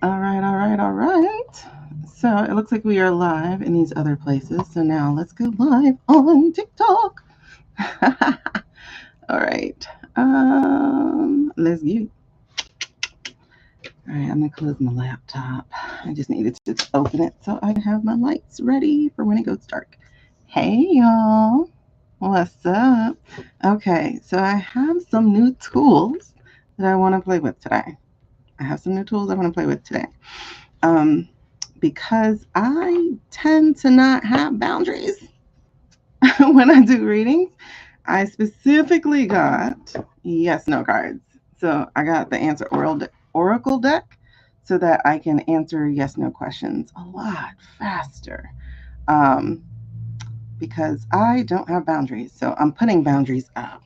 All right, all right, all right. So it looks like we are live in these other places. So now let's go live on TikTok. All right. Let's get. All right, I'm gonna close my laptop. I just needed to open it so I can have my lights ready for when it goes dark. Hey y'all, what's up? Okay, so I have some new tools that I want to play with today. I have some new tools I want to play with today. Um, because I tend to not have boundaries when I do readings. I specifically got yes no cards. So I got the oracle deck so that I can answer yes no questions a lot faster. Um, because I don't have boundaries. So I'm putting boundaries up.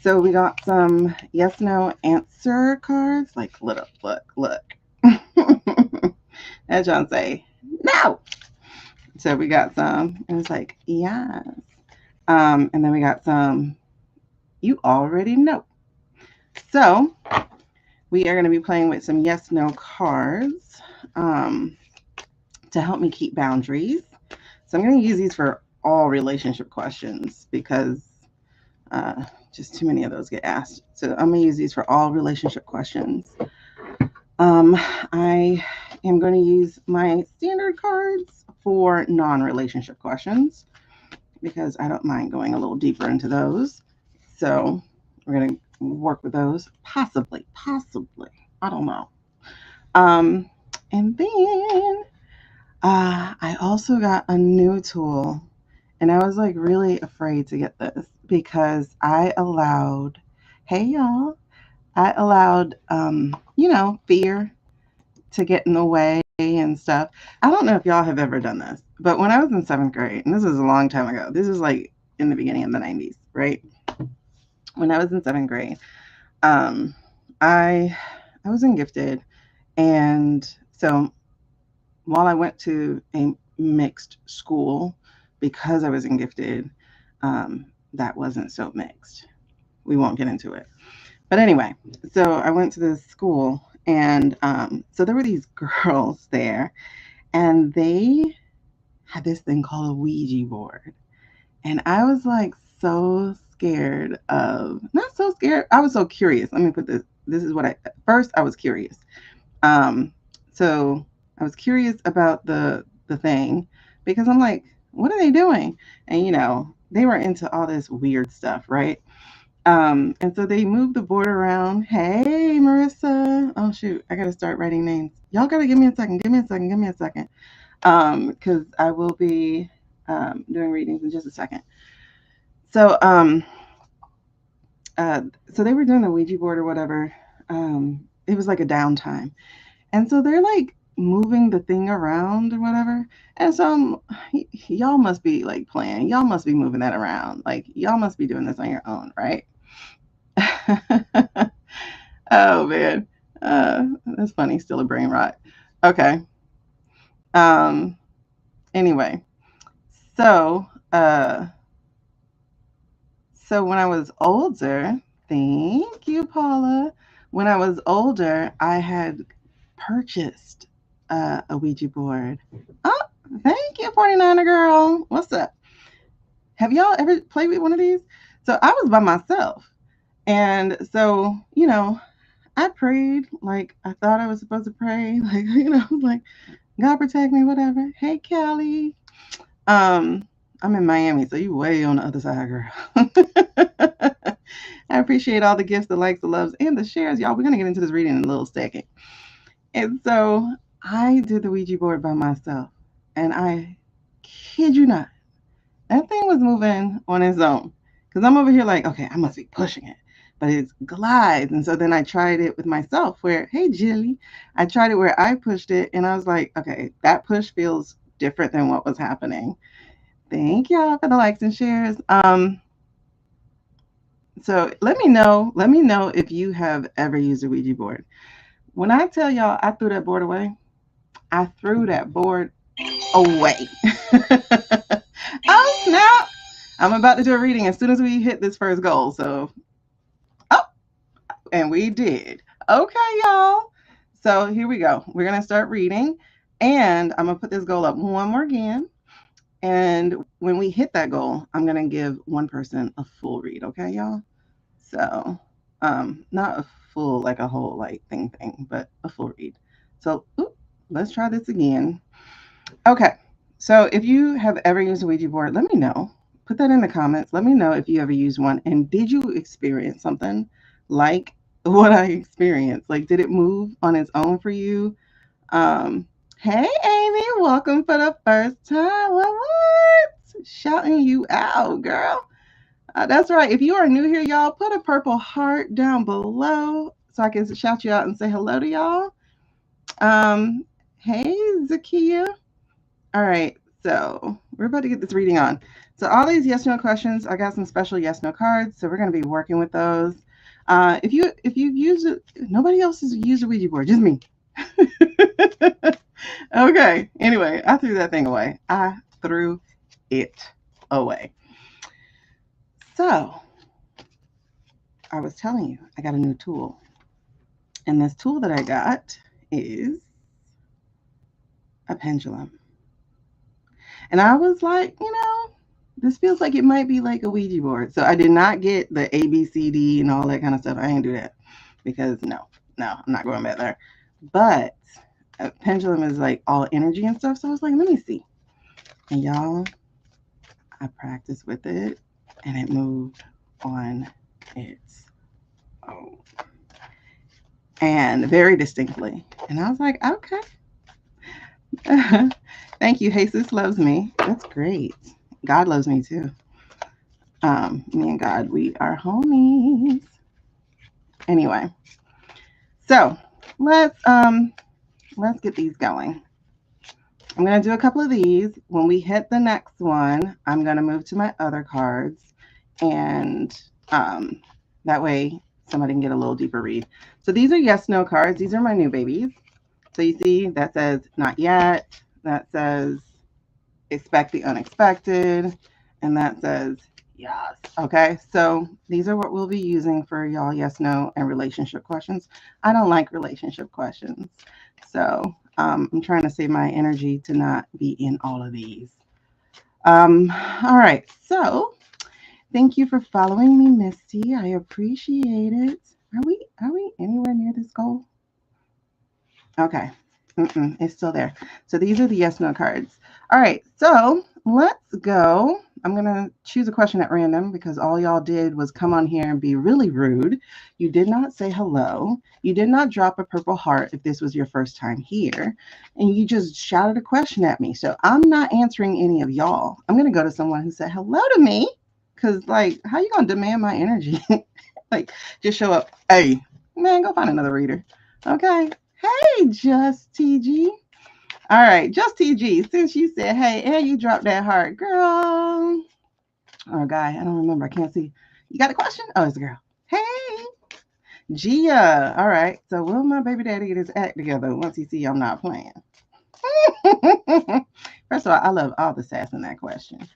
So we got some yes no answer cards. Like, look. And John say, no. So we got some, and it's like, yes. And then we got some, you already know. So we are going to be playing with some yes no cards um, to help me keep boundaries. So I'm going to use these for all relationship questions because uh, just too many of those get asked. So I'm going to use these for all relationship questions. I am going to use my standard cards for non relationship questions because I don't mind going a little deeper into those. So we're going to work with those. Possibly. I don't know. Um, and then I also got a new tool, and I was like really afraid to get this because hey y'all, I allowed, fear to get in the way and stuff. I don't know if y'all have ever done this, but when I was in seventh grade, and this was a long time ago, this is like in the beginning of the 90s, right? When I was in seventh grade, um, I I was in gifted, and so while I went to a mixed school because I was in gifted, that wasn't so mixed. We won't get into it. But anyway, so I went to this school, and so there were these girls there, and they had this thing called a Ouija board. And I was like so scared of, not so scared, I was so curious. Let me put this is what first I was curious. Um, so I was curious about the thing because I'm like, what are they doing? And they were into all this weird stuff, right? And so they moved the board around. Hey, Marissa. Oh shoot, I gotta start writing names. Y'all gotta give me a second. Give me a second. Because I will be doing readings in just a second. So uh, so they were doing the Ouija board or whatever. It was like a downtime, and so they're like moving the thing around or whatever. And so y'all must be like playing. Y'all must be moving that around. Like y'all must be doing this on your own, right? Oh man, that's funny. Still a brain rot. Okay. Um. Anyway, so so when I was older, thank you, Paula. When I was older, I had purchased a Ouija board. Oh, thank you, 49er girl. What's up? Have y'all ever played with one of these? So I was by myself. And so, I prayed like I thought I was supposed to pray. Like, like, God protect me, whatever. Hey, Callie. I'm in Miami, so you way on the other side, girl. I appreciate all the gifts, the likes, the loves, and the shares, y'all. We're gonna get into this reading in a little second. And so I did the Ouija board by myself, and I kid you not, that thing was moving on its own. Because I'm over here like, okay, I must be pushing it, but it glides. And so then I tried it with myself. Where, hey, Jilly, I tried it where I pushed it, and I was like, okay, that push feels different than what was happening. Thank y'all for the likes and shares. So let me know. Let me know if you have ever used a Ouija board. When I tell y'all I threw that board away, I threw that board away. Oh snap! I'm about to do a reading as soon as we hit this first goal. So, oh, and we did. Okay, y'all. So here we go. We're going to start reading, and I'm going to put this goal up one more again. And when we hit that goal, I'm going to give one person a full read. Okay, y'all? So, not a full, like a whole like thing, but a full read. So, let's try this again. Okay. So if you have ever used a Ouija board, let me know. Put that in the comments. Let me know if you ever used one, and did you experience something like what I experienced? Like, did it move on its own for you? Um, hey, Amy, welcome for the first time. What? Shouting you out, girl. That's right. If you are new here, y'all, put a purple heart down below so I can shout you out and say hello to y'all. Um, hey, Zakia. All right, so we're about to get this reading on. So all these yes no questions, I got some special yes no cards, so we're going to be working with those. If you've used it, nobody else has used a Ouija board, just me. Okay. Anyway, I threw that thing away. I threw it away. So I was telling you, I got a new tool, and this tool that I got is a pendulum. And I was like, this feels like it might be like a Ouija board. So I did not get the ABCD and all that kind of stuff. I ain't do that because no, I'm not going back there. But a pendulum is like all energy and stuff. So I was like, let me see. And y'all, I practiced with it and it moved on its own. And very distinctly. And I was like, okay. Thank you. Jesus loves me. That's great. God loves me too. Me and God, we are homies. Anyway, so let's get these going. I'm gonna do a couple of these. When we hit the next one, I'm gonna move to my other cards, and that way somebody can get a little deeper read. So these are yes no cards. These are my new babies. So you see that says not yet. That says expect the unexpected, and that says yes. Okay, so these are what we'll be using for y'all yes, no, and relationship questions. I don't like relationship questions, so I'm trying to save my energy to not be in all of these. All right, so thank you for following me, Misty. I appreciate it. Are we anywhere near this goal? Okay. It's still there. So these are the yes no cards. All right. So let's go. I'm going to choose a question at random because all y'all did was come on here and be really rude. You did not say hello. You did not drop a purple heart if this was your first time here. And you just shouted a question at me. So I'm not answering any of y'all. I'm going to go to someone who said hello to me because, like, how you going to demand my energy? Like, just show up. Hey, man, go find another reader. Okay. Hey, Just TG. All right, Just TG. Since you said hey, and you dropped that heart, girl. Or guy, I don't remember. I can't see. You got a question? Oh, it's a girl. Hey, Gia. All right. So will my baby daddy get his act together once he see I'm not playing? First of all, I love all the sass in that question.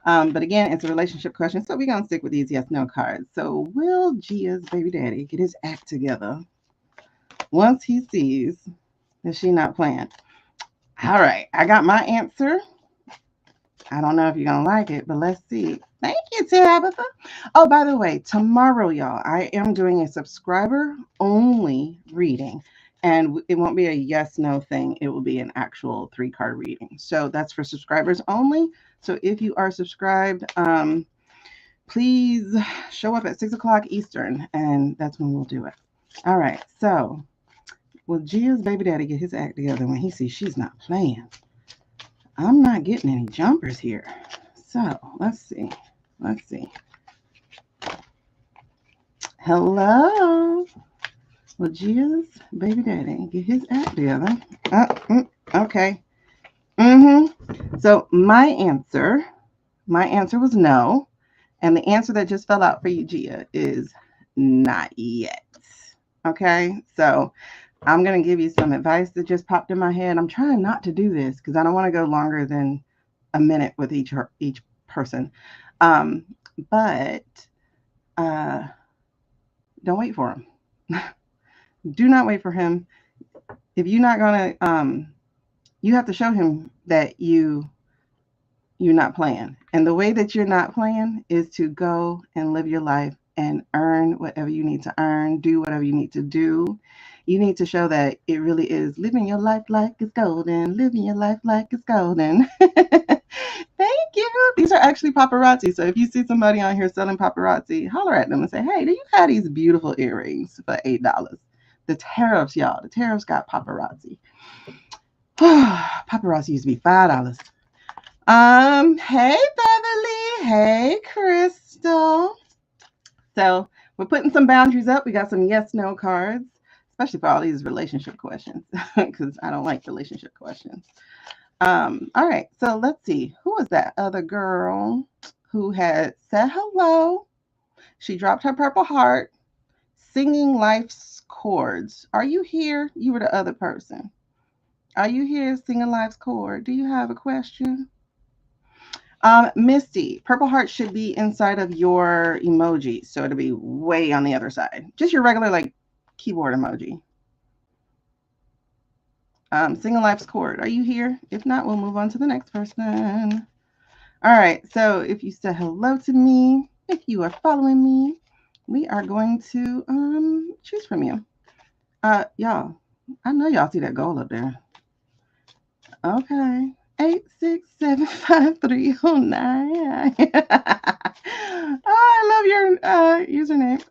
But again, it's a relationship question, so we're gonna stick with these yes no cards. So will Gia's baby daddy get his act together once he sees that she not playing? All right, I got my answer. I don't know if you're going to like it, but let's see. Thank you, Tabitha. Oh, by the way, tomorrow, y'all, I am doing a subscriber only reading. And it won't be a yes no thing. It will be an actual 3-card reading. So that's for subscribers only. So if you are subscribed, please show up at 6 o'clock Eastern, and that's when we'll do it. All right. So will Gia's baby daddy get his act together when he sees she's not playing? I'm not getting any jumpers here. So let's see. Hello. Will Gia's baby daddy get his act together? Okay. So my answer was no. And the answer that just fell out for you, Gia, is not yet. Okay. So I'm going to give you some advice that just popped in my head. I'm trying not to do this because I don't want to go longer than a minute with each person. But don't wait for him. Do not wait for him. if you're not gonna, you have to show him that you're not playing. And the way that you're not playing is to go and live your life and earn whatever you need to earn, do whatever you need to do. You need to show that it really is living your life like it's golden, living your life like it's golden. Thank you. These are actually paparazzi. So if you see somebody on here selling paparazzi, holler at them and say, hey, do you have these beautiful earrings for $8? The tariffs, y'all. The tariffs got paparazzi. Paparazzi used to be $5. Hey Beverly, hey Crystal. So we're putting some boundaries up. We got some yes no cards, especially for all these relationship questions, because I don't like relationship questions. All right, so let's see. Who was that other girl who had said hello? She dropped her purple heart, singing life's chords. Are you here? You were the other person. Are you here singing life's chord? Do you have a question? Misty, purple heart should be inside of your emoji. So it'll be way on the other side. Just your regular like keyboard emoji. Single life's chord. Are you here? If not, we'll move on to the next person. All right. So if you said hello to me, if you are following me, we are going to choose from you. Y'all, I know y'all see that goal up there. Okay. 8675309. Oh, I love your username.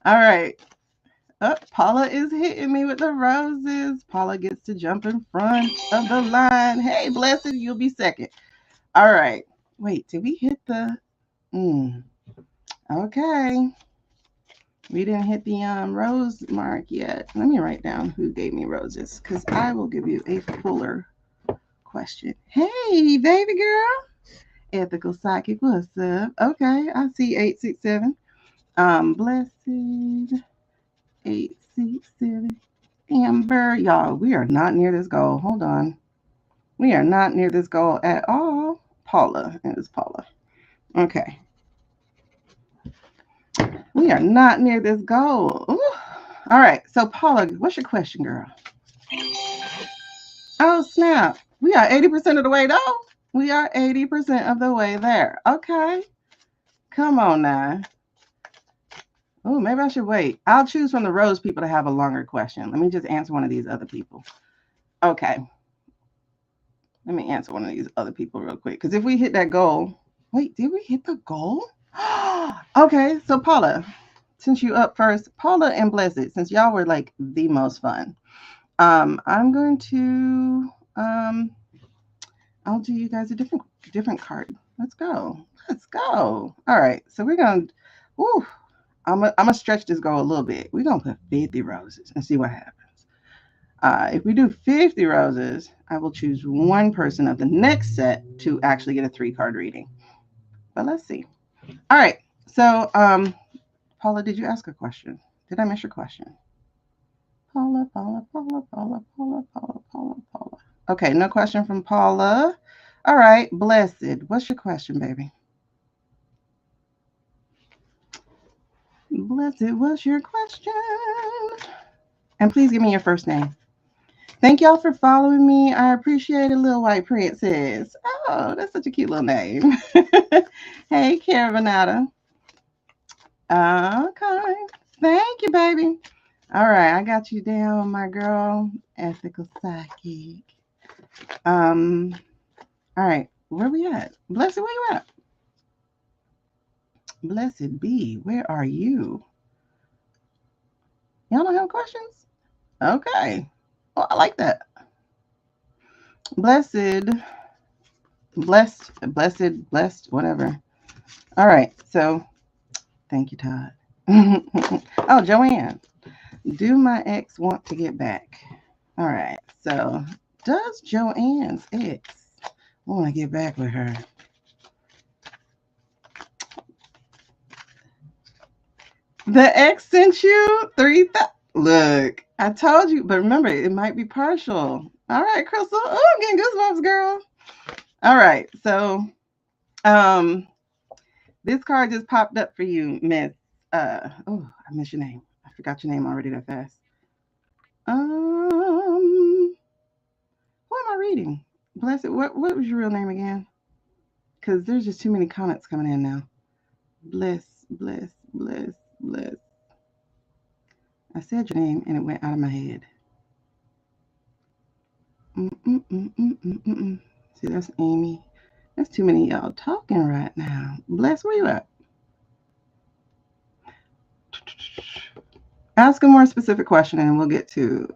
All right. Oh, Paula is hitting me with the roses. Paula gets to jump in front of the line. Hey, blessed, you'll be second. All right. Wait, did we hit the? Okay. We didn't hit the rose mark yet. Let me write down who gave me roses because I will give you a fuller question. Hey, baby girl. Ethical psychic, what's up? Okay, I see 867. Blessed 867. Amber, y'all, we are not near this goal. Hold on. We are not near this goal at all. Paula, it was Paula. Okay. We are not near this goal. Ooh. All right. So, Paula, what's your question, girl? Oh, snap. We are 80% of the way, though. We are 80% of the way there. Okay. Come on now. Oh, maybe I should wait. I'll choose from the rose people to have a longer question. Let me just answer one of these other people. Okay. Let me answer one of these other people real quick. Because if we hit that goal, wait, did we hit the goal? Okay, so Paula, since you up first, Paula and Blessed, since y'all were like the most fun, I'm going to I'll do you guys a different card. Let's go. Let's go. All right, so we're gonna. Ooh, I'm gonna stretch this goal a little bit. We're gonna put 50 roses and see what happens. If we do 50 roses, I will choose one person of the next set to actually get a 3-card reading. But let's see. All right. So, Paula, did you ask a question? Did I miss your question? Paula. Okay, no question from Paula. All right, Blessed. What's your question, baby? Blessed, what's your question? And please give me your first name. Thank y'all for following me. I appreciate it, Little White Princess. Oh, that's such a cute little name. Hey, Caravanata. Okay. Thank you, baby. All right, I got you down, my girl. Ethical psychic. All right, where we at? Blessed, where you at? Blessed be, where are you? Y'all don't have questions? Okay. Oh, I like that. Blessed, whatever. All right, so thank you, Todd. Oh, Joanne. Do my ex want to get back? All right, so does Joanne's ex want to get back with her? The ex sent you 3,000. Look, I told you, but remember, it might be partial. All right, Crystal. Oh, I'm getting goosebumps, girl. All right, so this card just popped up for you, Miss. Oh, I missed your name. I forgot your name already that fast. reading. Bless it. What was your real name again? Because there's just too many comments coming in now. Bliss, bliss, bliss, bliss. I said your name and it went out of my head. See, that's Amy. That's too many y'all talking right now. Bless, where you at? Ask a more specific question and we'll get to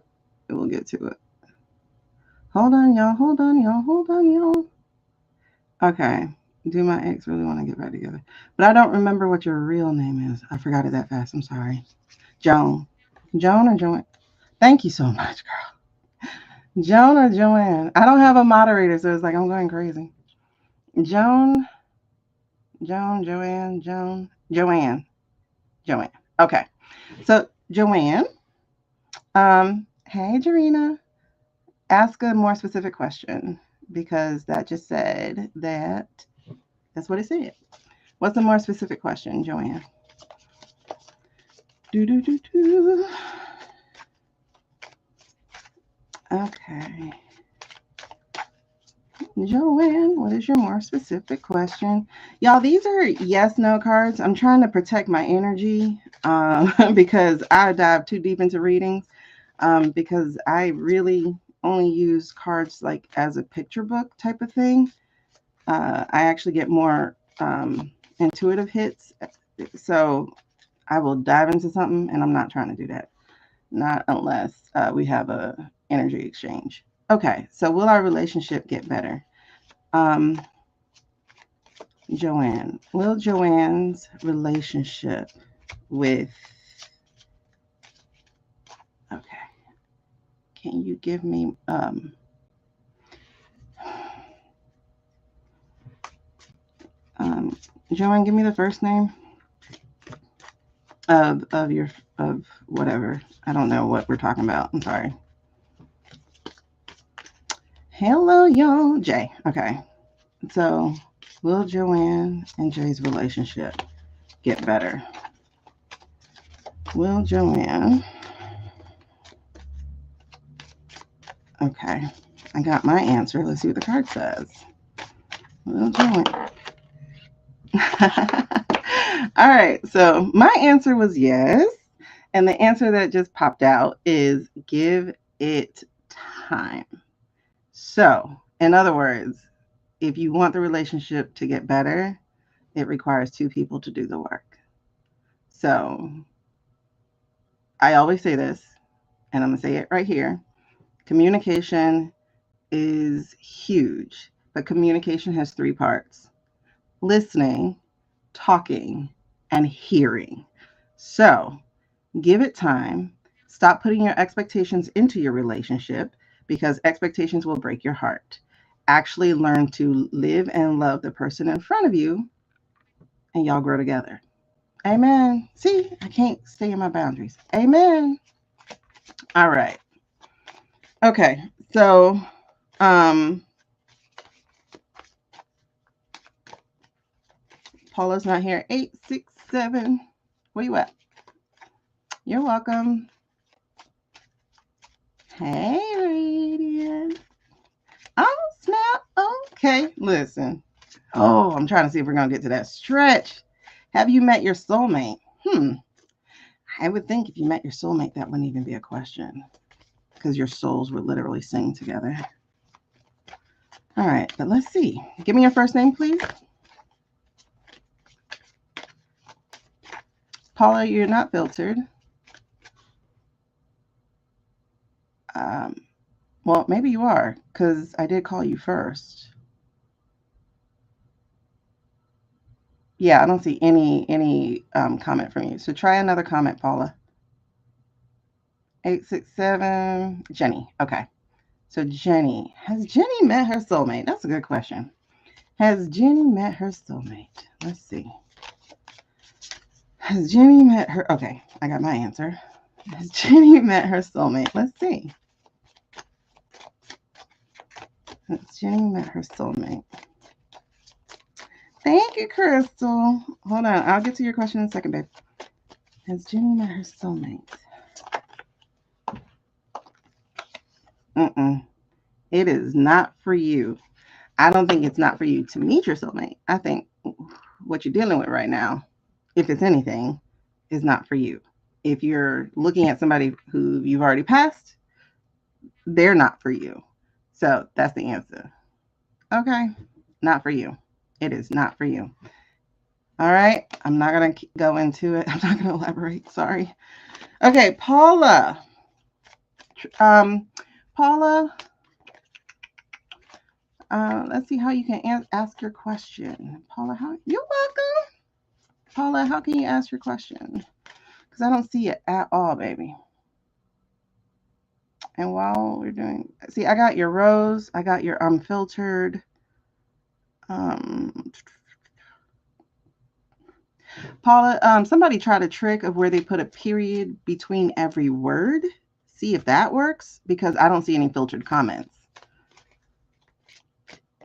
it. Hold on, y'all. Hold on, y'all. Hold on, y'all. Okay. Do my ex really want to get back together? But I don't remember what your real name is. I forgot it that fast. I'm sorry. Joan. Joan or Joanne? Thank you so much, girl. Joan or Joanne? I don't have a moderator, so it's like I'm going crazy. Joan, Joanne. Okay. So Joanne, hey Jarena, ask a more specific question because that just said that. That's what it said. What's a more specific question, Joanne? Okay. Joanne, what is your more specific question? Y'all, these are yes, no cards. I'm trying to protect my energy because I dive too deep into readings because I really only use cards like as a picture book type of thing. I actually get more intuitive hits. So I will dive into something and I'm not trying to do that. Not unless we have a energy exchange. Okay, so will our relationship get better? Joanne, will Joanne's relationship with, okay, can you give me, Joanne, give me the first name of whatever. I don't know what we're talking about. I'm sorry. Hello, y'all. Jay. Okay. So, will Joanne and Jay's relationship get better? Will Joanne? Okay. I got my answer. Let's see what the card says. Will Joanne? All right. So, my answer was yes. And the answer that just popped out is give it time. So, in other words, if you want the relationship to get better, it requires two people to do the work. So, I always say this, and I'm going to say it right here. Communication is huge, but communication has three parts: listening, talking, and hearing. So, give it time. Stop putting your expectations into your relationship because expectations will break your heart. Actually learn to live and love the person in front of you, and y'all grow together. Amen. See, I can't stay in my boundaries. Amen. All right. Okay. So, Paula's not here. 867. Where you at? You're welcome. Hey, Radiant. Oh, snap. Okay. Listen. Oh, I'm trying to see if we're going to get to that stretch. Have you met your soulmate? I would think if you met your soulmate, that wouldn't even be a question because your souls would literally sing together. All right, but let's see. Give me your first name, please. Paula, you're not filtered. Well, maybe you are because I did call you first. Yeah, I don't see any comment from you. So try another comment, Paula. 867. Jenny. Okay. So Jenny. Has Jenny met her soulmate? That's a good question. Has Jenny met her soulmate? Let's see. Has Jenny met her? Okay, I got my answer. Has Jenny met her soulmate? Let's see. Has Jenny met her soulmate? Thank you, Crystal. Hold on. I'll get to your question in a second, babe. Has Jenny met her soulmate? It is not for you. I don't think it's not for you to meet your soulmate. I think what you're dealing with right now, if it's anything, is not for you. If you're looking at somebody who you've already passed, they're not for you. So that's the answer. Okay, not for you. It is not for you. All right, I'm not going to go into it. I'm not going to elaborate. Sorry. Okay, Paula. Um, Paula, let's see how you can ask your question. Paula, you're welcome. Paula, how can you ask your question? Because I don't see it at all, baby. And while we're doing, see, I got your rose, I got your unfiltered. Um, Paula, somebody tried a trick of where they put a period between every word. See if that works, because I don't see any filtered comments.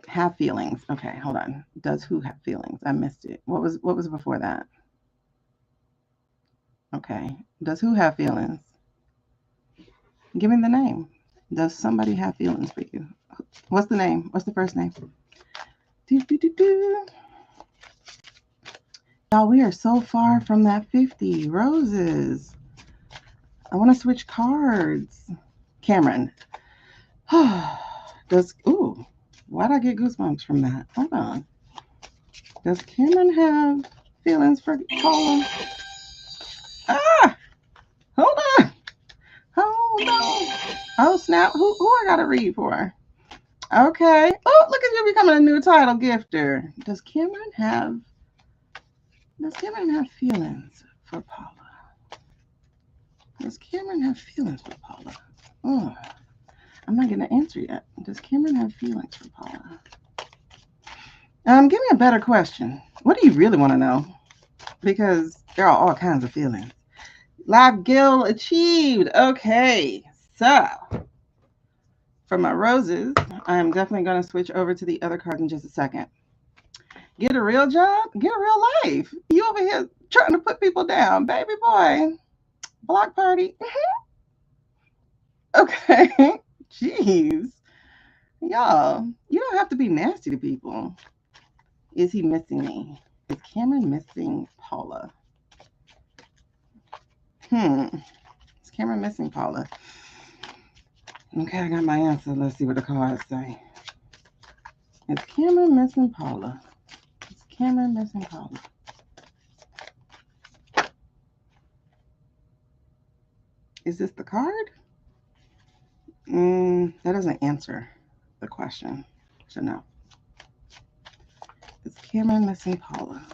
Have feelings. Okay, hold on. Does who have feelings? I missed it. What was before that? Okay. Does who have feelings? Give me the name. Does somebody have feelings for you? What's the name? What's the first name? Y'all, we are so far from that 50 roses. I want to switch cards. Cameron. Ooh, why'd I get goosebumps from that? Hold on. Does Cameron have feelings for Paula? Ah! Hold on. Hold on. Oh, snap. Who I got to read for? Okay. Oh, look at you becoming a new title gifter. Does Cameron have feelings for Paula? Does Cameron have feelings for Paula? Oh, I'm not going to answer yet. Does Cameron have feelings for Paula? Give me a better question. What do you really want to know? Because there are all kinds of feelings. Live Gill achieved. Okay, so for my roses, I'm definitely going to switch over to the other cards in just a second. Get a real job, get a real life. You over here trying to put people down, baby boy. Block party. Okay, jeez. Y'all, you don't have to be nasty to people. Is he missing me? Is Cameron missing Paula? Is Cameron missing Paula? Okay, I got my answer. Let's see what the cards say. Is Cameron missing Paula? Is Cameron missing Paula? Is this the card? That doesn't answer the question. So no. Is Cameron missing Paula?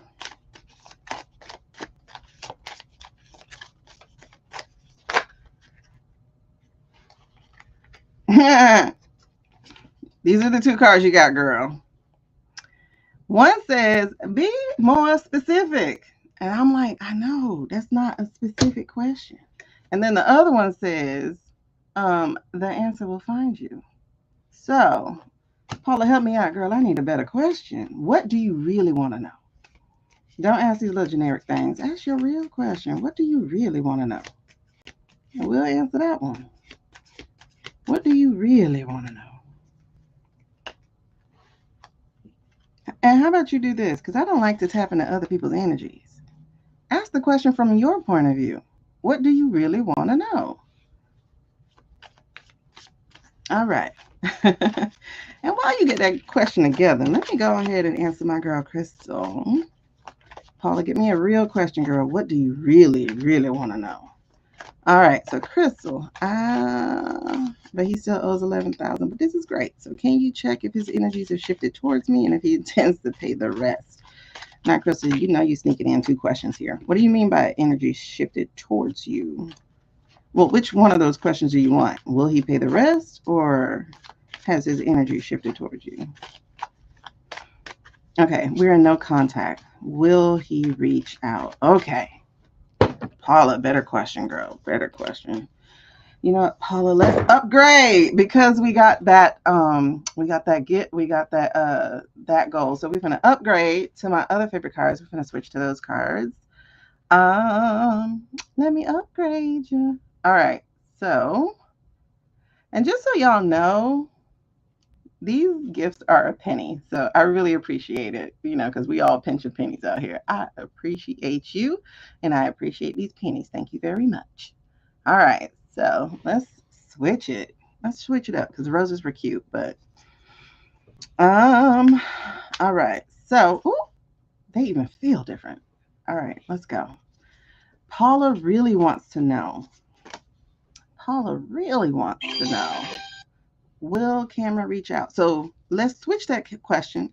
These are the two cards you got, girl. One says, be more specific. And I'm like, I know, that's not a specific question. And then the other one says, the answer will find you. So, Paula, help me out, girl. I need a better question. What do you really want to know? Don't ask these little generic things. Ask your real question. What do you really want to know? And we'll answer that one. What do you really want to know? And how about you do this? Because I don't like to tap into other people's energies. Ask the question from your point of view. What do you really want to know? All right. And while you get that question together, let me go ahead and answer my girl, Crystal. Paula, get me a real question, girl. What do you really, really want to know? All right. So, Crystal, but he still owes 11,000. But this is great. So, can you check if his energies have shifted towards me and if he intends to pay the rest? Now, Crystal, you know you're sneaking in two questions here. What do you mean by energy shifted towards you? Well, which one of those questions do you want? Will he pay the rest, or has his energy shifted towards you? Okay, we're in no contact. Will he reach out? Okay. Paula, better question, girl. Better question. You know what, Paula, let's upgrade because we got that that goal. So we're gonna upgrade to my other favorite cards. We're gonna switch to those cards. Let me upgrade you. All right. So, and just so y'all know, These gifts are a penny, so I really appreciate it, because we all pinch of pennies out here. I appreciate you, and I appreciate these pennies. Thank you very much. All right, so let's switch it. Let's switch it up because roses were cute, but um, all right. So, ooh, they even feel different. All right, let's go. Paula really wants to know. Paula really wants to know. Will Cameron reach out? So let's switch that question.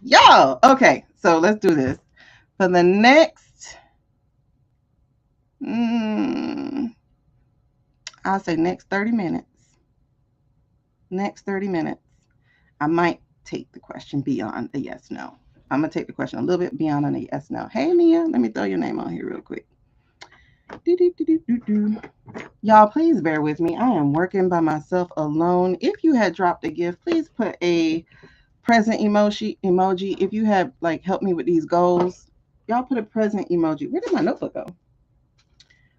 Y'all, okay, so let's do this. For the next, I'll say next 30 minutes. Next 30 minutes, I might take the question beyond a yes, no. I'm going to take the question a little bit beyond a yes, no. Hey, Mia, let me throw your name on here real quick. Y'all, please bear with me. I am working by myself alone. If you had dropped a gift, please put a present emoji. If you have like helped me with these goals, y'all put a present emoji. Where did my notebook go?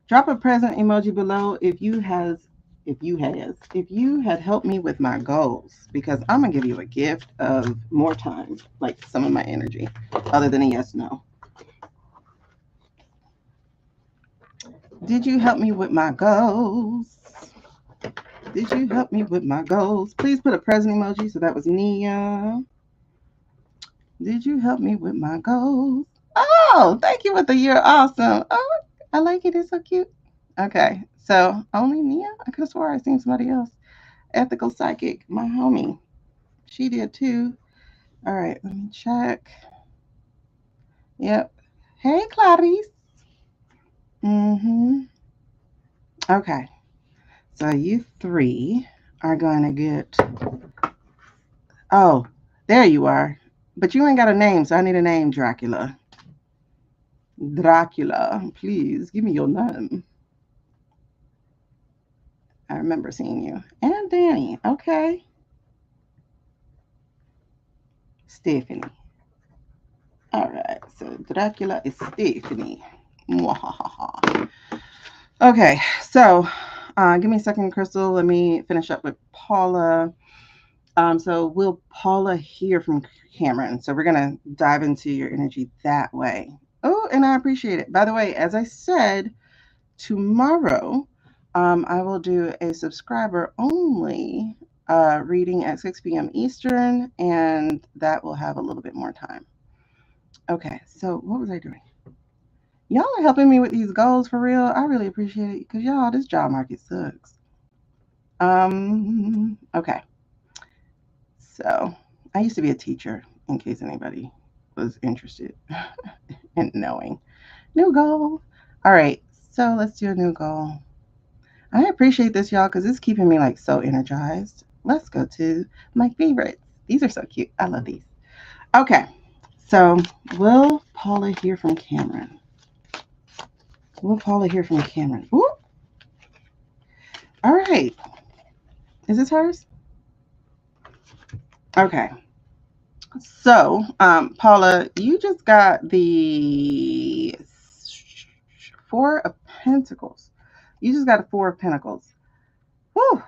Drop a present emoji below if you had helped me with my goals, because I'm gonna give you a gift of more time, like some of my energy, other than a yes no. Did you help me with my goals? Did you help me with my goals? Please put a present emoji. So that was Nia. Did you help me with my goals? Oh, thank you with the you're awesome. Oh, I like it. It's so cute. Okay, so only Nia? I could have swore I seen somebody else. Ethical Psychic, my homie. She did too. All right, let me check. Yep. Hey, Clarice. Mm-hmm. Okay, so you three are going to get. Oh, there you are. But you ain't got a name, so I need a name, Dracula. Dracula, please give me your name. I remember seeing you. And Danny. Okay. Stephanie. All right. So Dracula is Stephanie. Mwahaha. Okay. So give me a second, Crystal. Let me finish up with Paula. So will Paula hear from Cameron? So we're going to dive into your energy that way. Oh, and I appreciate it. By the way, as I said, tomorrow I will do a subscriber only reading at 6 p.m. Eastern, and that will have a little bit more time. Okay, so what was I doing? Y'all are helping me with these goals for real. I really appreciate it because y'all, this job market sucks. Okay. So I used to be a teacher, in case anybody was interested in knowing. New goal. All right, so let's do a new goal. I appreciate this, y'all, because it's keeping me like so energized. Let's go to my favorites. These are so cute. I love these. Okay, so will Paula hear from Cameron? Will Paula hear from Cameron? Ooh. All right. Is this hers? Okay. So, Paula, you just got the Four of Pentacles. You just got a Four of Pentacles. Whew.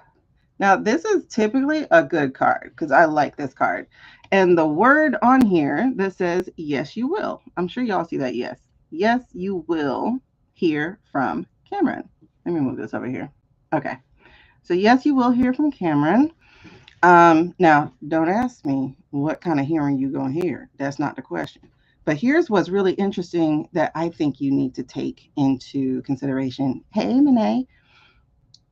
Now, this is typically a good card because I like this card. And the word on here that says, yes, you will. I'm sure y'all see that yes. Yes, you will hear from Cameron. Let me move this over here. Okay. So, yes, you will hear from Cameron. Now, don't ask me what kind of hearing you going to hear. That's not the question. But here's what's really interesting that I think you need to take into consideration. Hey, Monet.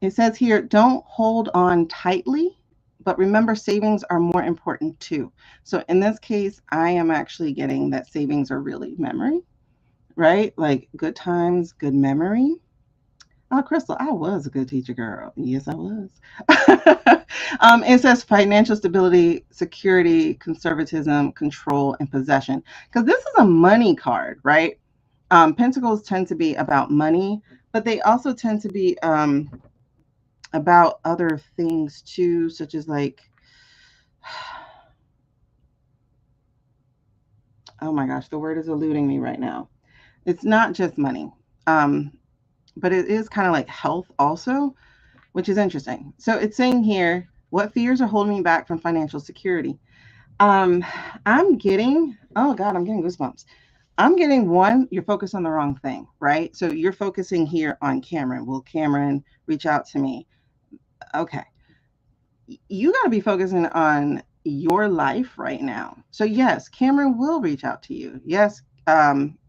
It says here, don't hold on tightly, but remember savings are more important too. So in this case, I am actually getting that savings are really memory, right? Like good times, good memory. Oh, Crystal, I was a good teacher, girl. Yes, I was. It says financial stability, security, conservatism, control, and possession. Because this is a money card, right? Pentacles tend to be about money, but they also tend to be about other things too, such as like, oh my gosh, the word is eluding me right now. It's not just money, but it is kind of like health also, which is interesting. So it's saying here, What fears are holding me back from financial security? I'm getting, oh God, I'm getting goosebumps. I'm getting one, you're focused on the wrong thing, right? So you're focusing here on Cameron. Will Cameron reach out to me? Okay. You got to be focusing on your life right now. So yes, Cameron will reach out to you. Yes,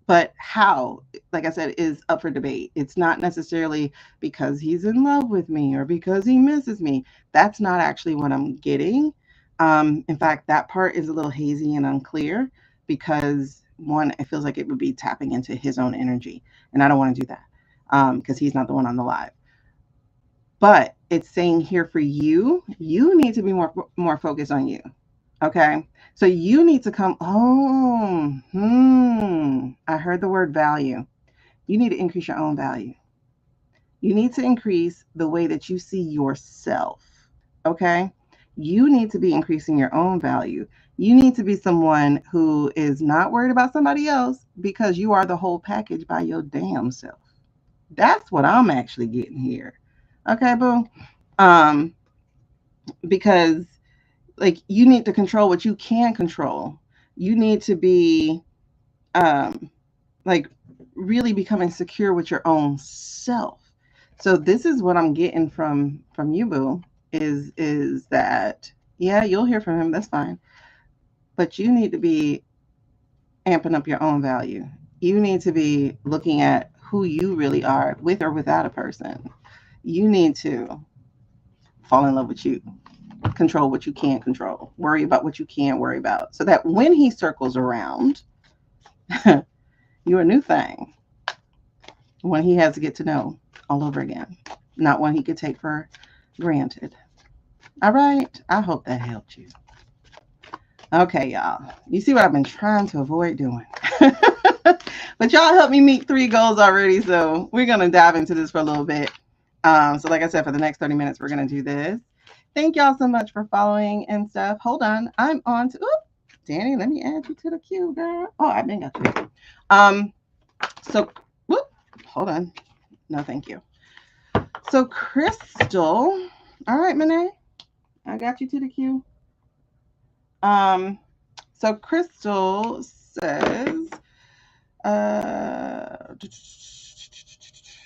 but how? Like I said, is up for debate. It's not necessarily because he's in love with me or because he misses me. That's not actually what I'm getting. In fact, that part is a little hazy and unclear because one, it feels like it would be tapping into his own energy, and I don't want to do that because he's not the one on the live. But it's saying here for you, you need to be more focused on you. Okay. So you need to come, I heard the word value. You need to increase your own value. You need to increase the way that you see yourself. Okay. You need to be increasing your own value. You need to be someone who is not worried about somebody else because you are the whole package by your damn self. That's what I'm actually getting here. Okay, boo. Um, because like you need to control what you can control. You need to be um like really becoming secure with your own self. So this is what I'm getting from you, boo, is that yeah, you'll hear from him, that's fine. But you need to be amping up your own value. You need to be looking at who you really are with or without a person. You need to fall in love with you, control what you can't control, worry about what you can't worry about, so that when he circles around, you're a new thing. One he has to get to know all over again, not one he could take for granted. All right. I hope that helped you. Okay, y'all. You see what I've been trying to avoid doing. But y'all helped me meet 3 goals already, so we're going to dive into this for a little bit. So like I said, for the next 30 minutes, we're going to do this. Thank y'all so much for following and stuff. Hold on. I'm on to, Danny, let me add you to the queue, girl. Oh, I didn't got you. So, whoop, hold on. No, thank you. So, Crystal. All right, Monet. I got you to the queue. So Crystal says,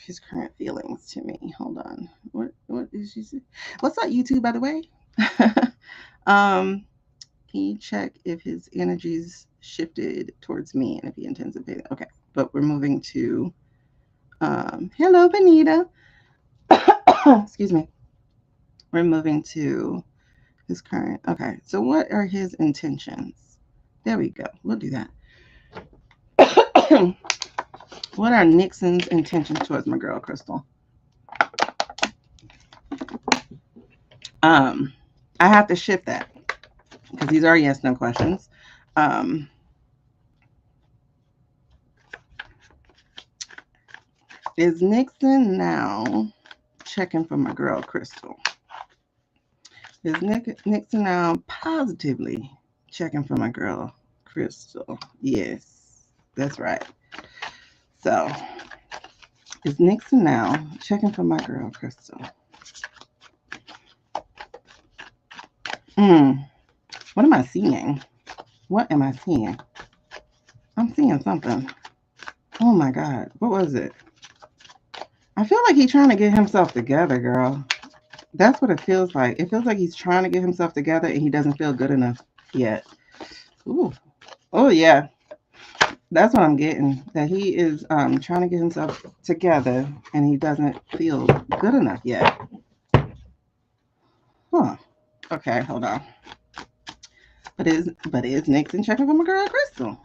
his current feelings to me. Hold on. What did she say? What's that YouTube, by the way? Can you check if his energy's shifted towards me and if he intends to pay? Okay, but we're moving to hello, Benita. Excuse me. We're moving to his current. Okay, so what are his intentions? There we go. We'll do that. What are Nixon's intentions towards my girl Crystal? I have to shift that because these are yes no questions. Is Nixon now checking for my girl Crystal? Is Nixon now positively checking for my girl Crystal? Yes, that's right. So, is Nixon now checking for my girl Crystal? What am I seeing? What am I seeing? I'm seeing something. Oh my God. What was it? I feel like he's trying to get himself together, girl. That's what it feels like. It feels like he's trying to get himself together and he doesn't feel good enough yet. Ooh. Oh, yeah. That's what I'm getting. That he is trying to get himself together and he doesn't feel good enough yet. Huh. Okay, hold on. But is Nixon checking for my girl Crystal?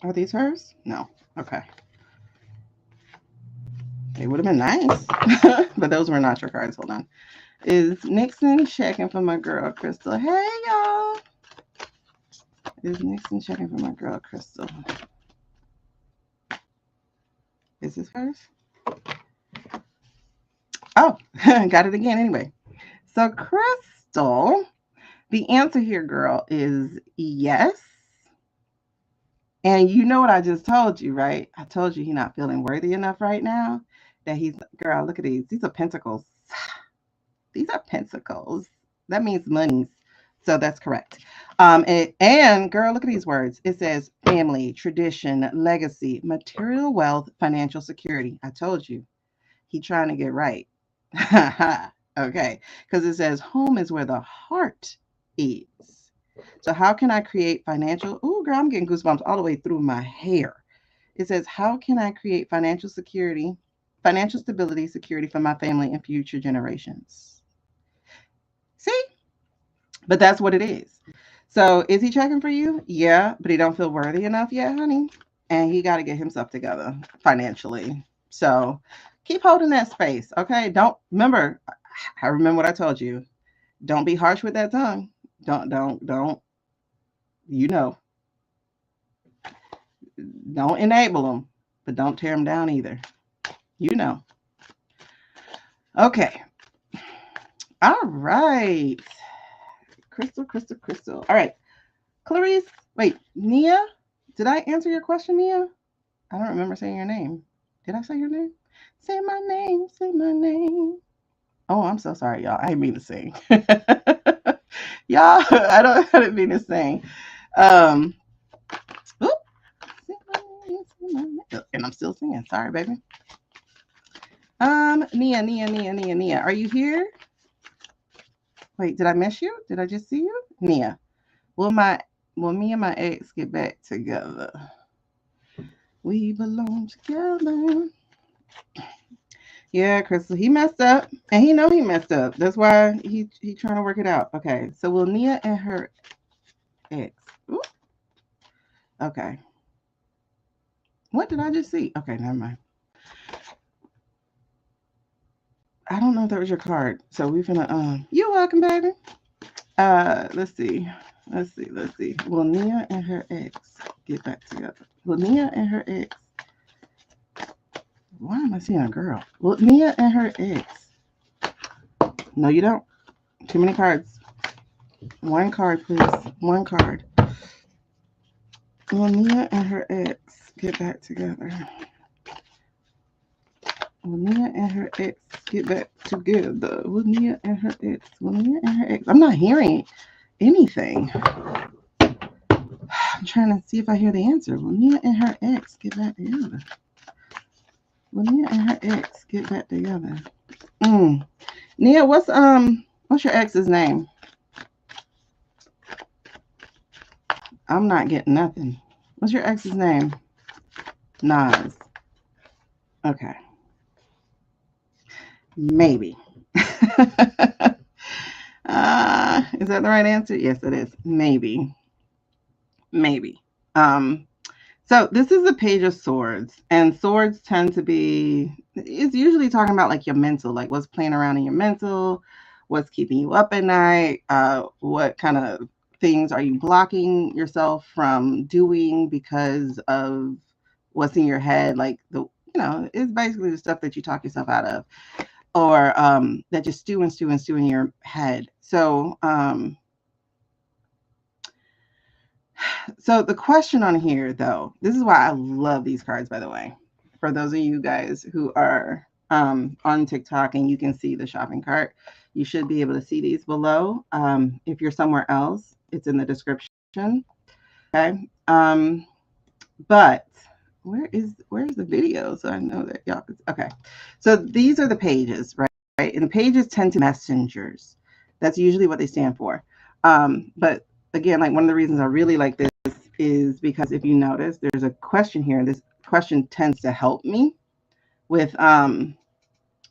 Are these hers? No. Okay. They would have been nice. But those were not your cards. Hold on. Is Nixon checking for my girl Crystal? Hey, y'all. Is Nixon checking for my girl Crystal? Is this hers? Oh, got it again anyway. So, Crystal, the answer here, girl, is yes. And you know what I just told you, right? I told you he's not feeling worthy enough right now. That he's, girl, look at these. These are pentacles. These are pentacles. That means monies. So that's correct. And girl, look at these words. It says family, tradition, legacy, material wealth, financial security. I told you, he trying to get right. Okay, because it says home is where the heart is. So how can I create financial? Oh, girl, I'm getting goosebumps all the way through my hair. It says, how can I create financial security, financial stability, security for my family and future generations? See? But that's what it is. So is he checking for you? Yeah, but he don't feel worthy enough yet, honey. And he got to get himself together financially. So keep holding that space, okay? Don't remember. I remember what I told you. Don't be harsh with that tongue. Don't. You know, don't enable them, but don't tear them down either. You know. Okay. All right. Crystal. All right. Clarice, wait, Nia? Did I answer your question, Nia? I don't remember saying your name. Did I say your name? Say my name, say my name. Oh, I'm so sorry, y'all. I didn't mean to sing. Y'all, I didn't mean to sing. Um, oop, say my name. And I'm still singing. Sorry, baby. Nia. Are you here? Wait, did I miss you? Did I just see you? Nia. Will me and my ex get back together? We belong together. Yeah, Crystal, he messed up, and he know he messed up. That's why he trying to work it out. Okay, so will Nia and her ex? Ooh, okay, what did I just see? Okay, never mind. I don't know if that was your card. So we're gonna You're welcome, baby. Let's see. Will Nia and her ex get back together? Will Nia and her ex? Why am I seeing a girl? Will Nia and her ex? No, you don't. Too many cards. One card, please. One card. Will Nia and her ex get back together? Will Nia and her ex get back together? Will Nia and her ex? Will Nia and her ex? I'm not hearing anything. I'm trying to see if I hear the answer. Will Nia and her ex get back together? Will Nia and her ex get back together? Nia, what's your ex's name? I'm not getting nothing. What's your ex's name? Nas. Okay. Maybe. Is that the right answer? Yes, it is. Maybe. So this is a page of swords, and swords tend to be, it's usually talking about like your mental, like what's playing around in your mental, what's keeping you up at night, what kind of things are you blocking yourself from doing because of what's in your head, like it's basically the stuff that you talk yourself out of, or that just stew in your head. So the question on here, though, this is why I love these cards, by the way. For those of you guys who are on TikTok and you can see the shopping cart, you should be able to see these below. If you're somewhere else, it's in the description. Okay. But where's the video? So I know that y'all can, okay. So these are the pages, right? And the pages tend to messengers. That's usually what they stand for. But again, like one of the reasons I really like this is because if you notice, there's a question here. This question tends to help me with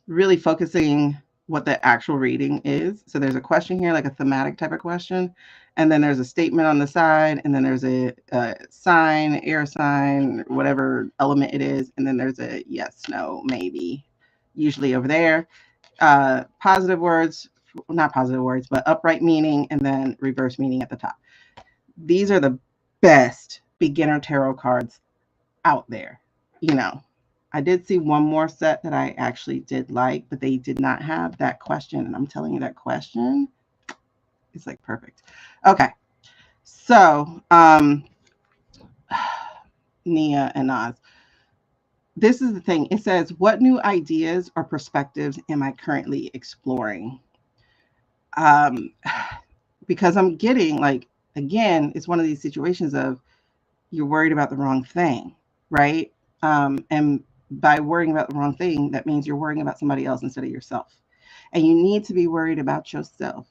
really focusing what the actual reading is. So there's a question here, like a thematic type of question, and then there's a statement on the side, and then there's a sign, air sign, whatever element it is, and then there's a yes, no, maybe, usually over there. Positive words, not positive words, but upright meaning, and then reverse meaning at the top. These are the best beginner tarot cards out there. I did see one more set that I actually did like, but they did not have that question. And I'm telling you, that question is like perfect. Okay. So, Nia and Oz. this is the thing. It says, what new ideas or perspectives am I currently exploring? Um, because I'm getting like, again, it's one of these situations of you're worried about the wrong thing, right? And by worrying about the wrong thing, that means you're worrying about somebody else instead of yourself. And you need to be worried about yourself.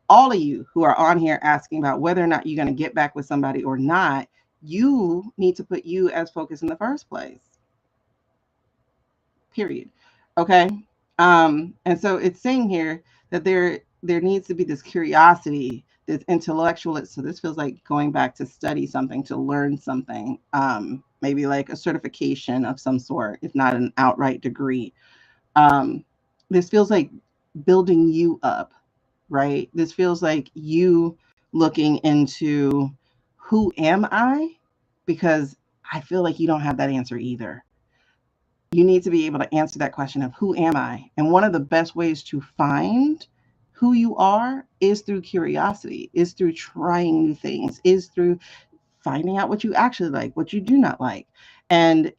All of you who are on here asking about whether or not you're going to get back with somebody or not, you need to put you as focus in the first place. Period. Okay. And so it's saying here that there needs to be this curiosity, this intellectual. So this feels like going back to study something, to learn something, maybe like a certification of some sort, if not an outright degree. Um, this feels like building you up, right? This feels like you looking into who am I? Because I feel like you don't have that answer either. You need to be able to answer that question of who am I? And one of the best ways to find who you are is through curiosity, is through trying new things, is through finding out what you actually like, what you do not like. And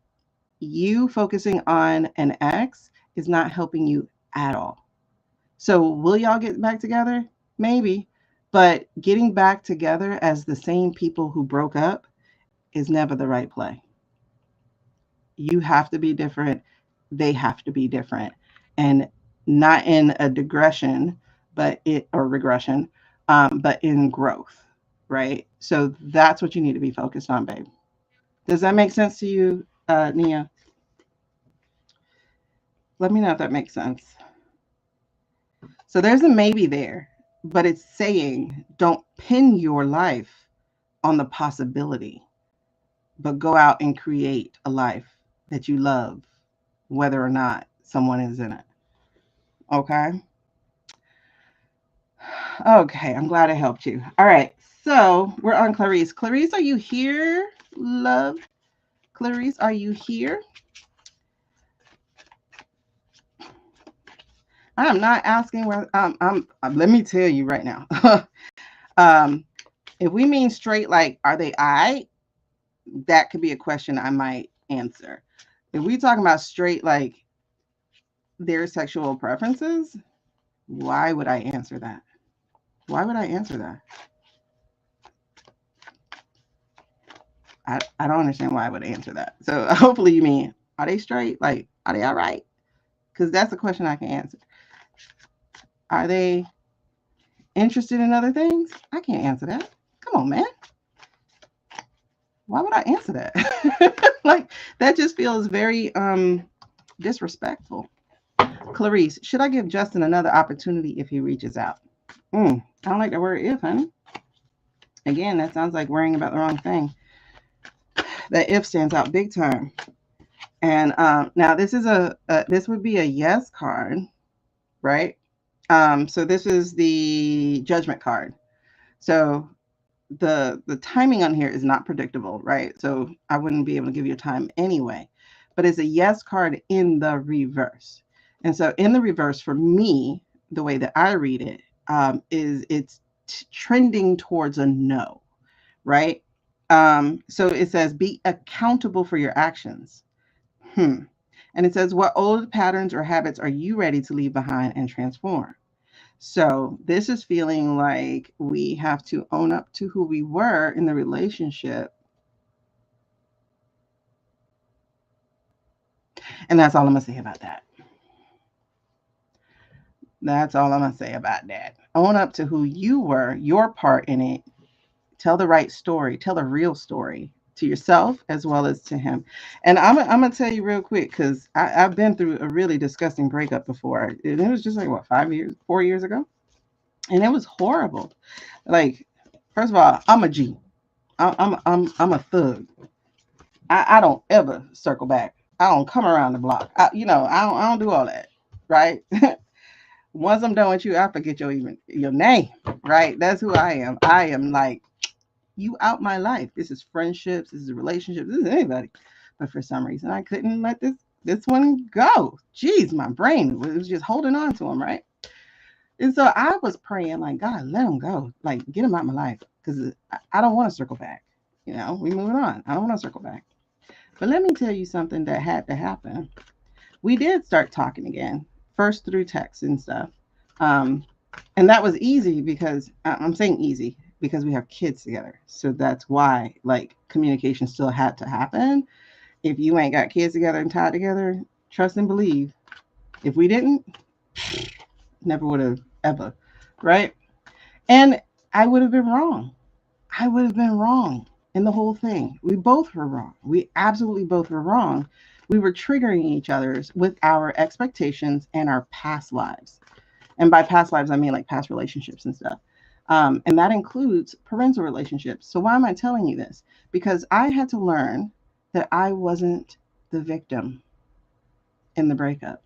you focusing on an ex is not helping you at all. So, will y'all get back together? Maybe. But getting back together as the same people who broke up is never the right play. You have to be different. They have to be different. And not in a digression, but it or regression, but in growth, right? So that's what you need to be focused on, babe. Does that make sense to you, Nia? Let me know if that makes sense. So there's a maybe there, but it's saying don't pin your life on the possibility, but go out and create a life that you love, whether or not someone is in it. Okay. Okay. I'm glad I helped you. All right. So we're on Clarice. Clarice, are you here? Love. Clarice, are you here? I am not asking where let me tell you right now. um, if we mean straight, like, are they I? That could be a question I might answer. If we talking about straight, like their sexual preferences, why would I answer that? Why would I answer that? I don't understand why I would answer that. So hopefully you mean, are they straight? Like, are they all right? Because that's a question I can answer. Are they interested in other things? I can't answer that. Come on, man. Why would I answer that? Like, that just feels very disrespectful. Clarice, should I give Justin another opportunity if he reaches out? I don't like the word if, honey. Again, that sounds like worrying about the wrong thing. That if stands out big time. And now this is this would be a yes card, right? So this is the judgment card. So the timing on here is not predictable, right? So I wouldn't be able to give you a time anyway. But it's a yes card in the reverse. And so in the reverse, for me, the way that I read it, is it's trending towards a no, right? So it says be accountable for your actions. Hmm. And it says, what old patterns or habits are you ready to leave behind and transform? So this is feeling like we have to own up to who we were in the relationship. And that's all I'm going to say about that. That's all I'm going to say about that. Own up to who you were, your part in it. Tell the right story, tell a real story to yourself as well as to him. And I'm going to tell you real quick because I've been through a really disgusting breakup before. And it was just like, what, 5 years, 4 years ago? And it was horrible. Like, first of all, I'm a G. I'm a thug. I don't ever circle back. I don't come around the block. I don't do all that. Right. Once I'm done with you, I forget your name. Right. That's who I am. I am like, you out my life. This is friendships. This is relationships. This is anybody. But for some reason, I couldn't let this one go. Jeez, my brain was just holding on to him. Right. And so I was praying, like, God, let him go. Like, get him out of my life. Because I don't want to circle back. We moving on. I don't want to circle back. But let me tell you something that had to happen. We did start talking again, first through text and stuff. Um, and that was easy because I'm saying easy because we have kids together. So that's why like communication still had to happen. If you ain't got kids together and tied together, trust and believe. If we didn't, never would have ever, right? And I would have been wrong. I would have been wrong in the whole thing. We both were wrong. We absolutely both were wrong. We were triggering each other's with our expectations and our past lives. And by past lives, I mean like past relationships and stuff. And that includes parental relationships. So, why am I telling you this? Because I had to learn that I wasn't the victim in the breakup.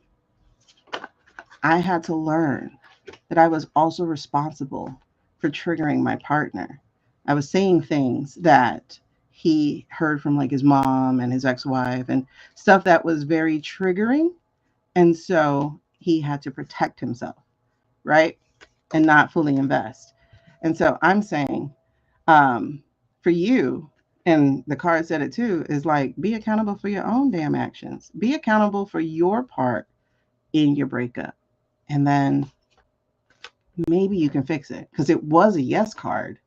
I had to learn that I was also responsible for triggering my partner. I was saying things that he heard from like his mom and his ex-wife and stuff that was very triggering. And so he had to protect himself, right? And not fully invest. And so I'm saying, for you, and the card said it too, is like be accountable for your own damn actions. Be accountable for your part in your breakup. And then maybe you can fix it because it was a yes card,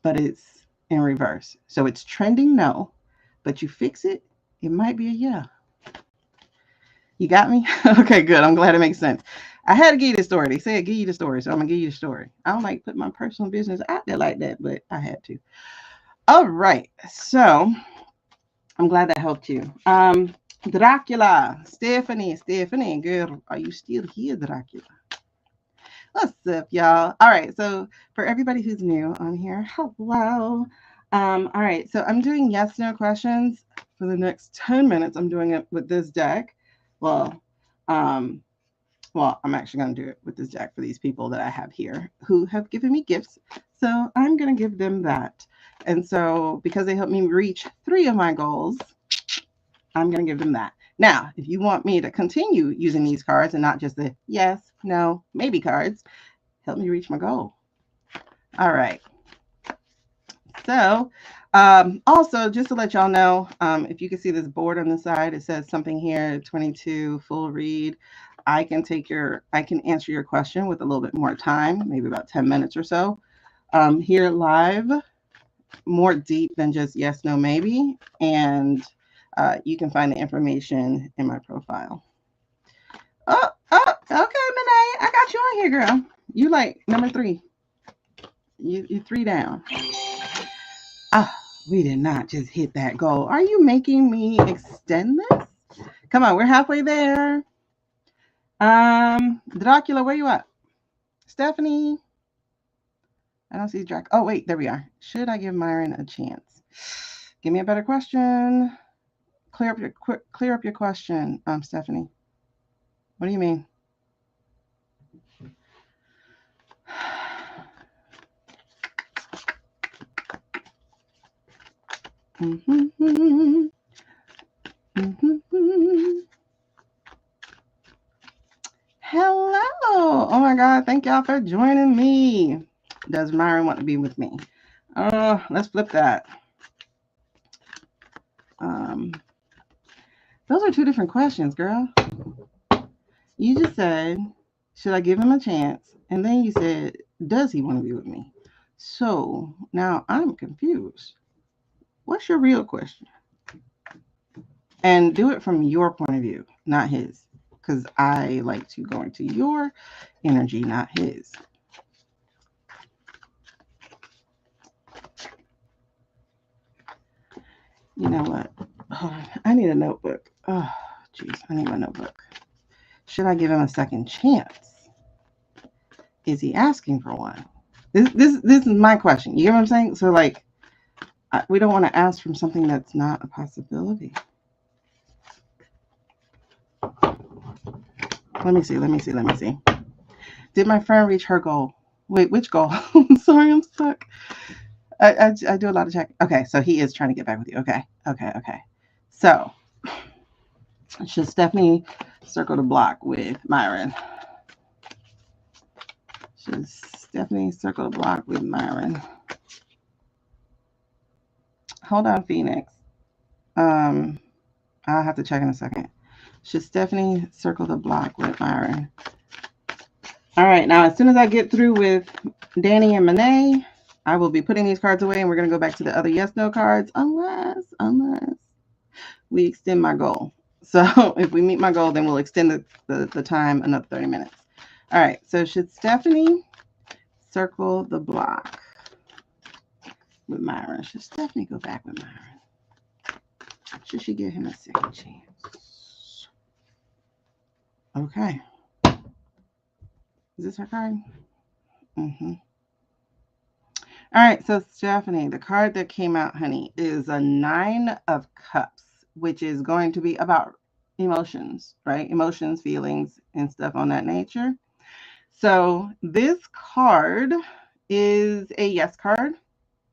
but it's in reverse. So it's trending no, but you fix it, it might be a yeah. You got me? Okay, good. I'm glad it makes sense. I had to give you the story. They said give you the story, so I'm gonna give you the story. I don't like put my personal business out there like that, but I had to. All right. So I'm glad that helped you. Dracula, Stephanie, girl, are you still here, Dracula? What's up, y'all? All right, so for everybody who's new on here, hello. All right, so I'm doing yes no questions for the next 10 minutes. I'm doing it with this deck. Well, um, I'm actually going to do it with this deck for these people that I have here who have given me gifts. So I'm going to give them that. And so because they helped me reach 3 of my goals, I'm going to give them that. Now, if you want me to continue using these cards and not just the yes, no, maybe cards, help me reach my goal. All right. So, also, just to let y'all know, if you can see this board on the side, it says something here 22 full read. I can answer your question with a little bit more time, maybe about 10 minutes or so. Here live, more deep than just yes, no, maybe. And you can find the information in my profile. Okay, Monet, I got you on here, girl. You like number 3. You 3 down. Ah, we did not just hit that goal. Are you making me extend this? Come on, we're halfway there. Dracula, where you at? Stephanie? I don't see Drac. Oh, wait, there we are. Should I give Myron a chance? Give me a better question. Clear up your question, Stephanie. What do you mean? Mm-hmm. Mm-hmm. Hello. Oh my God. Thank y'all for joining me. Does Myron want to be with me? Let's flip that. Those are 2 different questions, girl. You just said, should I give him a chance? And then you said, does he want to be with me? So now I'm confused. What's your real question? And do it from your point of view, not his. Because I like to go into your energy, not his. You know what? I need a notebook. Oh, jeez, I need my notebook. Should I give him a second chance? Is he asking for one? This is my question. You get what I'm saying? So like, we don't want to ask from something that's not a possibility. Let me see. Did my friend reach her goal? Wait, which goal? Sorry, I'm stuck. I do a lot of checking. Okay, so he is trying to get back with you. Okay. So, should Stephanie circle the block with Myron? Should Stephanie circle the block with Myron? Hold on, Phoenix. I'll have to check in a second. Should Stephanie circle the block with Myron? All right, now as soon as I get through with Danny and Monet, I will be putting these cards away and we're going to go back to the other yes/no cards unless we extend my goal. So if we meet my goal, then we'll extend the time another 30 minutes. All right, so should Stephanie circle the block with Myron? Should Stephanie go back with Myron? Should she give him a second chance? Okay. Is this her card? Mm-hmm. All right, so Stephanie, the card that came out, honey, is a 9 of Cups, which is going to be about emotions, right? Emotions, feelings, and stuff on that nature. So this card is a yes card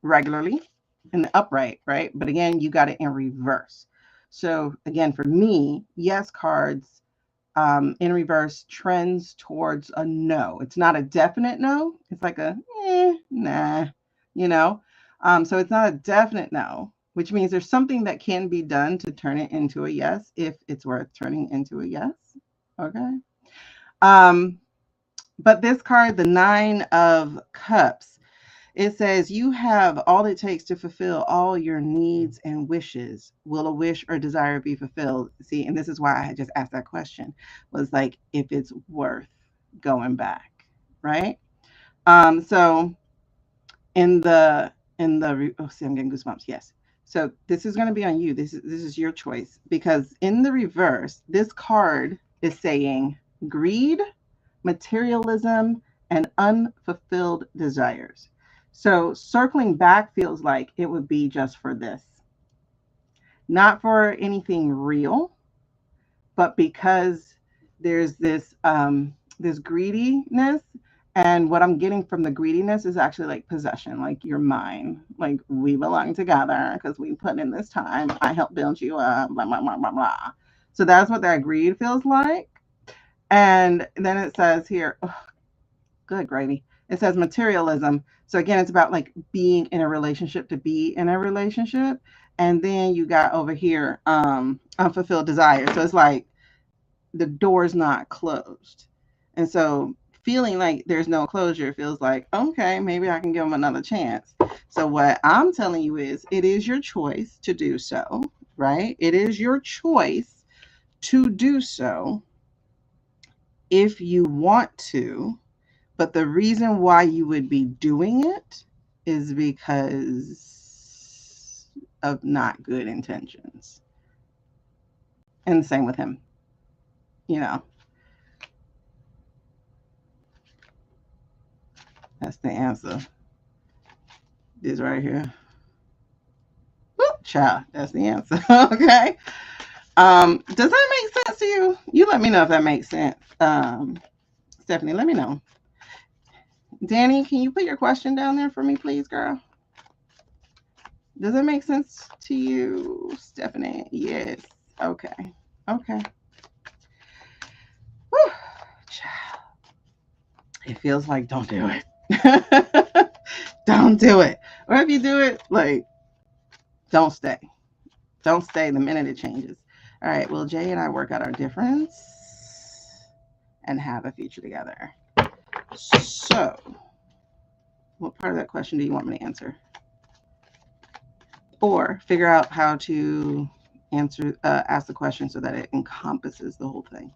regularly in the upright, right? But again, you got it in reverse. So again, for me, yes cards in reverse trends towards a no. It's not a definite no. It's like a nah, you know. So it's not a definite no, which means there's something that can be done to turn it into a yes if it's worth turning into a yes. Okay. But this card, the 9 of Cups, it says you have all it takes to fulfill all your needs and wishes. Will a wish or desire be fulfilled? See, and this is why I just asked that question, was like if it's worth going back, right? So in the oh, see, I'm getting goosebumps. Yes. So this is going to be on you. This is your choice, because in the reverse, this card is saying greed, materialism, and unfulfilled desires. So circling back feels like it would be just for this, not for anything real, but because there's this greediness, and what I'm getting from the greediness is actually like possession, like you're mine, like we belong together because we put in this time. I helped build you up, blah blah blah blah blah. So that's what that greed feels like. And then it says here, oh, good gravy. It says materialism. So again, it's about like being in a relationship to be in a relationship. And then you got over here unfulfilled desire. So it's like the door's not closed. And so feeling like there's no closure feels like, okay, maybe I can give them another chance. So what I'm telling you is it is your choice to do so, right? It is your choice to do so if you want to. But the reason why you would be doing it is because of not good intentions. And the same with him, you know. That's the answer. This right here. Whoop, child, that's the answer. Okay. Does that make sense to you? You let me know if that makes sense. Stephanie, let me know. Danny, can you put your question down there for me, please, girl? Does that make sense to you, Stephanie? Yes. Okay. Okay. Whew. Child. It feels like don't do it. Don't do it. Or if you do it, like, don't stay. Don't stay the minute it changes. All right. Well, Jay and I work out our difference and have a future together. So, what part of that question do you want me to answer? Or figure out how to answer, ask the question so that it encompasses the whole thing.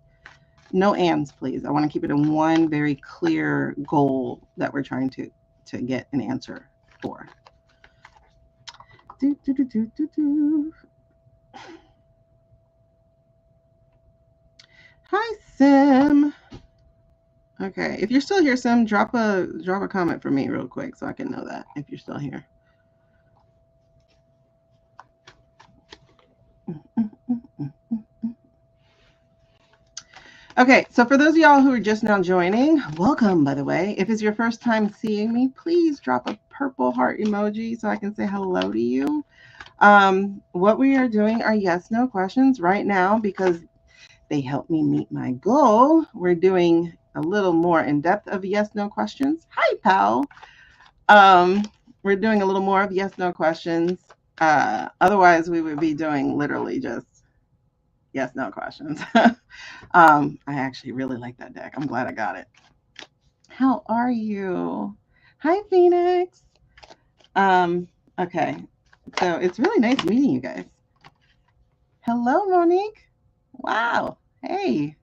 No ands, please. I want to keep it in one very clear goal that we're trying to get an answer for. Hi, Sim. Okay, if you're still here, Sim, drop a comment for me real quick so I can know that if you're still here. Okay, so for those of y'all who are just now joining, welcome, by the way. If it's your first time seeing me, please drop a purple heart emoji so I can say hello to you. What we are doing are yes/no questions right now because they help me meet my goal. We're doing a little more in depth of yes/no questions. Hi, pal. We're doing a little more of yes/no questions Otherwise, we would be doing literally just yes, no questions. I actually really like that deck. I'm glad I got it. How are you? Hi, Phoenix. Okay. So it's really nice meeting you guys. Hello, Monique. Wow. Hey.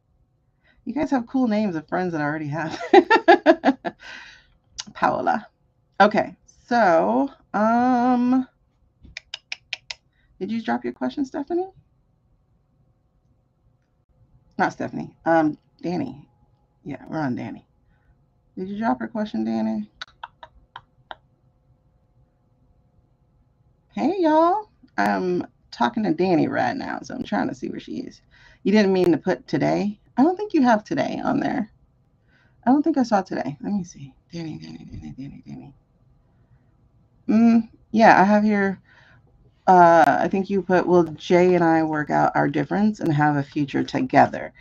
You guys have cool names of friends that I already have. Paola. Okay. So, did you drop your question, Stephanie? Not Stephanie. Danny. Yeah, we're on Danny. Did you drop her question, Danny? Hey, y'all. I'm talking to Danny right now, so I'm trying to see where she is. You didn't mean to put today? I don't think you have today on there. I don't think I saw today. Let me see. Danny. Yeah, I have here. I think you put, will Jay and I work out our difference and have a future together?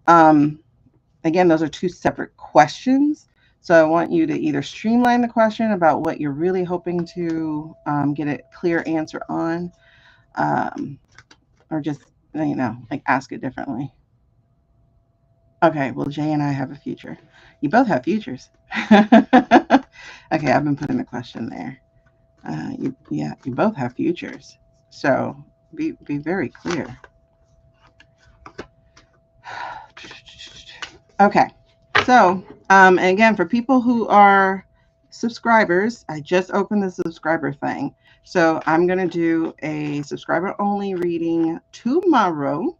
Again, those are two separate questions. So I want you to either streamline the question about what you're really hoping to get a clear answer on, or just, like ask it differently. Okay, well, Jay and I have a future. You both have futures. Okay, I've been putting the question there. You both have futures. So be very clear. Okay, so and again, for people who are subscribers, I just opened the subscriber thing. So I'm going to do a subscriber only reading tomorrow,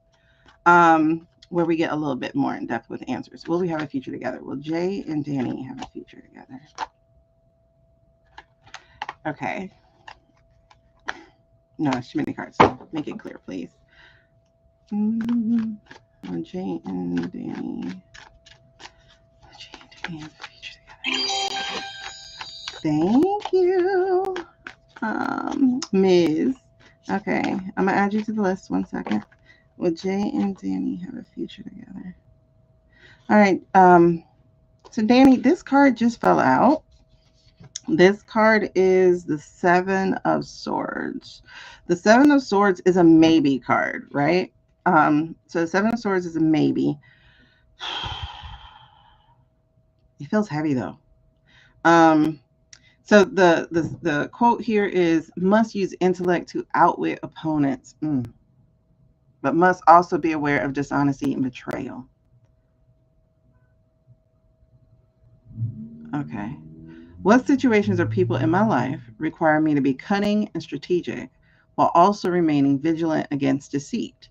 where we get a little bit more in depth with answers. Will we have a future together? Will Jay and Danny have a future together? Okay. No, it's too many cards. Make it clear, please. Jay and Danny. Jay and Danny have a future together. Thank you, Ms. Okay, I'm gonna add you to the list. 1 second. Will Jay and Danny have a future together? All right. So Danny, this card just fell out. This card is the Seven of Swords. The Seven of Swords is a maybe card, right? So the Seven of Swords is a maybe. It feels heavy though. So the quote here is, must use intellect to outwit opponents, but must also be aware of dishonesty and betrayal. Okay. What situations or people in my life require me to be cunning and strategic while also remaining vigilant against deceit?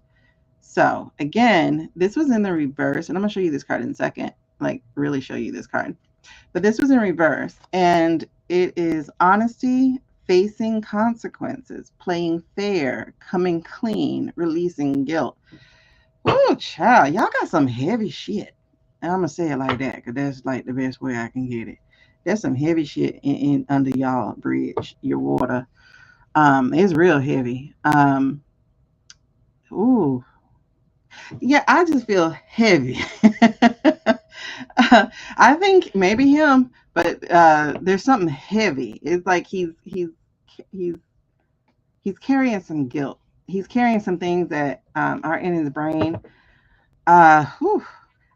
So again, this was in the reverse, and I'm going to show you this card in a second, like really show you this card. But this was in reverse, and it is honesty, facing consequences, playing fair, coming clean, releasing guilt. Oh, child, y'all got some heavy shit. And I'm going to say it like that because that's like the best way I can get it. There's some heavy shit in under y'all bridge, your water. It's real heavy. Ooh. Yeah, I just feel heavy. I think maybe him, but there's something heavy. It's like he's carrying some guilt. He's carrying some things that are in his brain. I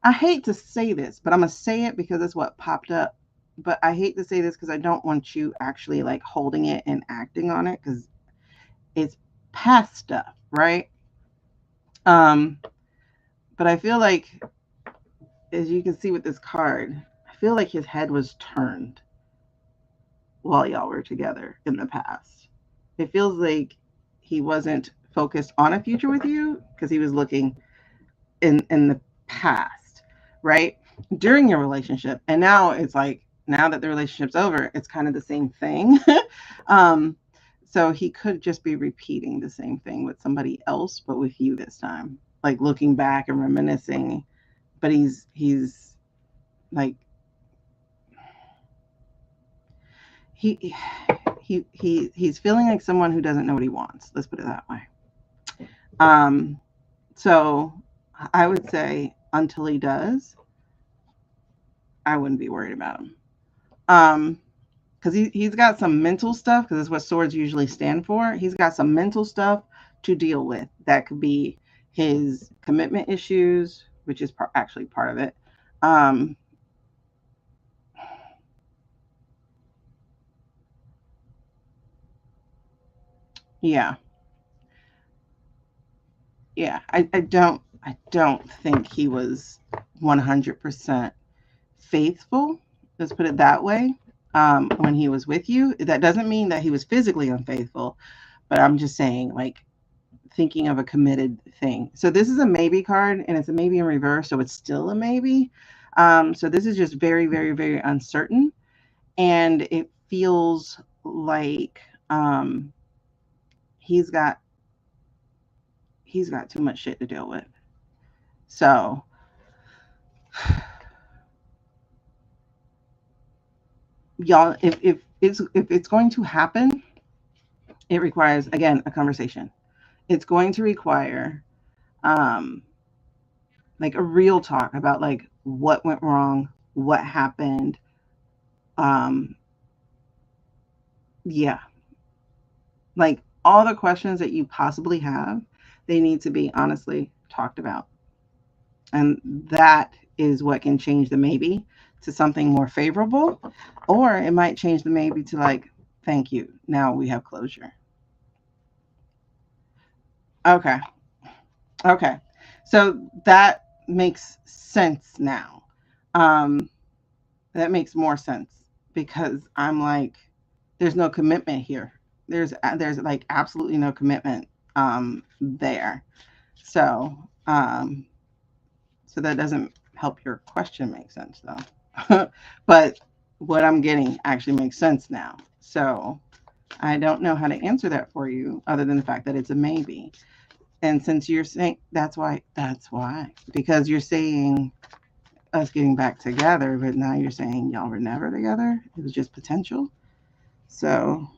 hate to say this, but I'm gonna say it because it's what popped up. But I hate to say this because I don't want you actually like holding it and acting on it because it's past stuff, right? But I feel like, as you can see with this card, I feel like his head was turned while y'all were together in the past. It feels like he wasn't focused on a future with you because he was looking in the past, right? During your relationship. And now it's like, now that the relationship's over, it's kind of the same thing. So he could just be repeating the same thing with somebody else, but with you this time, like looking back and reminiscing. But he's like he's feeling like someone who doesn't know what he wants. Let's put it that way. So I would say until he does, I wouldn't be worried about him. because he's got some mental stuff, because that's what swords usually stand for. He's got some mental stuff to deal with. That could be his commitment issues, which is actually part of it. Um, yeah, yeah. I don't think he was 100% faithful. Let's put it that way. When he was with you, that doesn't mean that he was physically unfaithful, but I'm just saying, like, thinking of a committed thing. So this is a maybe card, and it's a maybe in reverse, so it's still a maybe. So this is just very, very, very uncertain, and it feels like he's got too much shit to deal with. So y'all, if it's going to happen, it requires, again, a conversation. It's going to require um like a real talk about, like, what went wrong, what happened. um yeah, like, all the questions that you possibly have, they need to be honestly talked about. And that is what can change the maybe to something more favorable, or it might change the maybe to, like, thank you, now we have closure. Okay. Okay. So that makes sense now. Um, that makes more sense, because I'm like, there's no commitment here. There's like absolutely no commitment there. So so that doesn't help your question make sense though. But what I'm getting actually makes sense now. So I don't know how to answer that for you, other than the fact that it's a maybe. And since you're saying, that's why, because you're saying us getting back together, but now you're saying y'all were never together. It was just potential. So,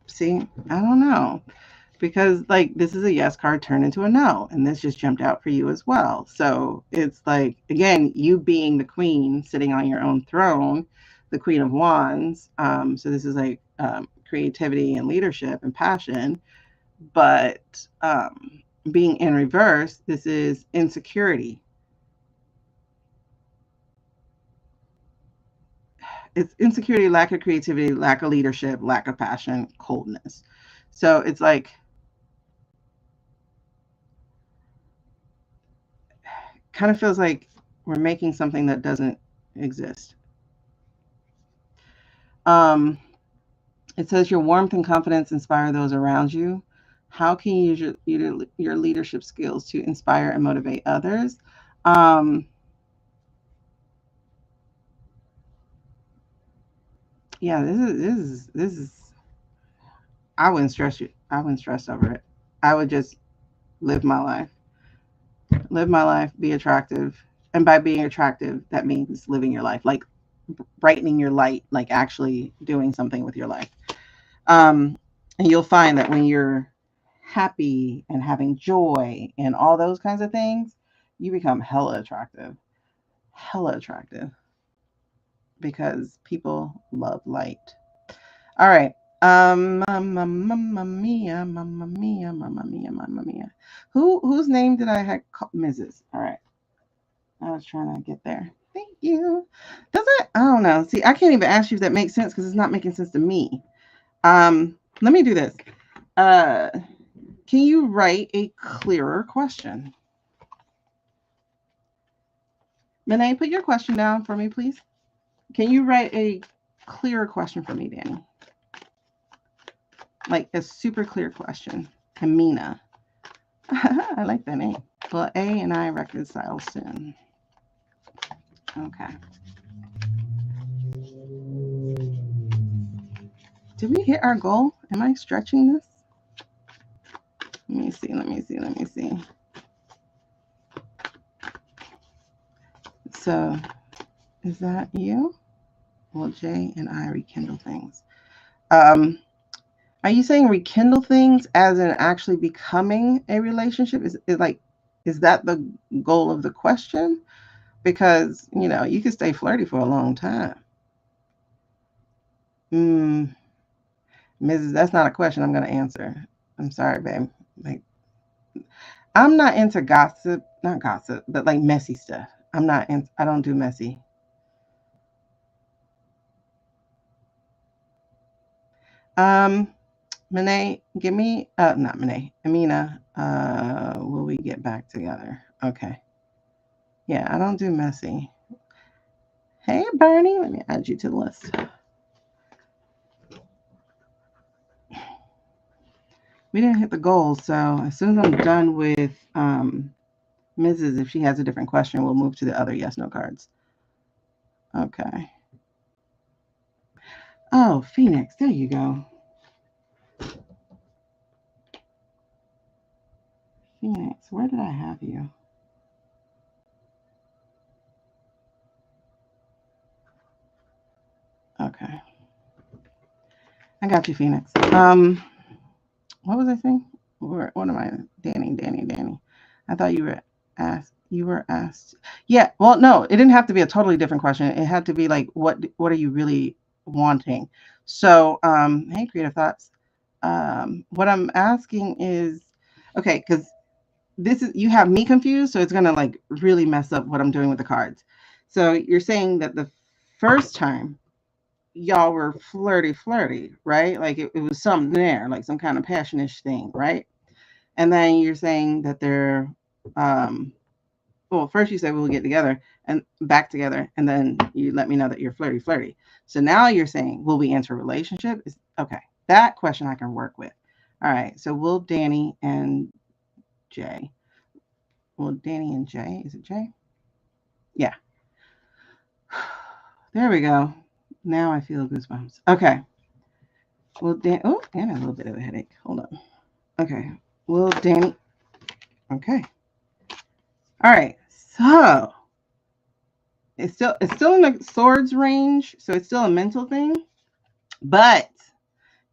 see, I don't know, because, like, this is a yes card turned into a no, and this just jumped out for you as well. So it's like, again, you being the queen sitting on your own throne, the Queen of Wands. So this is like creativity and leadership and passion, but being in reverse, this is insecurity. It's insecurity, lack of creativity, lack of leadership, lack of passion, coldness. So it's like, kind of feels like we're making something that doesn't exist. Um, it says your warmth and confidence inspire those around you. How can you use your leadership skills to inspire and motivate others? Um, yeah, this is. I wouldn't stress you. I wouldn't stress over it. I would just live my life. Live my life. Be attractive, and by being attractive, that means living your life, like brightening your light, like actually doing something with your life. Um, and you'll find that when you're happy and having joy and all those kinds of things, you become hella attractive, because people love light. All right. Mamma mia, mamma mia, mamma mia, mamma mia. Whose name did I have? Mrs. All right. I was trying to get there. Thank you. Does it? I don't know. See, I can't even ask you if that makes sense, because it's not making sense to me. Let me do this. Uh, can you write a clearer question? Renee, put your question down for me, please. Can you write a clearer question for me, Danny? Like a super clear question. Amina. I like that name. Will A and I reconcile soon? Okay. Did we hit our goal? Am I stretching this? Let me see. Let me see. Let me see. So, is that you? Will Jay and I rekindle things? Are you saying rekindle things as in actually becoming a relationship? Is that the goal of the question? because, you know, you can stay flirty for a long time. Mrs., that's not a question I'm going to answer. I'm sorry, babe. Like, I'm not into gossip, not gossip, but like messy stuff. I don't do messy. Monet, give me, not Monet, Amina, will we get back together? Okay. Yeah, I don't do messy. Hey, Bernie, let me add you to the list. We didn't hit the goal, so as soon as I'm done with Mrs., if she has a different question, we'll move to the other yes, no cards. Okay. Oh, Phoenix, there you go. Phoenix, where did I have you? Okay. I got you, Phoenix. What was I saying? What am I? Danny. I thought you were asked. You were asked. Yeah. Well, no, it didn't have to be a totally different question. It had to be like, what are you really wanting? So, hey, creative thoughts. What I'm asking is, okay, because this is you have me confused, so it's gonna like really mess up what I'm doing with the cards. So you're saying that the first time y'all were flirty, right? Like it was something there, like some kind of passionish thing, right? And then you're saying that they're, um, well, first you said we'll get together and back together, and then you let me know that you're flirty. So now you're saying, will we enter a relationship? Okay, that question I can work with. All right, so will Danny and Jay, will Danny and Jay, is it Jay? Yeah, there we go. Now I feel goosebumps. Okay, well, oh, and a little bit of a headache. Hold on. Okay, well, Danny, okay. All right, so it's still in the swords range, so it's still a mental thing, but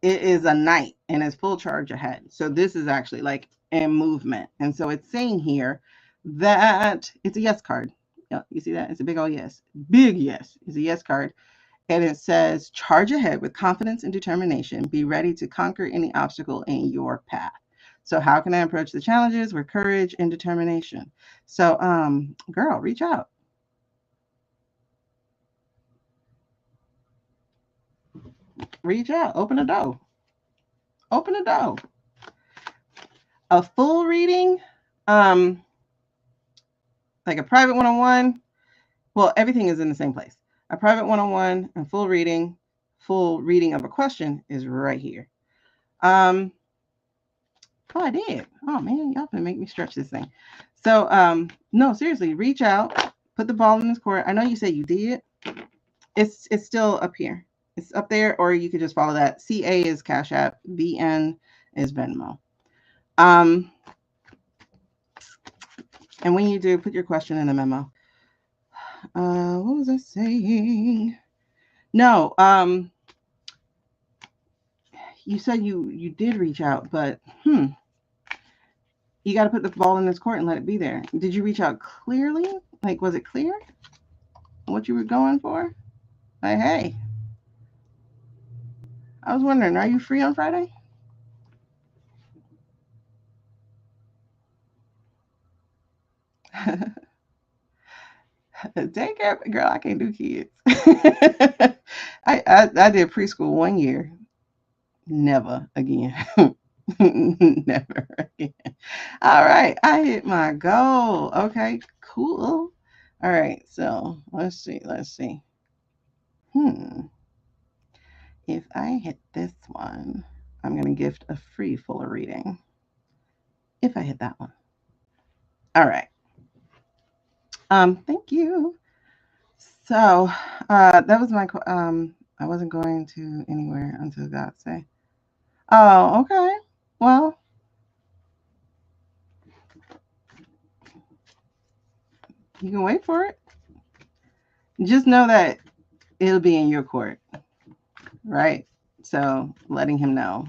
it is a knight and it's full charge ahead. So this is actually like in movement, and so it's saying here that it's a yes card. Yeah, you see that? It's a big old yes, big yes. It's a yes card, and it says charge ahead with confidence and determination. Be ready to conquer any obstacle in your path. So how can I approach the challenges with courage and determination? So, girl, reach out. Reach out. Open the door. Open the door. A full reading, um, like a private one-on-one. Well, everything is in the same place. A private one-on-one and full reading of a question is right here. Oh, I did. Oh man, y'all gonna make me stretch this thing. So, no, seriously, reach out, put the ball in this court. I know you said you did. It's still up here. It's up there, or you could just follow that. CA is Cash App. BN is Venmo. Um, and when you do, put your question in the memo. What was I saying? No, you said you did reach out, but you got to put the ball in this court and let it be there. Did you reach out clearly? Like, was it clear what you were going for? Like, hey, I was wondering, are you free on Friday? Daycare, girl, I can't do kids. I did preschool 1 year. Never again. Never again. All right, I hit my goal. Okay, cool. All right, so let's see. If I hit this one, I'm going to gift a free fuller reading. If I hit that one. All right. Thank you. So, that was my, I wasn't going to anywhere until God say. Oh, okay. Well, you can wait for it. Just know that it'll be in your court, right? So letting him know,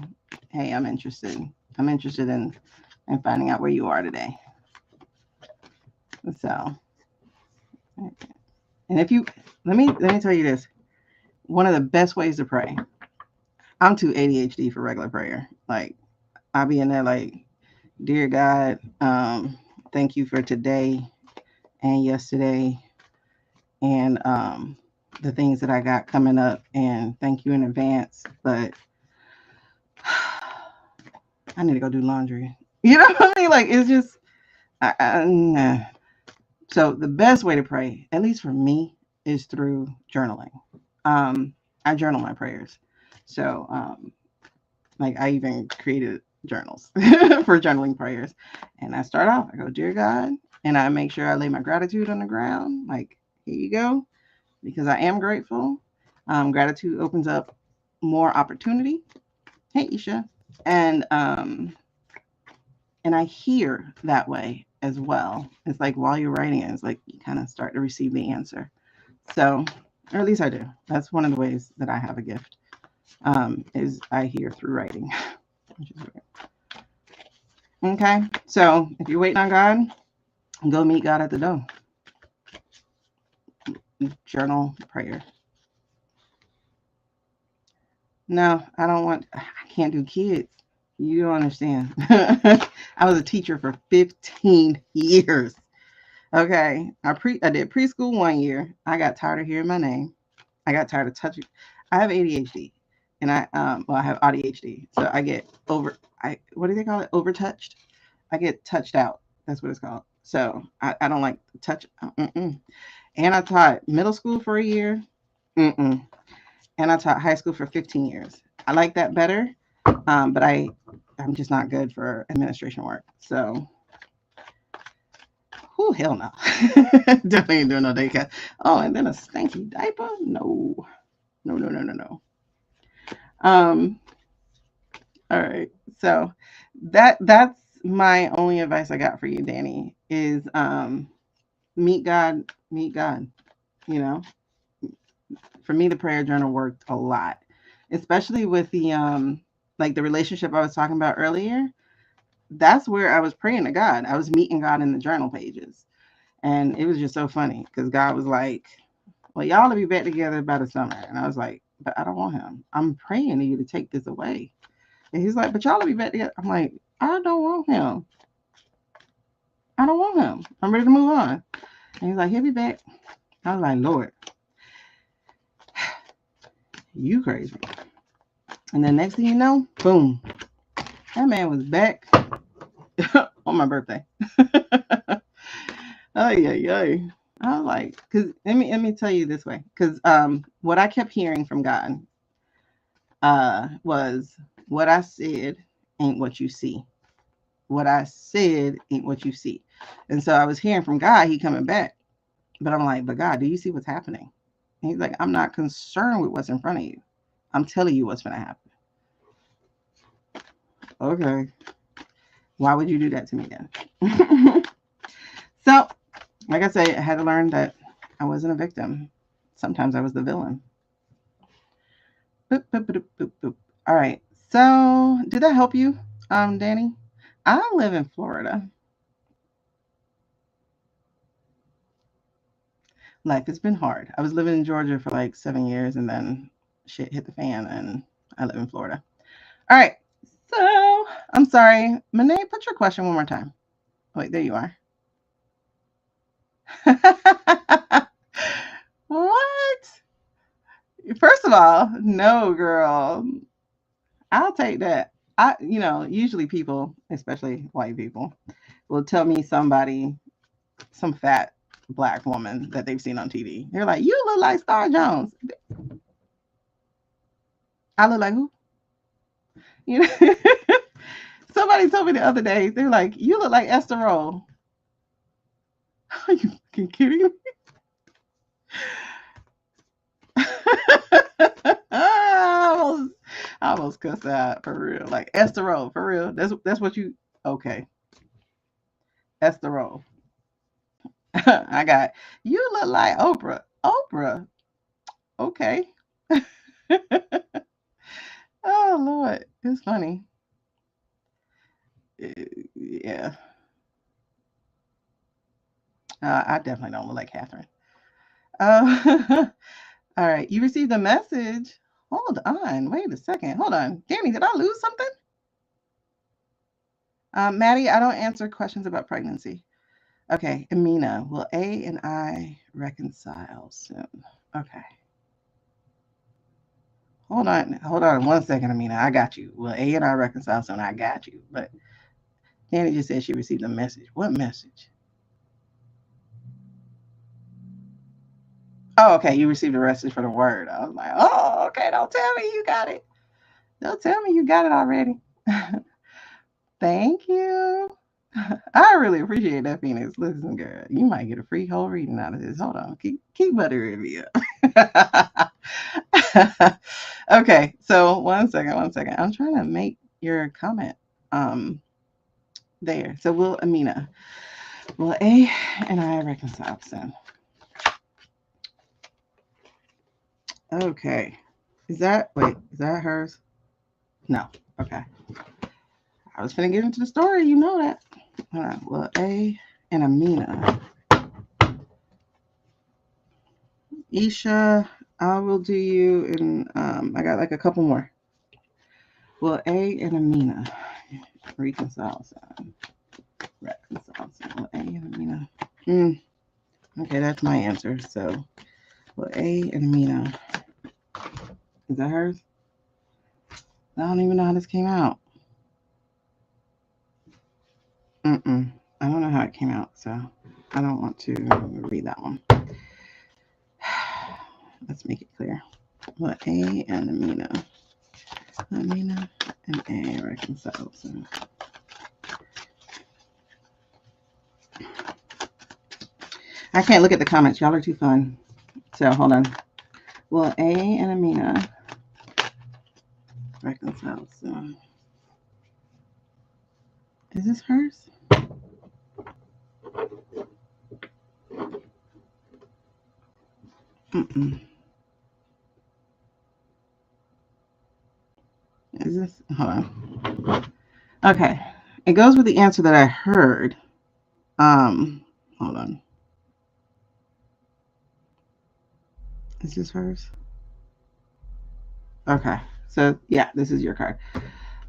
hey, I'm interested. I'm interested in finding out where you are today. So And if you let me tell you this, one of the best ways to pray. I'm too ADHD for regular prayer. Like I'll be in there like, dear God, thank you for today and yesterday and the things that I got coming up, and thank you in advance. But I need to go do laundry. You know what I mean? Like it's just, nah. So the best way to pray, at least for me, is through journaling. I journal my prayers. So like I even created journals for journaling prayers. And I start off, I go, dear God, and I make sure I lay my gratitude on the ground. Like, here you go, because I am grateful. Gratitude opens up more opportunity. Hey, Isha. And I hear that way as well. It's like while you're writing it, it's like you kind of start to receive the answer. So, or at least I do. That's one of the ways that I have a gift. Is I hear through writing, which is weird. Okay, so if you're waiting on God, go meet God at the door. Journal prayer. No, I don't want. I can't do kids. You don't understand. I was a teacher for 15 years. Okay, I did preschool 1 year. I got tired of hearing my name. I got tired of touching. I have ADHD, and I have ADHD, so I get what do they call it? Overtouched. I get touched out. That's what it's called. So I don't like touch. Mm-mm. And I taught middle school for a year. Mm-mm. And I taught high school for 15 years. I like that better, but I'm just not good for administration work. So, who hell no. Definitely ain't doing no daycare. Oh, and then a stanky diaper? No. No, no, no, no, no. Um, all right. So that's my only advice I got for you, Danny, is meet God, meet God. You know, for me the prayer journal worked a lot, especially with the like the relationship I was talking about earlier. That's where I was praying to God. I was meeting God in the journal pages. And it was just so funny because God was like, well, y'all will be back together by the summer. And I was like, but I don't want him. I'm praying to you to take this away. And he's like, but y'all will be back together. I'm like, I don't want him. I don't want him. I'm ready to move on. And he's like, he'll be back. I was like, Lord, you crazy. And then next thing you know, boom, that man was back on my birthday. Oh yeah. I was like, because let me tell you this way, because what I kept hearing from God was what I said ain't what you see. What I said ain't what you see. And so I was hearing from God, he coming back. But I'm like, but God, do you see what's happening? And he's like, I'm not concerned with what's in front of you. I'm telling you what's going to happen. Okay. Why would you do that to me then? So, like I say, I had to learn that I wasn't a victim. Sometimes I was the villain. Boop, boop, boop, boop, boop. All right. So, did that help you, Danny? I live in Florida. Life has been hard. I was living in Georgia for like 7 years, and then shit hit the fan, and I live in Florida. All right. So, I'm sorry. Monet, put your question one more time. Wait, there you are. What? First of all, no, girl. I'll take that. Usually people, especially white people, will tell me some fat black woman that they've seen on TV. They're like, "You look like Star Jones." I look like who? You know. Somebody told me the other day. They're like, "You look like Esther Roll." Are you fucking kidding me? I almost cussed out for real. Like Esther Roll, for real. That's what you. Okay, Esther Roll. I got you look like Oprah. Oprah. Okay. Oh Lord, it's funny. Yeah, I definitely don't look like Catherine. Oh, all right. You received a message. Hold on. Wait a second. Hold on. Danny, did I lose something? Maddie, I don't answer questions about pregnancy. Okay. Amina, will A and I reconcile soon? Okay. Hold on. Hold on 1 second, Amina. I got you. Will A and I reconcile soon? I got you. But Danny just said she received a message. What message? Oh, okay. You received a message for the word. I was like, oh, okay. Don't tell me you got it. Don't tell me you got it already. Thank you. I really appreciate that, Phoenix. Listen, girl, you might get a free whole reading out of this. Hold on. Keep buttering me up. Okay, so 1 second, 1 second. I'm trying to make your comment there. So will Amina, will A and I reconcile soon? Okay. Is that hers? No. Okay. I was gonna get into the story, you know that. All right. Well, A and Amina. Isha, I will do you in I got like a couple more. Well, A and Amina. Reconcile soon. Reconcile soon. Well, A and Amina. Okay, that's my answer. So well, A and Amina. Is that hers? I don't even know how this came out. I don't know how it came out, so I don't want to read that one. Let's make it clear. Well, A and Amina. Amina and A reconcile soon. I can't look at the comments. Y'all are too fun. So hold on. Well, A and Amina reconcile soon. Is this hers? Is this? Hold on. Okay. It goes with the answer that I heard. Hold on. Is this hers? Okay. So yeah, this is your card.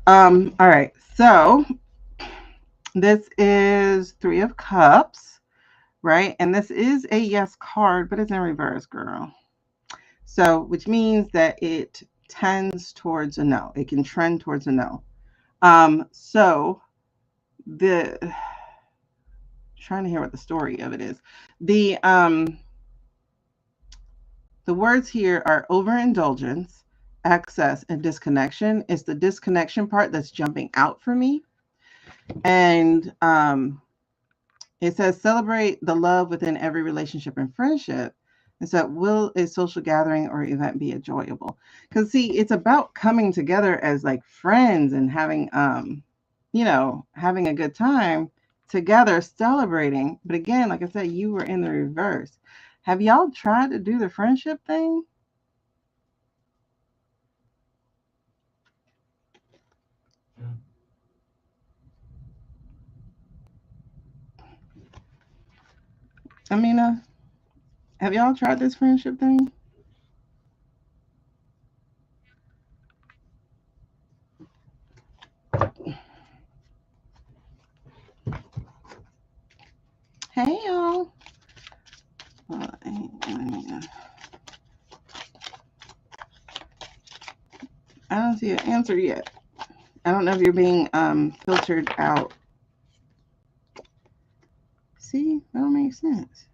All right. So this is 3 of Cups, right? And this is a yes card, but it's in reverse, girl. So which means that it tends towards a no. It can trend towards a no. So the trying to hear what the story of it is. The words here are overindulgence, excess, and disconnection. It's the disconnection part that's jumping out for me. And it says celebrate the love within every relationship and friendship. And so will a social gathering or event be enjoyable? Because see, it's about coming together as like friends and having having a good time together celebrating. But again, like I said, you were in the reverse. Have y'all tried to do the friendship thing? Amina, have y'all tried this friendship thing? Hey, y'all. I don't see an answer yet. I don't know if you're being filtered out. See, that don't make sense.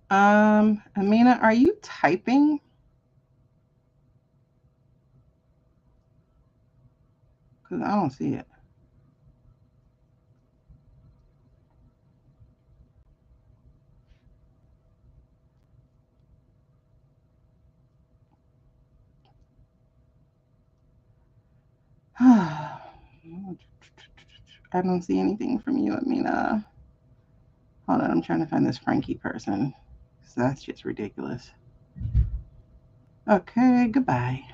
Amina, are you typing? Because I don't see it. I don't see anything from you, Amina. Hold on, I'm trying to find this Frankie person. So that's just ridiculous. Okay, goodbye.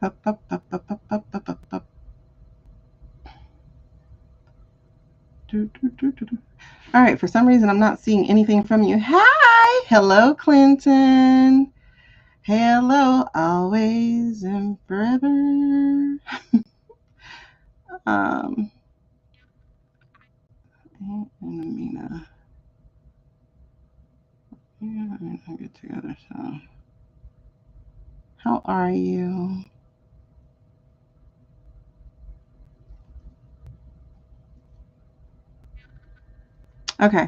Up, up, up, up, up, up, up, up, up. All right, for some reason I'm not seeing anything from you. Hi, hello, Clinton. Hello, always and forever. And Amina. Yeah, I get together. So, how are you? Okay,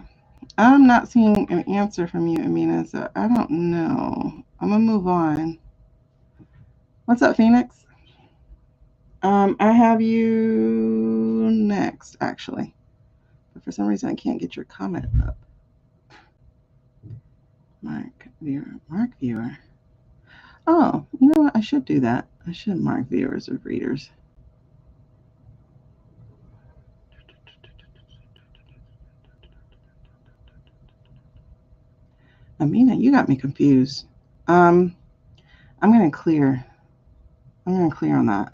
I'm not seeing an answer from you, Amina. So I don't know. I'm gonna move on. What's up, Phoenix? I have you next, actually. But for some reason, I can't get your comment up. Mark viewer. Mark viewer. Oh, you know what? I should do that. I should mark viewers of readers. Amina, you got me confused. I'm gonna clear. I'm gonna clear on that.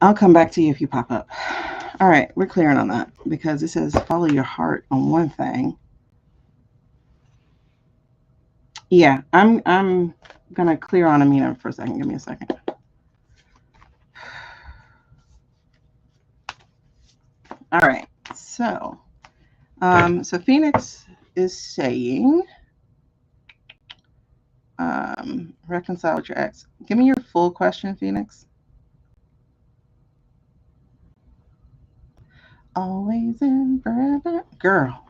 I'll come back to you if you pop up. All right, we're clearing on that because it says follow your heart on one thing. Yeah, I'm gonna clear on Amina for a second. Give me a second. All right, so Phoenix is saying reconcile with your ex. Give me your full question, Phoenix. Always and forever, girl.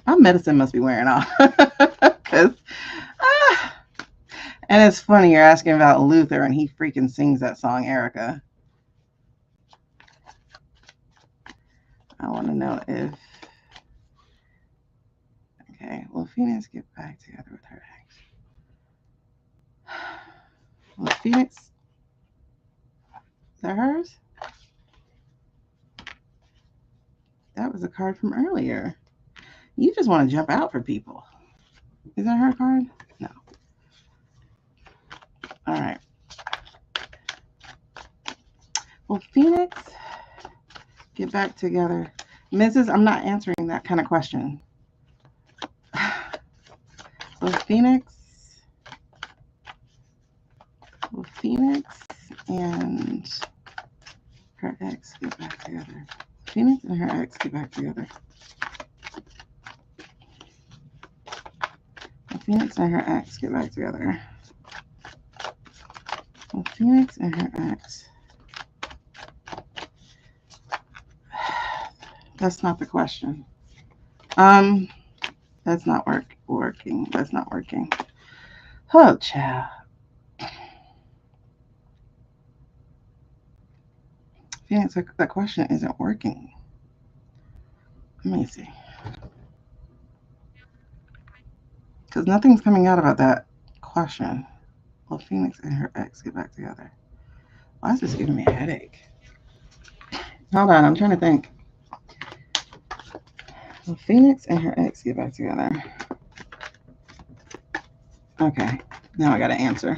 My medicine must be wearing off. Cause, and it's funny you're asking about Luther, and he freaking sings that song, Erica. I want to know if. Okay, will Phoenix get back together with her ex? Will Phoenix? Is that hers? That was a card from earlier. You just want to jump out for people. Is that her card? No. All right. Will Phoenix get back together? Mrs., I'm not answering that kind of question. Will Phoenix and her ex get back together? Phoenix and her ex get back together. Will Phoenix and her ex get back together? Will Phoenix and her ex? That's not the question. That's not working. That's not working. Oh, child. Phoenix, that question isn't working. Let me see. Because nothing's coming out about that question. Will Phoenix and her ex get back together? Why is this giving me a headache? Hold on, I'm trying to think. Will Phoenix and her ex get back together? Okay, now I got to answer.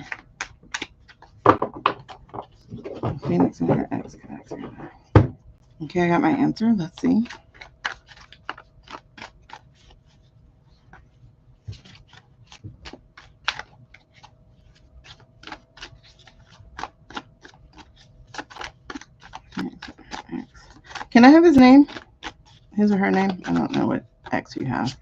Will Phoenix and her ex get back together? Okay, I got my answer. Let's see. Can I have his name? His or her name? I don't know what ex you have.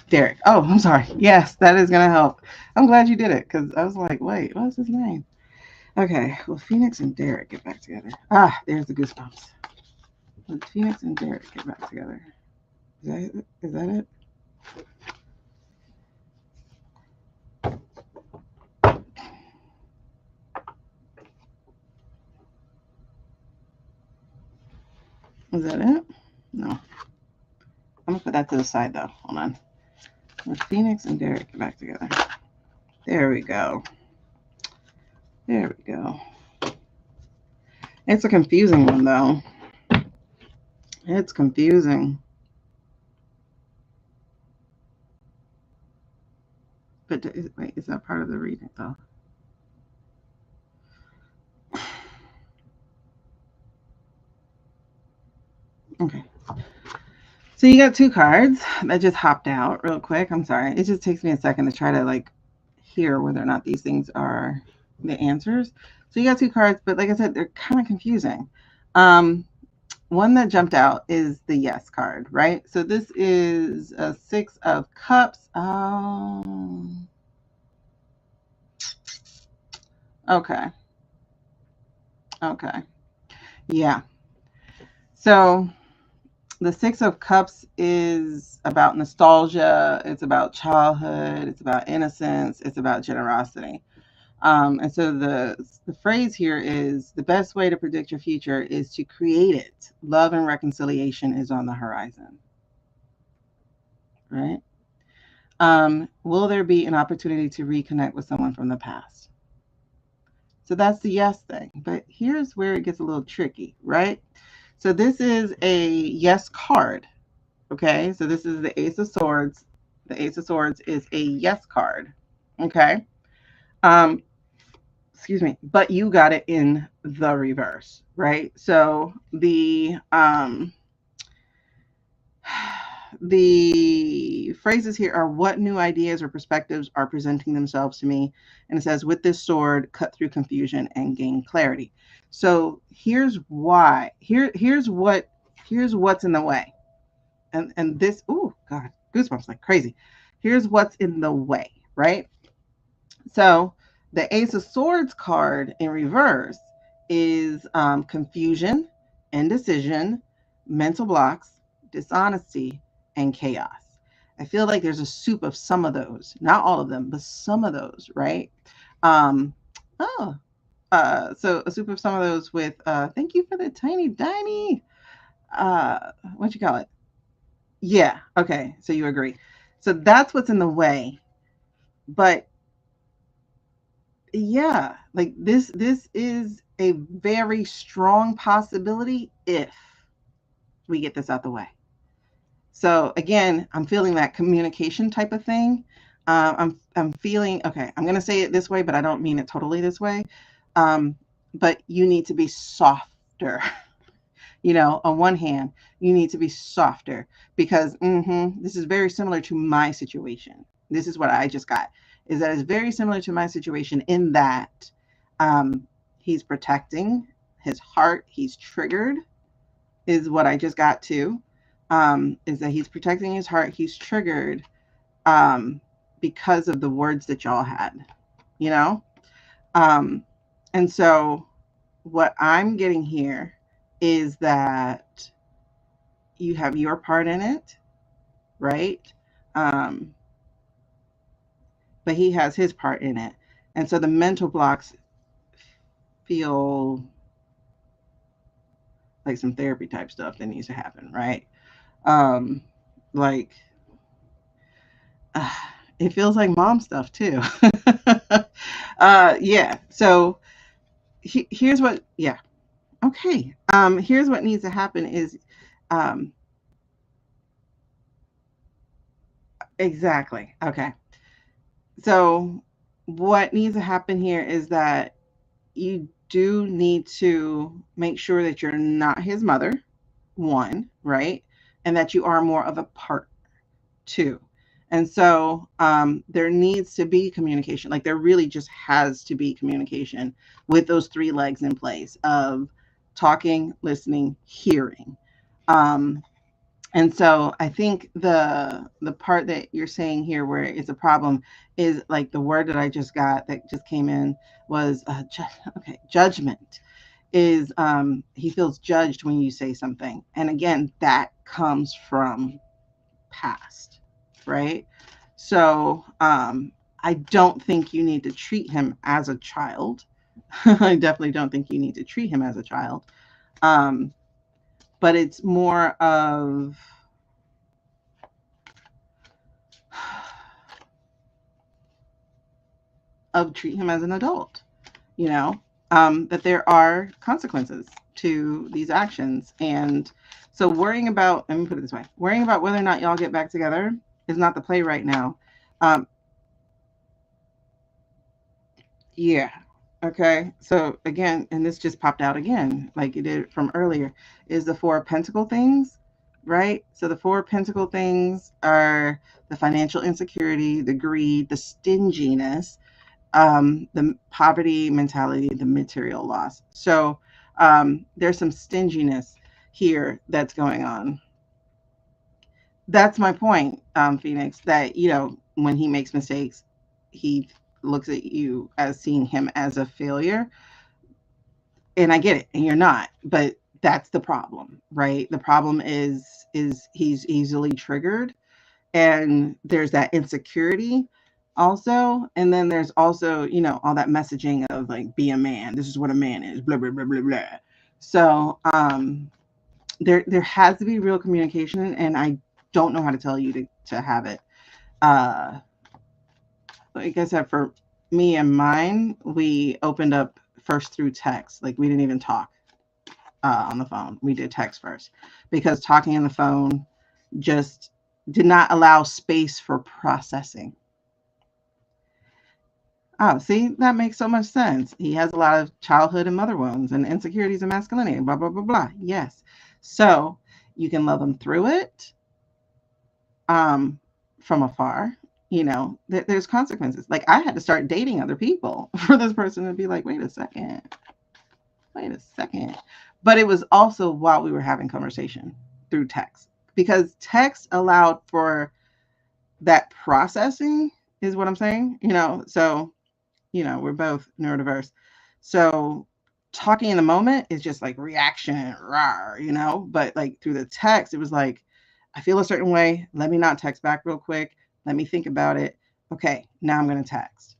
Derek. Oh, I'm sorry. Yes, that is going to help. I'm glad you did it because I was like, wait, what's his name? Okay, will Phoenix and Derek get back together? Ah, there's the goosebumps. Will Phoenix and Derek get back together? Is that it? Is that it? No. I'm going to put that to the side, though. Hold on. Will Phoenix and Derek get back together? There we go. There we go. It's a confusing one, though. It's confusing. but wait, is that part of the reading though? Okay. So you got 2 cards that just hopped out real quick. I'm sorry. It just takes me a second to try to like hear whether or not these things are the answers. So you got 2 cards, but like I said, they're kind of confusing. One that jumped out is the yes card, right? So this is a 6 of cups. Okay. Okay. Yeah. So the 6 of cups is about nostalgia. It's about childhood. It's about innocence. It's about generosity. And so the phrase here is the best way to predict your future is to create it. Love and reconciliation is on the horizon. Right? Will there be an opportunity to reconnect with someone from the past? So that's the yes thing. But here's where it gets a little tricky, right? So this is a yes card. Okay. So this is the Ace of Swords. The Ace of Swords is a yes card. Okay. Um, excuse me, but you got it in the reverse, right? So the phrases here are what new ideas or perspectives are presenting themselves to me, and it says with this sword cut through confusion and gain clarity. So here's why. Here's what's in the way. And this, oh god, goosebumps like crazy. Here's what's in the way, right? So the Ace of Swords card in reverse is confusion, indecision, mental blocks, dishonesty, and chaos. I feel like there's a soup of some of those, not all of them, but some of those, right? Um, oh, so a soup of some of those with, thank you for the tiny dimey. What you call it? Yeah. Okay. So you agree. So that's what's in the way. But yeah, like this is a very strong possibility if we get this out the way. So again, I'm feeling that communication type of thing. I'm feeling okay. I'm gonna say it this way, but I don't mean it totally this way. But you need to be softer. On one hand, you need to be softer because this is very similar to my situation. This is what I just got. Is that it's very similar to my situation in that he's protecting his heart. He's triggered, is what I just got to. Is that he's protecting his heart. He's triggered because of the words that y'all had, you know? And so what I'm getting here is that you have your part in it, right? But he has his part in it. And so the mental blocks feel like some therapy type stuff that needs to happen, right? Like, it feels like mom stuff too. Yeah. So here's what, yeah. Okay. Here's what needs to happen is, exactly. Okay. So what needs to happen here is that you do need to make sure that you're not his mother, one, right? And that you are more of a partner, two. And so there needs to be communication. Like there really just has to be communication with those 3 legs in place of talking, listening, hearing. And so I think the part that you're saying here where it's a problem is like the word that I just got that just came in was judgment. Is he feels judged when you say something. And again, that comes from past, right? So I don't think you need to treat him as a child. I definitely don't think you need to treat him as a child. But it's more of treat him as an adult, that there are consequences to these actions. And so worrying about, let me put it this way, worrying about whether or not y'all get back together is not the play right now. Yeah. Okay. So again, and this just popped out again, like it did from earlier, is the Four of Pentacle things, right? So the Four of Pentacle things are the financial insecurity, the greed, the stinginess, the poverty mentality, the material loss. So there's some stinginess here that's going on. That's my point, Phoenix, that, when he makes mistakes, he looks at you as seeing him as a failure. And I get it, and you're not, but that's the problem, right? The problem is he's easily triggered, and there's that insecurity also, and then there's also, all that messaging of like, be a man, this is what a man is, blah blah blah blah blah. So there has to be real communication, and I don't know how to tell you to have it. uh like I said, for me and mine, we opened up first through text. Like, we didn't even talk on the phone. We did text first, because talking on the phone just did not allow space for processing. Oh, see, that makes so much sense. He has a lot of childhood and mother wounds and insecurities and masculinity, blah, blah, blah, blah. Yes. So you can love him through it, um, from afar. There's consequences. Like, I had to start dating other people for this person to be like, wait a second. But it was also while we were having conversation through text, because text allowed for that processing, is what I'm saying. So, we're both neurodiverse. So talking in the moment is just like reaction, rah, but like through the text, it was like, I feel a certain way. Let me not text back real quick. Let me think about it. Okay, now I'm going to text.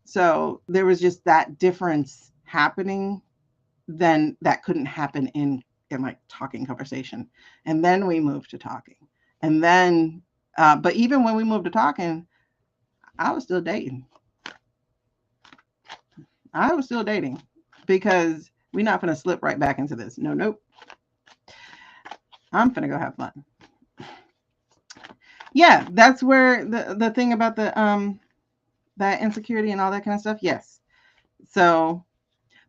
So there was just that difference happening, then that couldn't happen in like talking conversation. And then we moved to talking. And then but even when we moved to talking, I was still dating. I was still dating, because we're not going to slip right back into this. No, nope. I'm going to go have fun. Yeah, that's where the thing about the that insecurity and all that kind of stuff. Yes. So,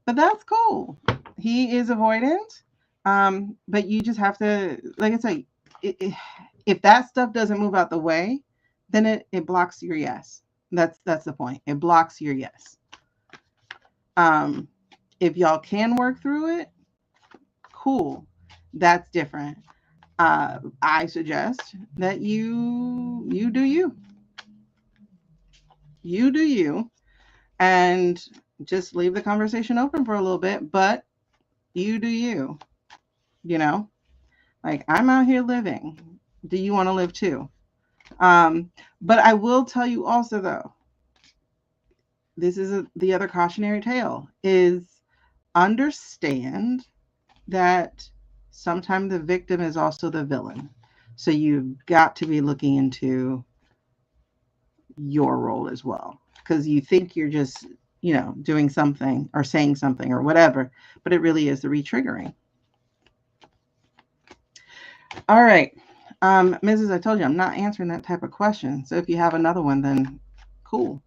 but that's cool. He is avoidant. But you just have to, like I say, if that stuff doesn't move out the way, then it blocks your yes. That's the point. It blocks your yes. Um, if y'all can work through it, cool. That's different. I suggest that you do you. You do you, and just leave the conversation open for a little bit, but you do you. You know, like, I'm out here living. Do you want to live too? But I will tell you also, though, this is the other cautionary tale, is understand that sometimes the victim is also the villain. So you've got to be looking into your role as well, because you think you're just, doing something or saying something or whatever, but it really is the retriggering. All right. Mrs., I told you I'm not answering that type of question. So if you have another one, then cool.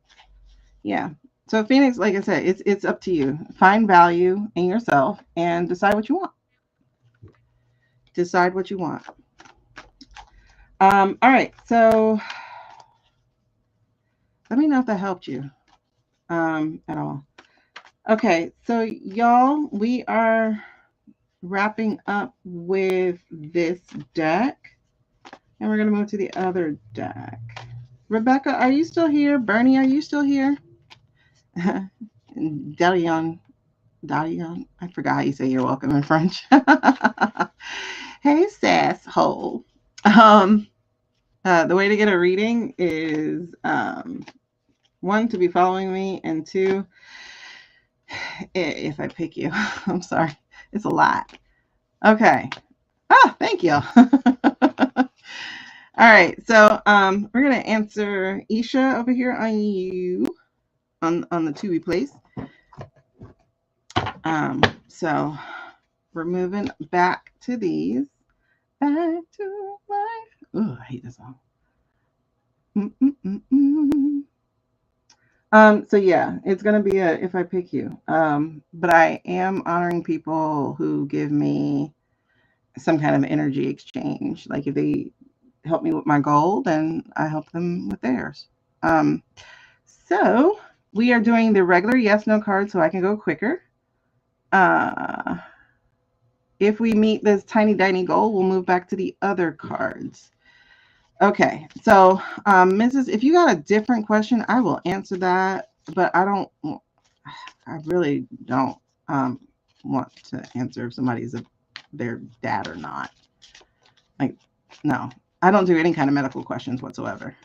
Yeah. So Phoenix, like I said, it's up to you. Find value in yourself and decide what you want. Decide what you want. All right. So let me know if that helped you at all. Okay. So y'all, we are wrapping up with this deck, and we're going to move to the other deck. Rebecca, are you still here? Bernie, are you still here? Delion, Dalion, I forgot how you say you're welcome in French. Hey, sass hole. Um, the way to get a reading is, one, to be following me, and two, if I pick you, I'm sorry, it's a lot. Okay. Ah, thank you. All right, so we're gonna answer Isha over here on you, on the Tubi place. So we're moving back to these. Back to life. Oh, I hate this song. Mm-mm-mm-mm. So yeah, it's gonna be a if I pick you. But I am honoring people who give me some kind of energy exchange. Like if they help me with my goal, then I help them with theirs. Um, so we are doing the regular yes no card so I can go quicker. Uh, if we meet this tiny tiny goal, we'll move back to the other cards. Okay, so Mrs., if you got a different question, I will answer that, but I really don't want to answer if somebody's their dad or not. Like, no, I don't do any kind of medical questions whatsoever.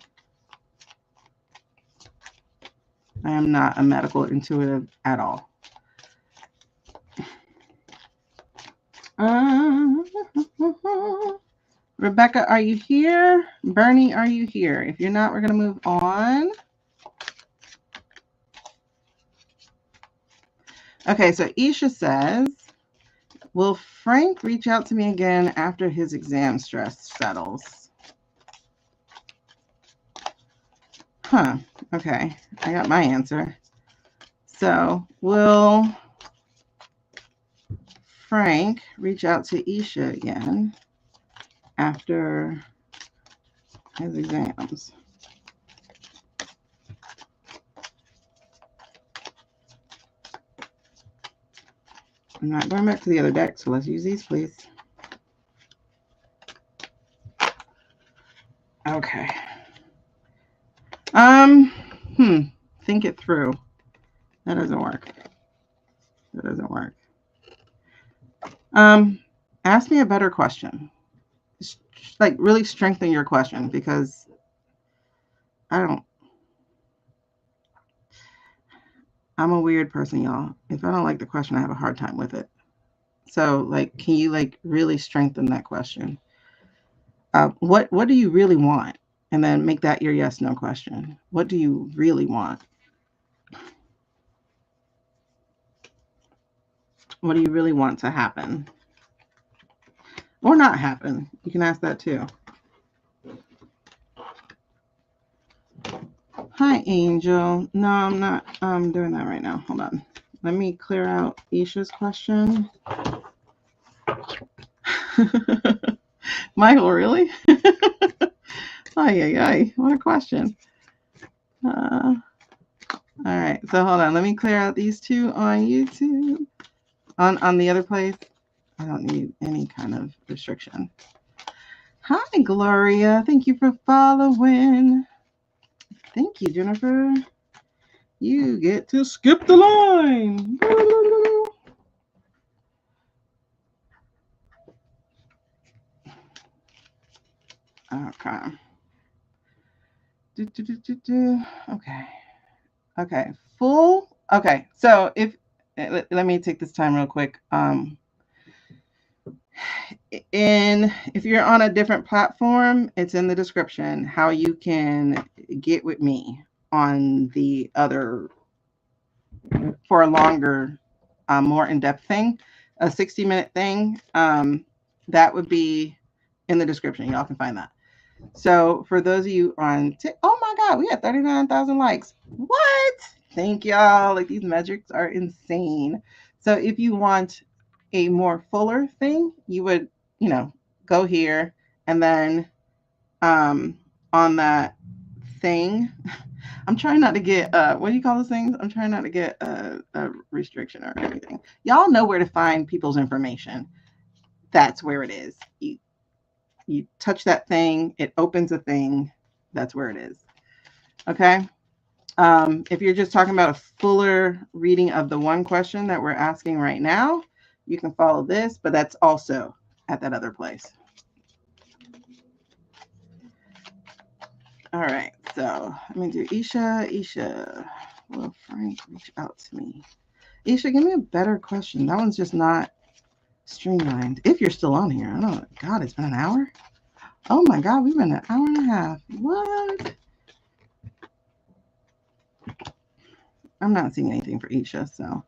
I am not a medical intuitive at all. Rebecca, are you here? Bernie, are you here? If you're not, we're going to move on. Okay, so Isha says, will Frank reach out to me again after his exam stress settles? Huh, okay, I got my answer. So, will Frank reach out to Isha again after his exams? I'm not going back to the other deck, so let's use these, please. Okay. Think it through. That doesn't work. That doesn't work. Ask me a better question. Like really strengthen your question because I'm a weird person, y'all. If I don't like the question, I have a hard time with it. So like, can you like really strengthen that question? What do you really want? And then make that your yes, no question. What do you really want? What do you really want to happen? Or not happen? You can ask that too. Hi, Angel. No, I'm not doing that right now. Hold on. Let me clear out Isha's question. Michael, really? Ay. What a question. All right. So hold on. Let me clear out these two on YouTube. On the other place, I don't need any kind of restriction. Hi, Gloria. Thank you for following. Thank you, Jennifer. You get to skip the line. Okay. Okay. Full. Okay. So let me take this time real quick. If you're on a different platform, it's in the description how you can get with me on the other for a longer, more in-depth thing, a 60-minute thing. That would be in the description. Y'all can find that. So for those of you on oh my God, we had 39,000 likes. What? Thank y'all. Like these metrics are insane. So if you want a more fuller thing, you would, go here and then on that thing. I'm trying not to get what do you call those things? I'm trying not to get a restriction or anything. Y'all know where to find people's information. That's where it is. You touch that thing, it opens a thing. That's where it is. Okay. If you're just talking about a fuller reading of the one question that we're asking right now, you can follow this, but that's also at that other place. All right, so let me do Isha. Will Frank reach out to me? Isha, give me a better question. That one's just not streamlined. If you're still on here, I don't know. God, it's been an hour. Oh my God, we've been an hour and a half. What? I'm not seeing anything for Isha, so.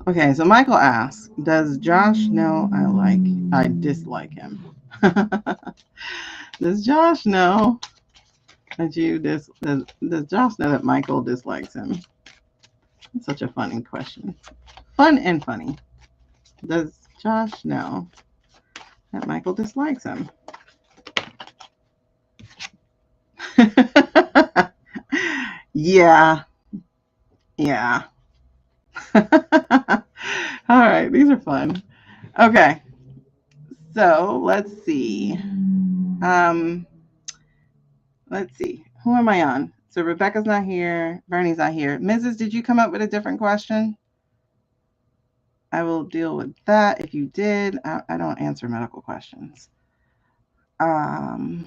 Okay, so Michael asks, does Josh know I dislike him? Does Josh know Does Josh know that Michael dislikes him? It's such a funny question. Fun and funny. Does Josh know that Michael dislikes him? Yeah. Yeah. All right. These are fun. Okay. So let's see. Let's see. Who am I on? So Rebecca's not here. Bernie's not here. Mrs., did you come up with a different question? I will deal with that if you did. I don't answer medical questions. All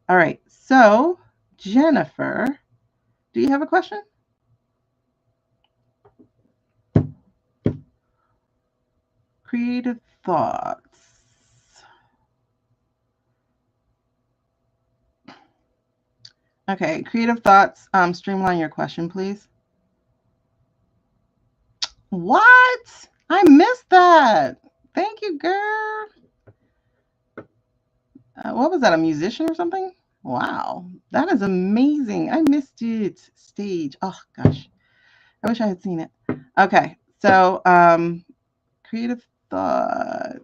right. So Jennifer, do you have a question? Creative thoughts. Okay, creative thoughts. Streamline your question, please. What? I missed that. Thank you, girl. What was that? A musician or something? Wow, that is amazing. I missed it. Stage. Oh gosh, I wish I had seen it. Okay, so creative thoughts.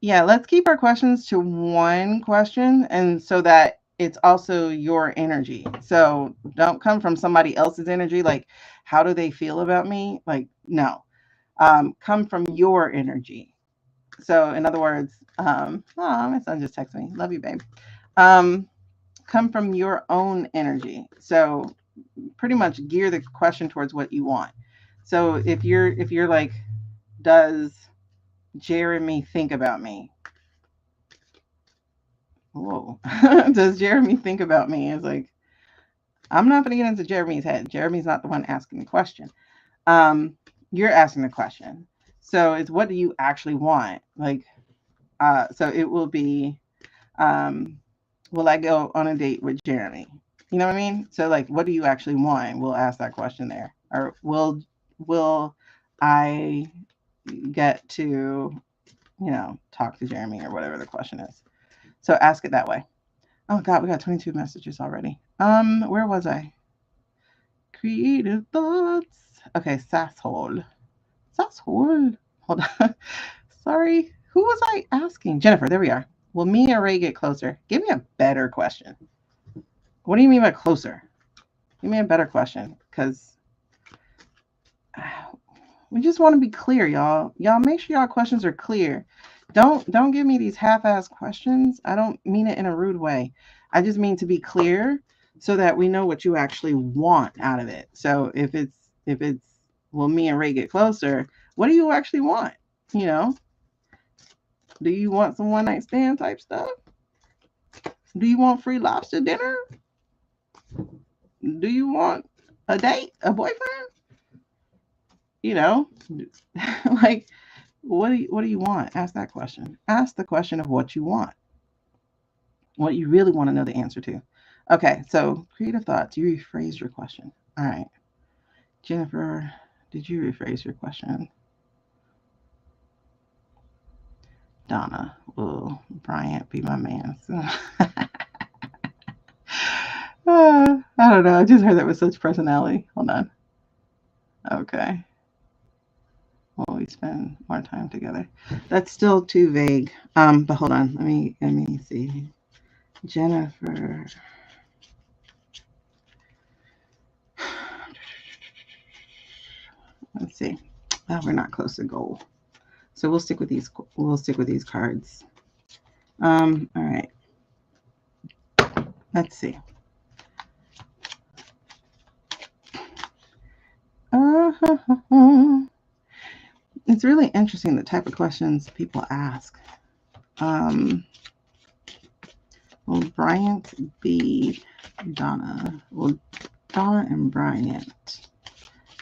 Yeah, let's keep our questions to one question, and so that it's also your energy. So don't come from somebody else's energy, like how do they feel about me? Like no, come from your energy. So in other words, oh, my son just texted me. Love you, babe. Um, come from your own energy. So pretty much gear the question towards what you want. So if you're like, does Jeremy think about me? Whoa. Does Jeremy think about me? It's like, I'm not going to get into Jeremy's head. Jeremy's not the one asking the question. You're asking the question. So it's what do you actually want? Like, so it will be, will I go on a date with Jeremy? You know what I mean? So like, what do you actually want? We'll ask that question there. Or will I get to, talk to Jeremy or whatever the question is? So ask it that way. Oh God, we got 22 messages already. Where was I? Creative thoughts. Okay, Sasshole. Sasshole. Hold on. Sorry. Who was I asking? Jennifer, there we are. Will me or Ray get closer? Give me a better question. What do you mean by closer? Give me a better question. Because we just want to be clear, y'all. Y'all make sure y'all questions are clear. Don't give me these half-assed questions. I don't mean it in a rude way. I just mean to be clear so that we know what you actually want out of it. So if it's will me and Ray get closer, what do you actually want? You know? Do you want some one night stand type stuff? Do you want free lobster dinner? Do you want a date? A boyfriend? Like what do you want? Ask that question. Ask the question of what you want. What you really want to know the answer to. Okay, so creative thoughts. You rephrased your question. All right. Jennifer, did you rephrase your question? Donna, will Bryant be my man? I don't know. I just heard that with such personality. Hold on. Okay. Will we spend more time together? That's still too vague. But hold on. Let me see. Jennifer. Let's see. Oh, we're not close to goal. So we'll stick with these. We'll stick with these cards. All right. Let's see. It's really interesting the type of questions people ask. Will Bryant be Donna? Will Donna and Bryant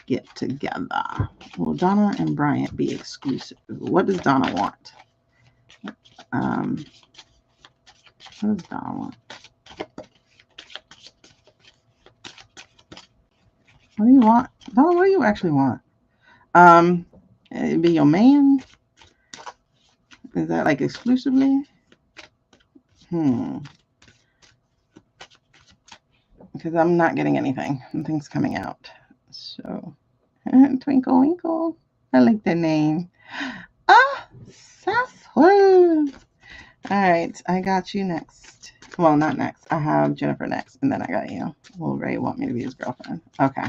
get together? Will Donna and Bryant be exclusive? What does Donna want? What does Donna want? What do you want? Donna, what do you actually want? Be your man? Is that like exclusively? Because I'm not getting anything. Nothing's coming out. So, Twinkle Winkle. I like the name. Ah, Sasswell. All right, I got you next. Well, not next. I have Jennifer next, and then I got you. Will Ray want me to be his girlfriend? Okay.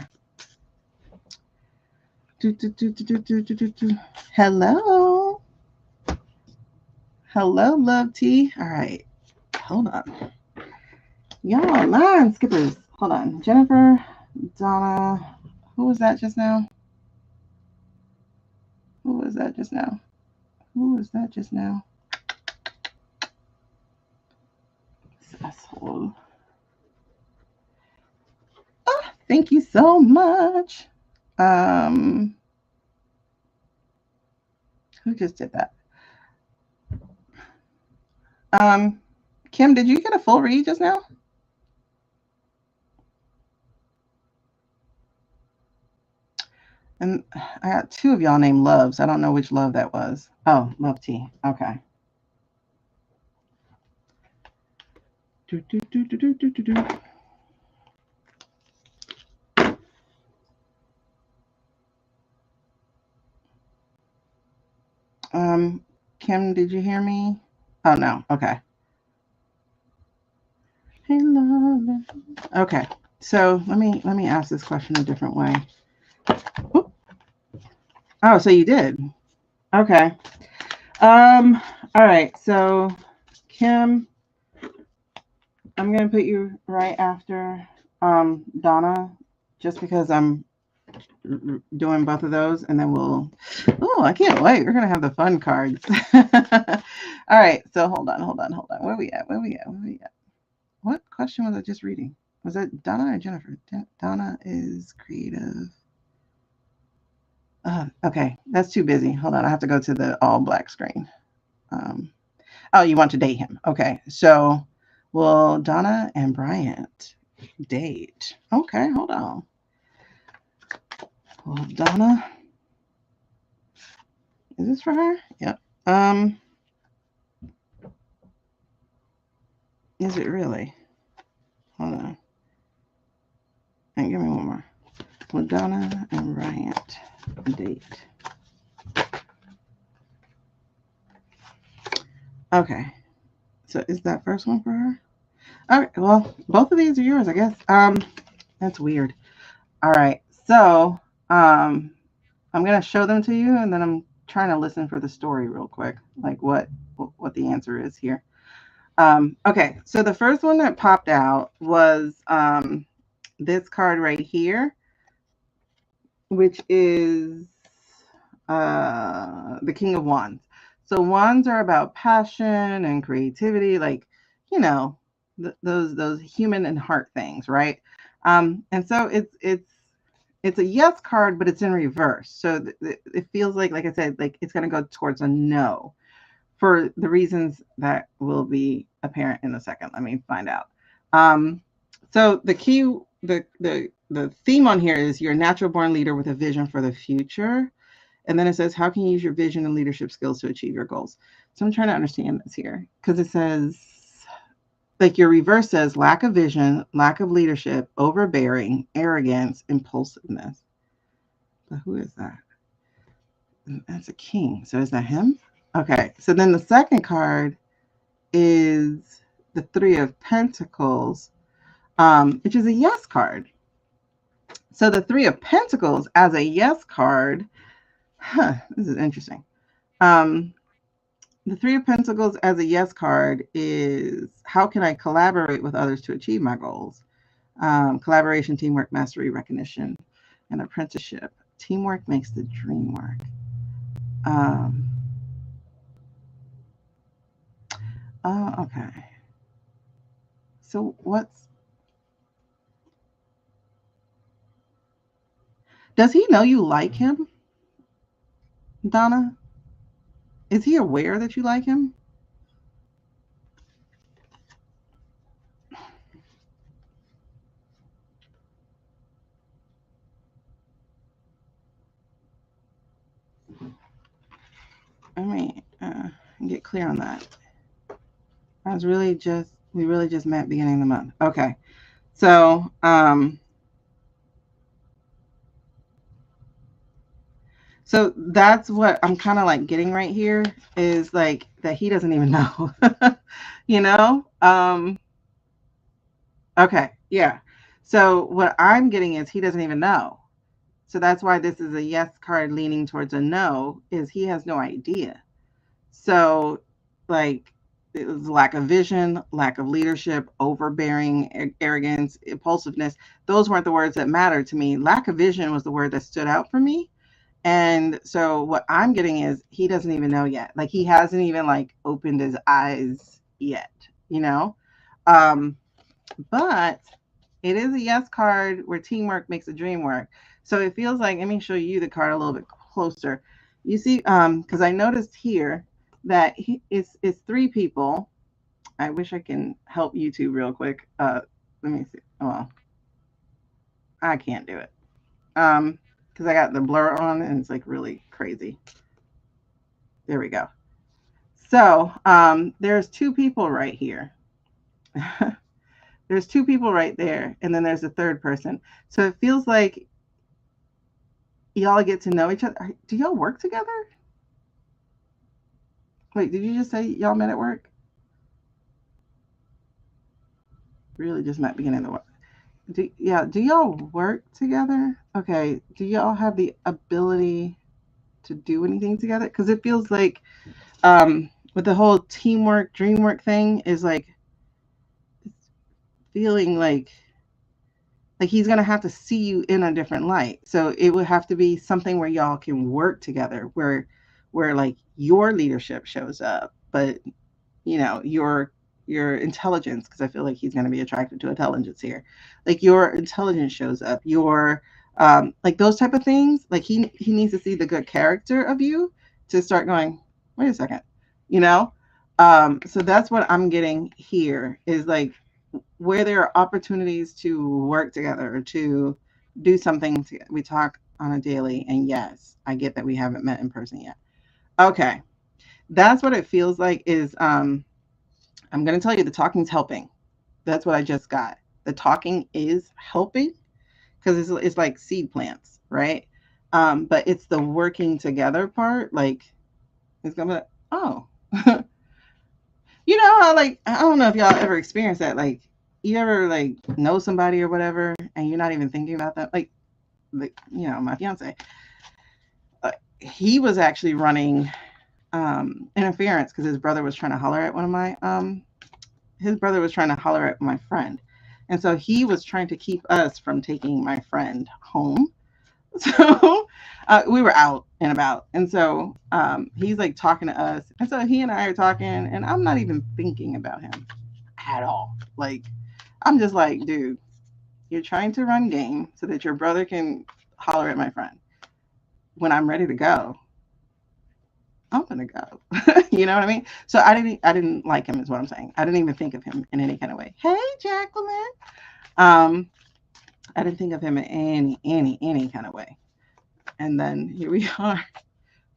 Hello. Hello, Love Tea. All right. Hold on. Y'all, line skippers. Hold on. Jennifer, Donna. Who was that just now? Who was that just now? Who was that just now? This asshole. Oh, thank you so much. Who just did that? Kim, did you get a full read just now? And I got two of y'all named Loves. I don't know which love that was. Oh, Love Tea. Okay. Kim, did you hear me? Oh no. Okay. Hey, love. Okay. So let me ask this question a different way. Oop. Oh, so you did. Okay. All right. So, Kim, I'm gonna put you right after Donna, just because I'm doing both of those, and then we'll. Oh, I can't wait. We're gonna have the fun cards. All right. So hold on. Where we at? What question was I just reading? Was that Donna or Jennifer? Donna is creative. Okay, that's too busy. Hold on, I have to go to the all black screen. Oh, you want to date him? Okay, so will Donna and Bryant date? Okay, hold on. Well, Donna, is this for her? Yep. Is it really? Hold on. And give me one more. Will Donna and Bryant date? Okay. So is that first one for her? All right. Well, both of these are yours, I guess. That's weird. All right. So, I'm gonna show them to you, and then I'm trying to listen for the story real quick, like what the answer is here. Okay. So the first one that popped out was this card right here, which is the King of Wands. So wands are about passion and creativity, like those human and heart things, right? And so it's a yes card, but it's in reverse. So it feels like I said, like it's going to go towards a no for the reasons that will be apparent in a second. Let me find out. So the theme on here is you're a natural born leader with a vision for the future. And then it says, how can you use your vision and leadership skills to achieve your goals? So I'm trying to understand this here because it says, like your reverse says, lack of vision, lack of leadership, overbearing, arrogance, impulsiveness. But who is that? That's a king. So is that him? Okay. So then the second card is the Three of Pentacles, which is a yes card. So the Three of Pentacles as a yes card, this is interesting. The Three of Pentacles as a yes card is how can I collaborate with others to achieve my goals? Collaboration, teamwork, mastery, recognition, and apprenticeship. Teamwork makes the dream work. Okay. So does he know you like him, Donna? Is he aware that you like him? Let me get clear on that. we really just met beginning of the month. Okay. So, so that's what I'm kind of like getting right here is like that he doesn't even know, you know? Okay. Yeah. So what I'm getting is he doesn't even know. So that's why this is a yes card leaning towards a no is he has no idea. So like it was lack of vision, lack of leadership, overbearing, arrogance, impulsiveness. Those weren't the words that mattered to me. Lack of vision was the word that stood out for me. And so what I'm getting is he doesn't even know yet. Like he hasn't even like opened his eyes yet, you know? Um, but it is a yes card where teamwork makes the dream work. So it feels like, let me show you the card a little bit closer. You see, because I noticed here that it's three people. I wish I can help YouTube real quick. Let me see. Well, I can't do it. Because I got the blur on and it's like really crazy. There we go. So there's two people right here. There's two people right there, and then there's a third person. So it feels like y'all get to know each other. Do y'all work together? Wait, did you just say y'all met at work? Really just met beginning of the work. Do y'all work together? Okay. Do y'all have the ability to do anything together? Because it feels like with the whole teamwork, dream work thing is like feeling like he's gonna have to see you in a different light. So it would have to be something where y'all can work together, where like your leadership shows up, but you know your intelligence, because I feel like he's gonna be attracted to intelligence here. Like your intelligence shows up, your like those type of things. Like he needs to see the good character of you to start going, wait a second, you know? So that's what I'm getting here is like where there are opportunities to work together, to do something. We talk on a daily, and yes, I get that we haven't met in person yet. Okay, that's what it feels like. Is I'm going to tell you the talking's helping. That's what I just got. The talking is helping because it's like seed plants, right? But it's the working together part. Like it's gonna. Oh, you know how like I don't know if y'all ever experienced that. Like you ever like know somebody or whatever, and you're not even thinking about that. Like you know, my fiance, he was actually running interference because his brother was trying to holler at one of my his brother was trying to holler at my friend, and so he was trying to keep us from taking my friend home. So we were out and about, and so he's like talking to us, and so he and I are talking, and I'm not even thinking about him at all. Like I'm just like, dude, you're trying to run game so that your brother can holler at my friend. When I'm ready to go, I'm gonna go. You know what I mean? So I didn't like him is what I'm saying. I didn't even think of him in any kind of way. Hey, Jacqueline. Um, I didn't think of him in any kind of way. And then here we are,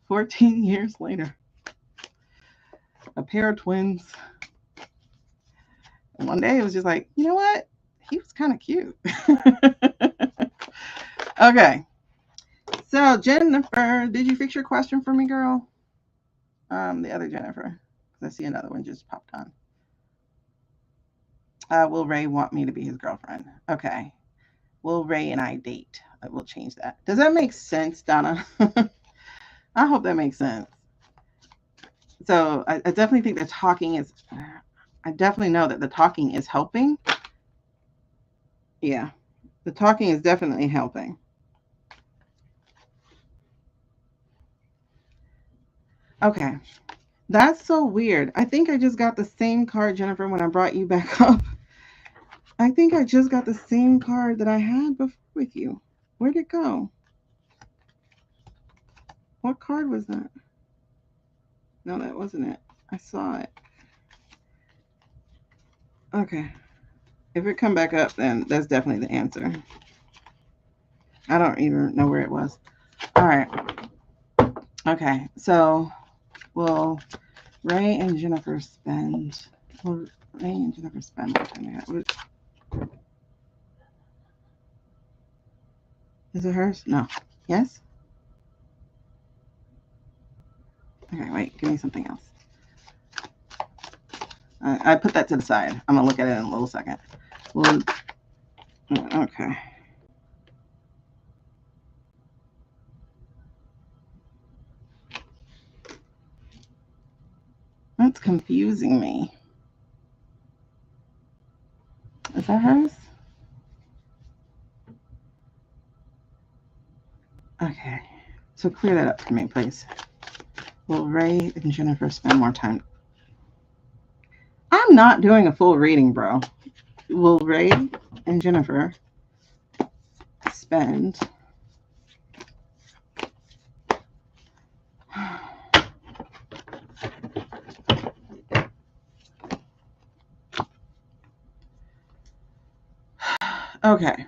14 years later, a pair of twins. And one day it was just like, you know what? He was kind of cute. Okay. So Jennifer, did you fix your question for me, girl? The other Jennifer. I see another one just popped on. Will Ray want me to be his girlfriend? Okay. Will Ray and I date? I will change that. Does that make sense, Donna? I hope that makes sense. So I definitely think the talking is, I definitely know that the talking is helping. Yeah. The talking is definitely helping. Okay. That's so weird. I think I just got the same card, Jennifer, when I brought you back up. I think I just got the same card that I had before with you. Where'd it go? What card was that? No, that wasn't it. I saw it. Okay. If it come back up, then that's definitely the answer. I don't even know where it was. All right. Okay. So will Ray and Jennifer spend Well, range never spend more time together. Is it hers? No. Yes? Okay, wait, give me something else. I put that to the side. I'm going to look at it in a little second. Well, okay. That's confusing me. Is that hers? Okay. So clear that up for me, please. Will Ray and Jennifer spend more time? I'm not doing a full reading, bro. Will Ray and Jennifer spend okay.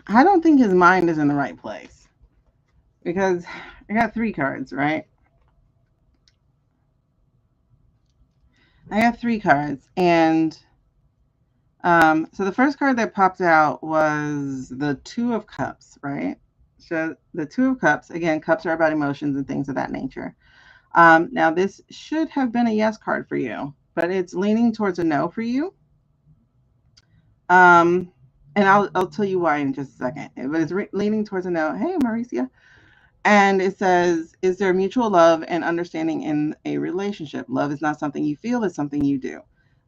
I don't think his mind is in the right place because I got 3 cards, right? I have 3 cards, and so the first card that popped out was the 2 of Cups, right? So the 2 of Cups, again, cups are about emotions and things of that nature. Now this should have been a yes card for you, but it's leaning towards a no for you. And I'll tell you why in just a second. But it's leaning towards a no. Hey, Mauricia. And it says, is there mutual love and understanding in a relationship? Love is not something you feel, it's something you do.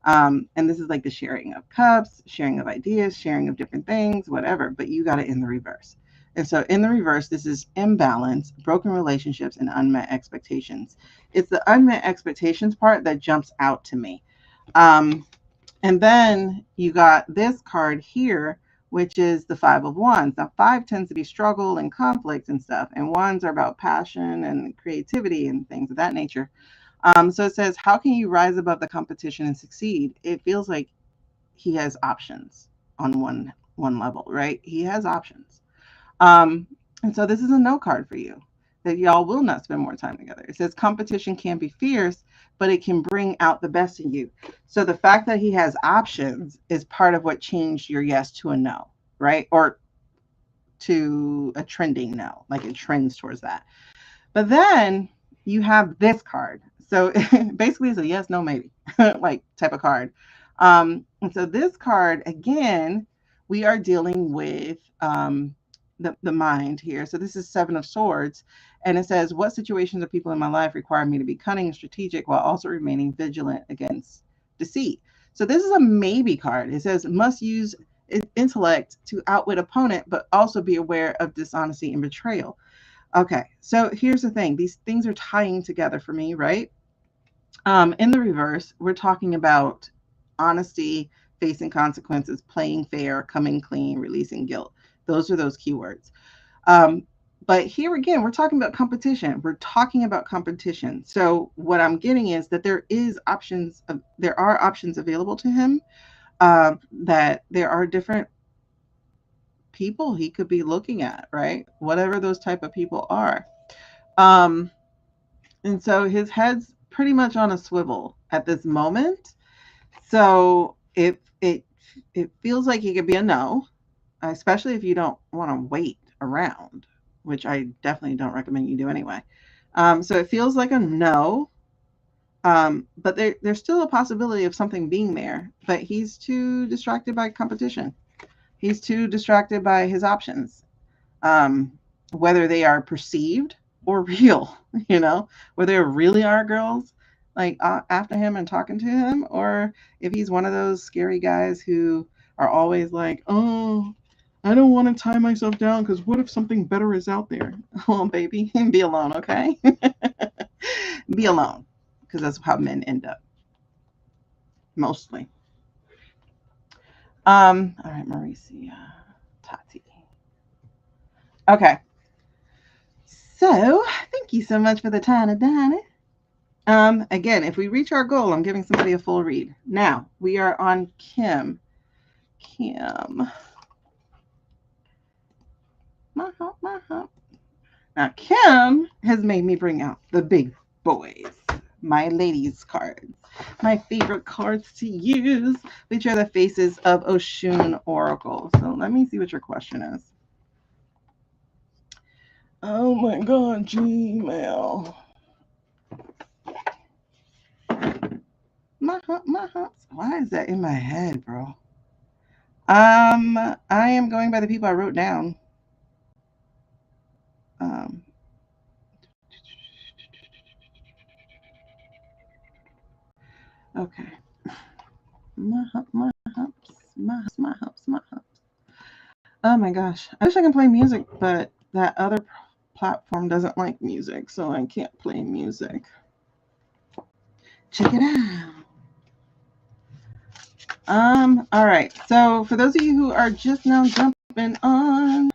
And this is like the sharing of cups, sharing of ideas, sharing of different things, whatever, but you got it in the reverse. And so in the reverse, this is imbalance, broken relationships, and unmet expectations. It's the unmet expectations part that jumps out to me. And then you got this card here, which is the 5 of Wands. Now, 5 tends to be struggle and conflict and stuff, and Wands are about passion and creativity and things of that nature. So it says, how can you rise above the competition and succeed? It feels like he has options on one level, right? He has options. And so this is a no card for you, that y'all will not spend more time together. It says competition can be fierce, but it can bring out the best in you. So the fact that he has options is part of what changed your yes to a no, right? Or to a trending no, like it trends towards that. But then you have this card. So basically it's a yes, no, maybe like type of card. And so this card, again, we are dealing with the mind here. So this is 7 of Swords. And it says, what situations or people in my life require me to be cunning and strategic while also remaining vigilant against deceit? So this is a maybe card. It says, must use intellect to outwit opponent, but also be aware of dishonesty and betrayal. Okay, so here's the thing. These things are tying together for me, right? In the reverse, we're talking about honesty, facing consequences, playing fair, coming clean, releasing guilt. Those are those keywords. But here again, we're talking about competition. We're talking about competition. So what I'm getting is that there are options available to him, that there are different people he could be looking at, right? Whatever those type of people are. And so his head's pretty much on a swivel at this moment. So it feels like he could be a no, especially if you don't want to wait around, which I definitely don't recommend you do anyway. So it feels like a no, but there's still a possibility of something being there, but he's too distracted by competition. He's too distracted by his options, whether they are perceived or real, where there really are girls like after him and talking to him, or if he's one of those scary guys who are always like, oh, I don't want to tie myself down because what if something better is out there? Oh, baby, be alone, okay? Be alone, because that's how men end up mostly. All right, Mauricia, Tati. Okay. So, thank you so much for the time, Adana. Again, if we reach our goal, I'm giving somebody a full read. Now, we are on Kim. Kim. My Now, Kim has made me bring out the big boys, my ladies cards. My favorite cards to use, which are the faces of Oshun Oracle. So let me see what your question is. Oh my God, Gmail. My humps. Why is that in my head, bro? I am going by the people I wrote down. Um, okay. My humps, my humps. Oh my gosh. I wish I could play music, but that other platform doesn't like music, so I can't play music. Check it out. All right. So for those of you who are just now jumping on,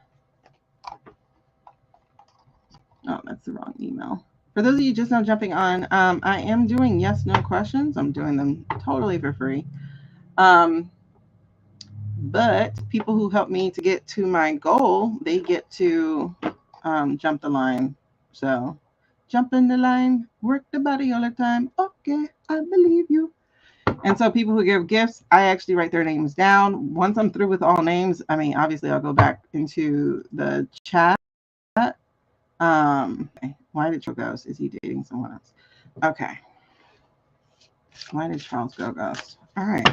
oh, that's the wrong email. For those of you just now jumping on, I am doing yes, no questions. I'm doing them totally for free. But people who help me to get to my goal, they get to jump the line. So jump in the line, work the body all the time. Okay, I believe you. And so people who give gifts, I actually write their names down. Once I'm through with all names, I mean, obviously I'll go back into the chat. Why did Charles ghost? Is he dating someone else? Okay. Why did Charles go ghost? All right.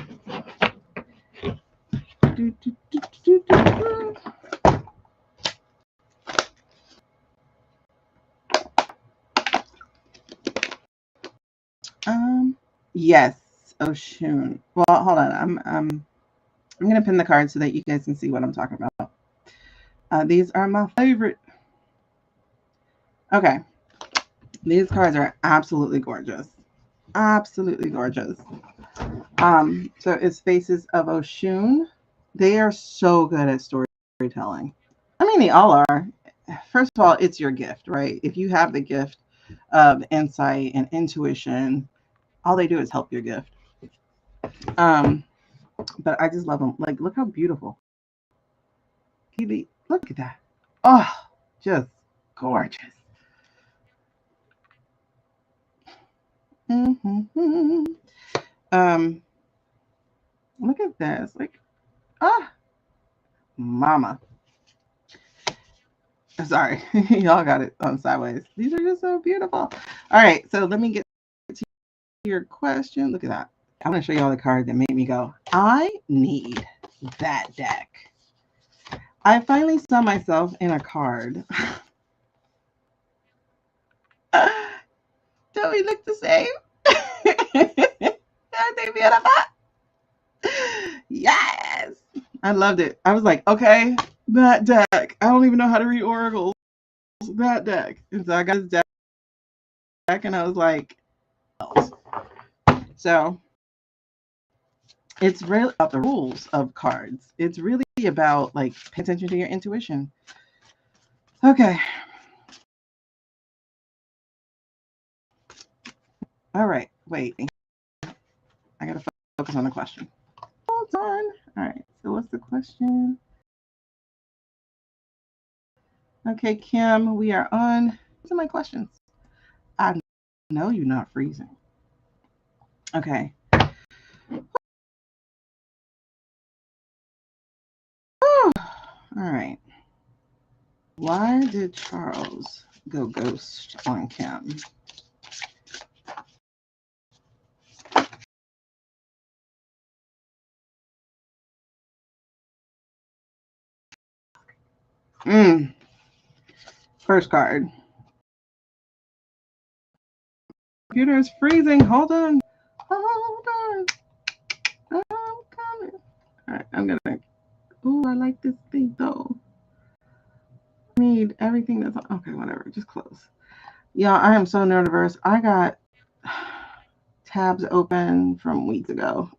Yes, Oshun. Well, hold on. I'm gonna pin the card so that you guys can see what I'm talking about. These are my favorite. Okay, these cards are absolutely gorgeous. Absolutely gorgeous. So it's Faces of Oshun. They are so good at storytelling. I mean, they all are. First of all, it's your gift, right? If you have the gift of insight and intuition, all they do is help your gift. But I just love them. Like, look how beautiful. Look at that. Oh, just gorgeous. Mm-hmm. Look at this. Like, mama. Sorry, y'all got it on sideways. These are just so beautiful. All right, so let me get to your question. Look at that. I want to show you all the cards that made me go, I need that deck. I finally saw myself in a card. Don't we look the same? Yes. I loved it. I was like, okay, that deck. I don't even know how to read oracles. That deck. And so I got his deck and I was like, so it's really about the rules of cards. It's really about like pay attention to your intuition. Okay. All right. Wait. I gotta focus on the question. Hold on. All right. So what's the question? Okay, Kim, we are on. These are my questions. I know you're not freezing. Okay. All right. Why did Charles go ghost on Kim? First card. Computer is freezing. Hold on. Hold on. I'm coming. All right. I'm going to. Oh, I like this thing though. I need everything that's. Okay, whatever. Just close. Yeah, I am so nervous. I got tabs open from weeks ago.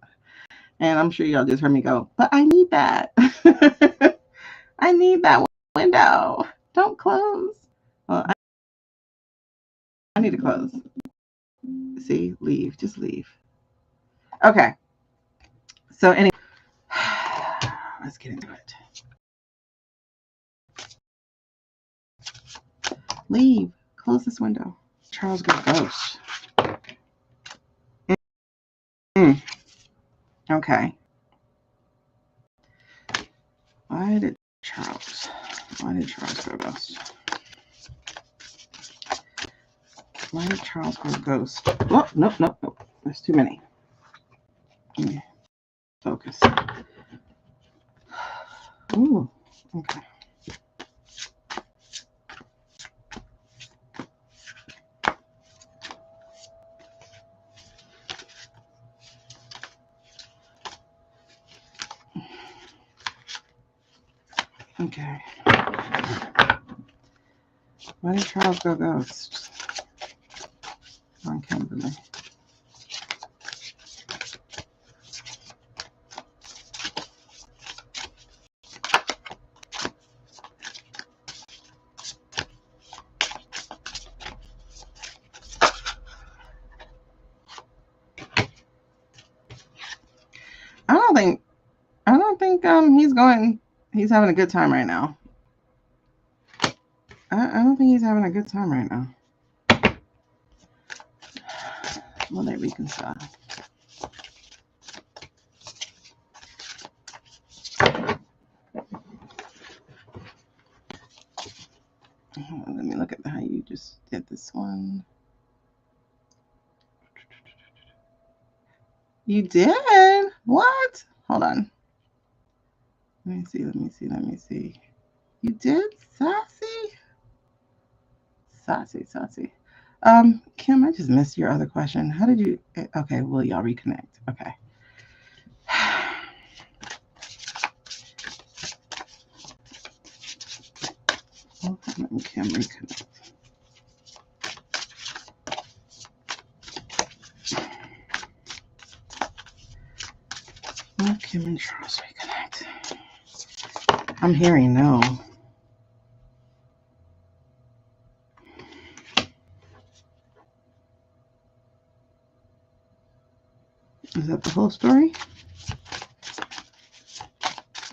And I'm sure y'all just heard me go, but I need that. I need that window. Don't close. Well, I need to close. See, leave. Just leave. Okay. So anyway, let's get into it. Leave. Close this window. Charles got ghost. Okay. Why did Charles go ghost? Why did Charles go ghost? Oh, nope. There's too many. Focus. Ooh, okay. Okay. Why did Charles go ghost? On Kimberly. I don't think he's having a good time right now. I don't think he's having a good time right now. Will they reconcile? Let me look at how you just did this one. You did? What? Hold on. Let me see. You did, Sassy? Sassy. Kim, I just missed your other question. How did you? Okay, will y'all reconnect? Okay. Kim reconnect. Kim and Charles reconnect. I'm hearing no. Is that the whole story?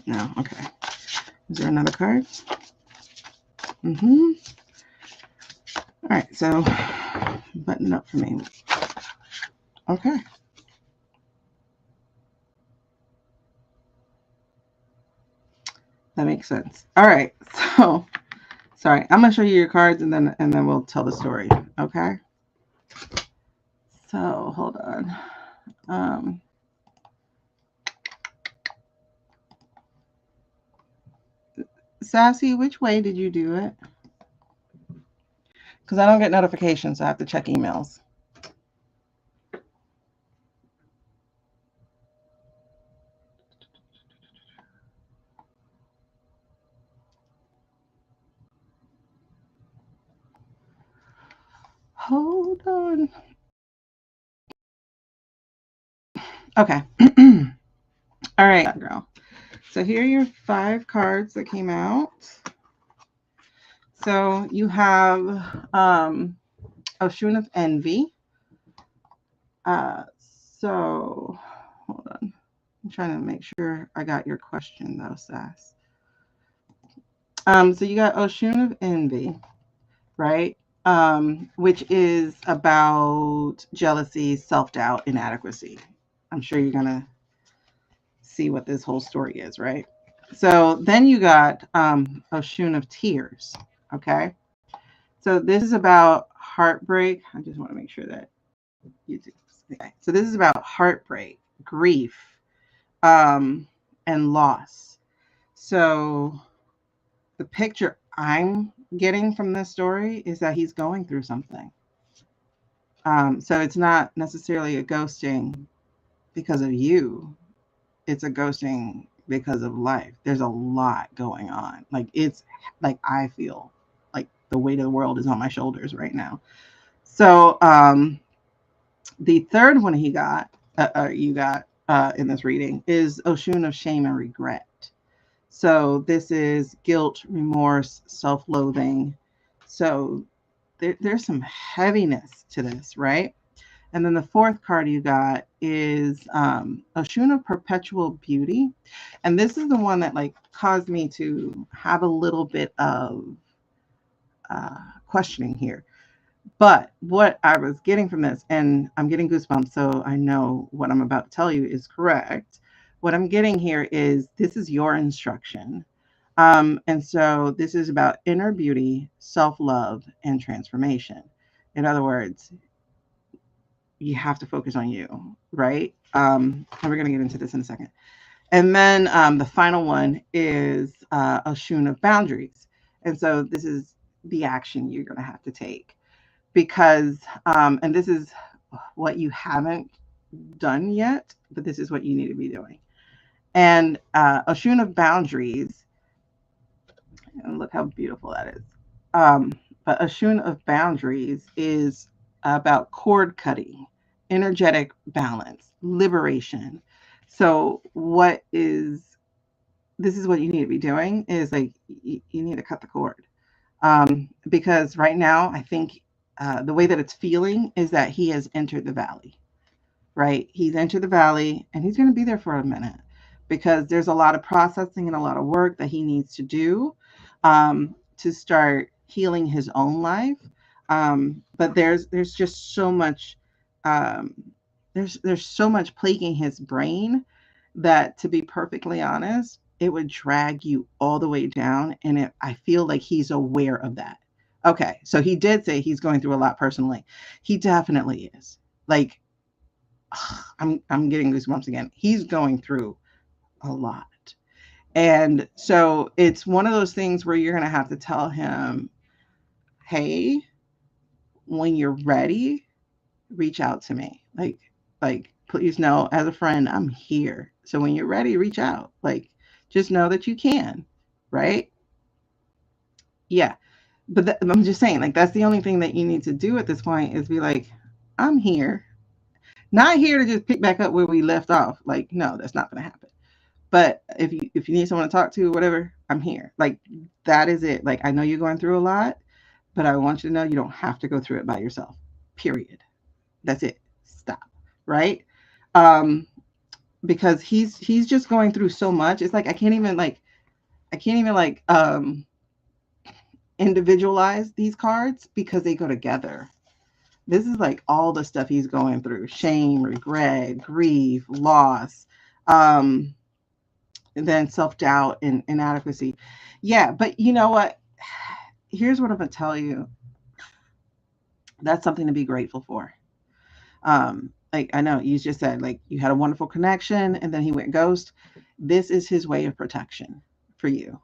No, okay. Is there another card? All right, so button up for me. Okay. That makes sense. All right, so sorry, I'm gonna show you your cards and then we'll tell the story. Okay. So hold on. Sassy, which way did you do it? Because I don't get notifications, so I have to check emails. Hold on. Okay. All right, girl. So here are your 5 cards that came out. So you have Oshun of Envy. So hold on. I'm trying to make sure I got your question though, Sass. So you got Oshun of Envy, right? Which is about jealousy, self-doubt, inadequacy. I'm sure you're gonna see what this whole story is, right? So then you got Oshun of Tears, okay? So this is about heartbreak. I just want to make sure that you do. Okay. So this is about heartbreak, grief, and loss. So the picture I'm getting from this story is that he's going through something. So it's not necessarily a ghosting because of you. It's a ghosting because of life. There's a lot going on. Like it's like I feel like the weight of the world is on my shoulders right now. So the third one you got in this reading is Oshun of Shame and Regret. So this is guilt, remorse, self-loathing. So there's some heaviness to this, right? And then the fourth card you got is Oshun of Perpetual Beauty. And this is the one that like caused me to have a little bit of questioning here. But what I was getting from this, and I'm getting goosebumps, so I know what I'm about to tell you is correct. What I'm getting here is this is your instruction. And so this is about inner beauty, self love, and transformation. In other words, you have to focus on you, right? And we're going to get into this in a second. And then the final one is a shun of boundaries. And so this is the action you're going to have to take because, and this is what you haven't done yet, but this is what you need to be doing. And a shun of boundaries, and look how beautiful that is. Um, but a shun of boundaries is about cord cutting, energetic balance, liberation. So, what is this is what you need to be doing is like you need to cut the cord because right now I think the way that it's feeling is that he has entered the valley, right? He's entered the valley and he's going to be there for a minute because there's a lot of processing and a lot of work that he needs to do to start healing his own life. But there's just so much um, there's so much plaguing his brain that, to be perfectly honest, it would drag you all the way down. And I feel like he's aware of that. Okay, so he did say he's going through a lot personally. He definitely is. Like I'm getting goosebumps again. He's going through a lot. And so it's one of those things where you're going to have to tell him, "Hey, when you're ready, reach out to me. Like please know as a friend, I'm here. So when you're ready, reach out. Like just know that you can." Right? Yeah. But I'm just saying like that's the only thing that you need to do at this point is be like, "I'm here." Not here to just pick back up where we left off. Like no, that's not going to happen. But if you need someone to talk to, whatever, I'm here. Like that is it. Like I know you're going through a lot, but I want you to know you don't have to go through it by yourself. Period. That's it. Stop. Right? Um, because he's just going through so much. It's like I can't even individualize these cards because they go together. This is like all the stuff he's going through: shame, regret, grief, loss. Um, and then self-doubt and inadequacy. Yeah, but you know what? Here's what I'm gonna tell you. That's something to be grateful for. Like I know you just said like you had a wonderful connection and then he went ghost. This is his way of protection for you.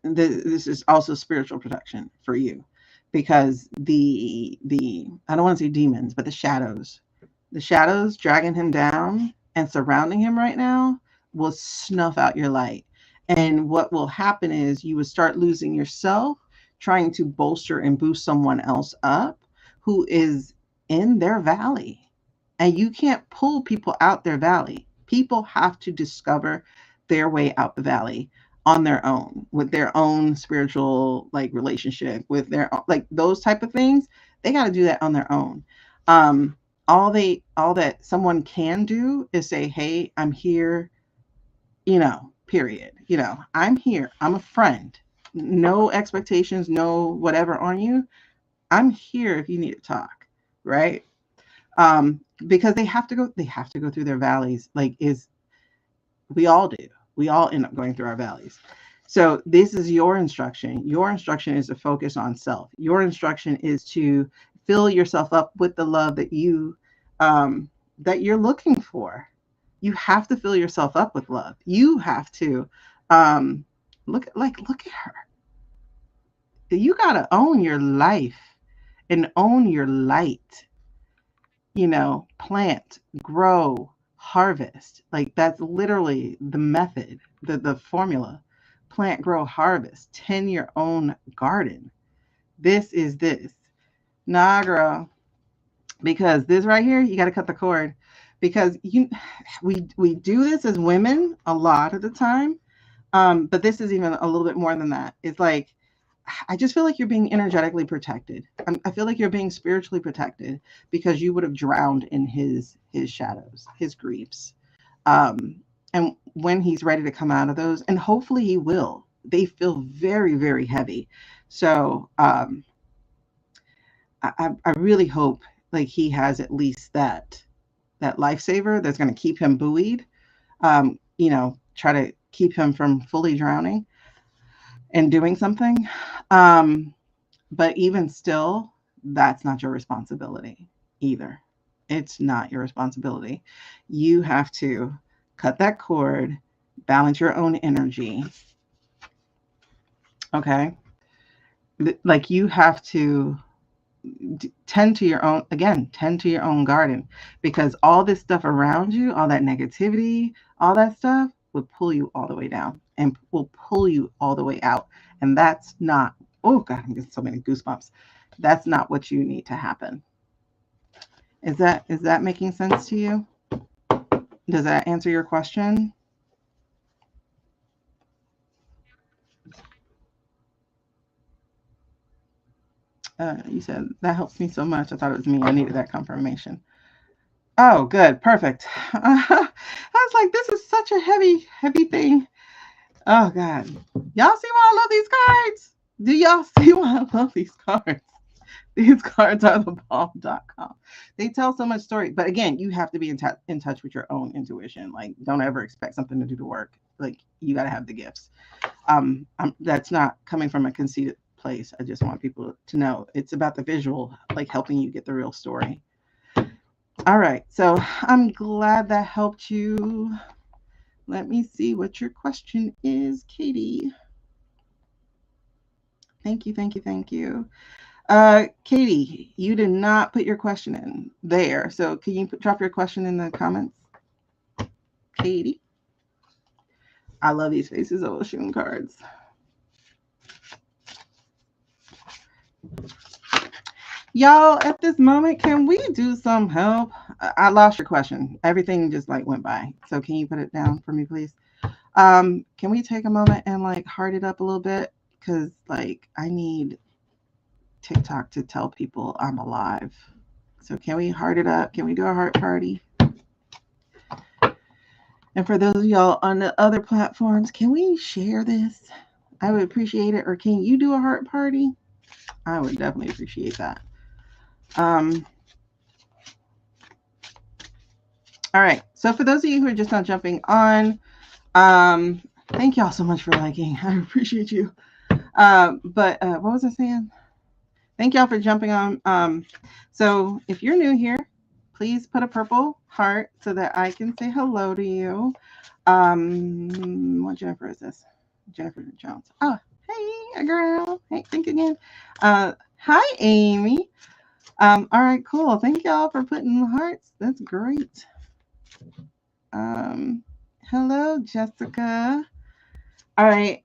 This is also spiritual protection for you because the I don't want to say demons, but the shadows dragging him down and surrounding him right now will snuff out your light. And what will happen is you would start losing yourself trying to bolster and boost someone else up who is in their valley. And you can't pull people out their valley. People have to discover their way out the valley on their own with their own spiritual like relationship with their like those type of things. They got to do that on their own. um all that someone can do is say, "Hey, I'm here," period. "I'm here. I'm a friend. No expectations, no whatever on you. I'm here if you need to talk." Right? Because they have to go through their valleys. Like is we all do. We all end up going through our valleys. So this is your instruction. Your instruction is to focus on self. Your instruction is to fill yourself up with the love that you're looking for. You have to fill yourself up with love. You have to um, look at her. You gotta own your life and own your light. Plant, grow, harvest. Like that's literally the method, the formula. Plant, grow, harvest. Tend your own garden. This is this. Nah, girl. Because this right here, you got to cut the cord. Because we do this as women a lot of the time. But this is even a little bit more than that. It's like I just feel like you're being energetically protected. I feel like you're being spiritually protected because you would have drowned in his shadows, his griefs. And when he's ready to come out of those, and hopefully he will, they feel very, very heavy. So I really hope like he has at least that lifesaver that's going to keep him buoyed. You know, try to keep him from fully drowning and doing something. But even still, that's not your responsibility either. It's not your responsibility. You have to cut that cord, balance your own energy. Okay. Like you have to tend to your own, again, tend to your own garden, because all this stuff around you, all that negativity, all that stuff will pull you all the way down and will pull you all the way out. And that's not, oh God, I'm getting so many goosebumps. That's not what you need to happen. Is that making sense to you? Does that answer your question? You said that helps me so much. I thought it was me. I needed that confirmation. Oh, good, perfect. I was like, this is such a heavy thing. Oh God, y'all see why I love these cards? Do y'all see why I love these cards? These cards are the bomb.com. They tell so much story, but again, you have to be in touch with your own intuition. Like, don't ever expect something to do the work. Like, you got to have the gifts. That's not coming from a conceited place. I just want people to know it's about the visual, like helping you get the real story. All right, so I'm glad that helped you. Let me see what your question is, Katie. Thank you, thank you, thank you. Katie, you did not put your question in there. So can you drop your question in the comments? Katie. I love these Faces of Oshun cards. Y'all, at this moment, can we do some help? I lost your question. Everything just like went by. So can you put it down for me, please? Can we take a moment and like heart it up a little bit? Because like I need TikTok to tell people I'm alive. So can we heart it up? Can we do a heart party? And for those of y'all on the other platforms, can we share this? I would appreciate it. Or can you do a heart party? I would definitely appreciate that. All right. So for those of you who are just not jumping on, thank y'all so much for liking. I appreciate you. But what was I saying? Thank y'all for jumping on. So if you're new here, please put a purple heart so that I can say hello to you. What Jennifer is this? Jennifer Jones. Oh, hey, girl. Hey, think again. Hi, Amy. All right, cool. Thank y'all for putting the hearts. That's great. Hello, Jessica. All right.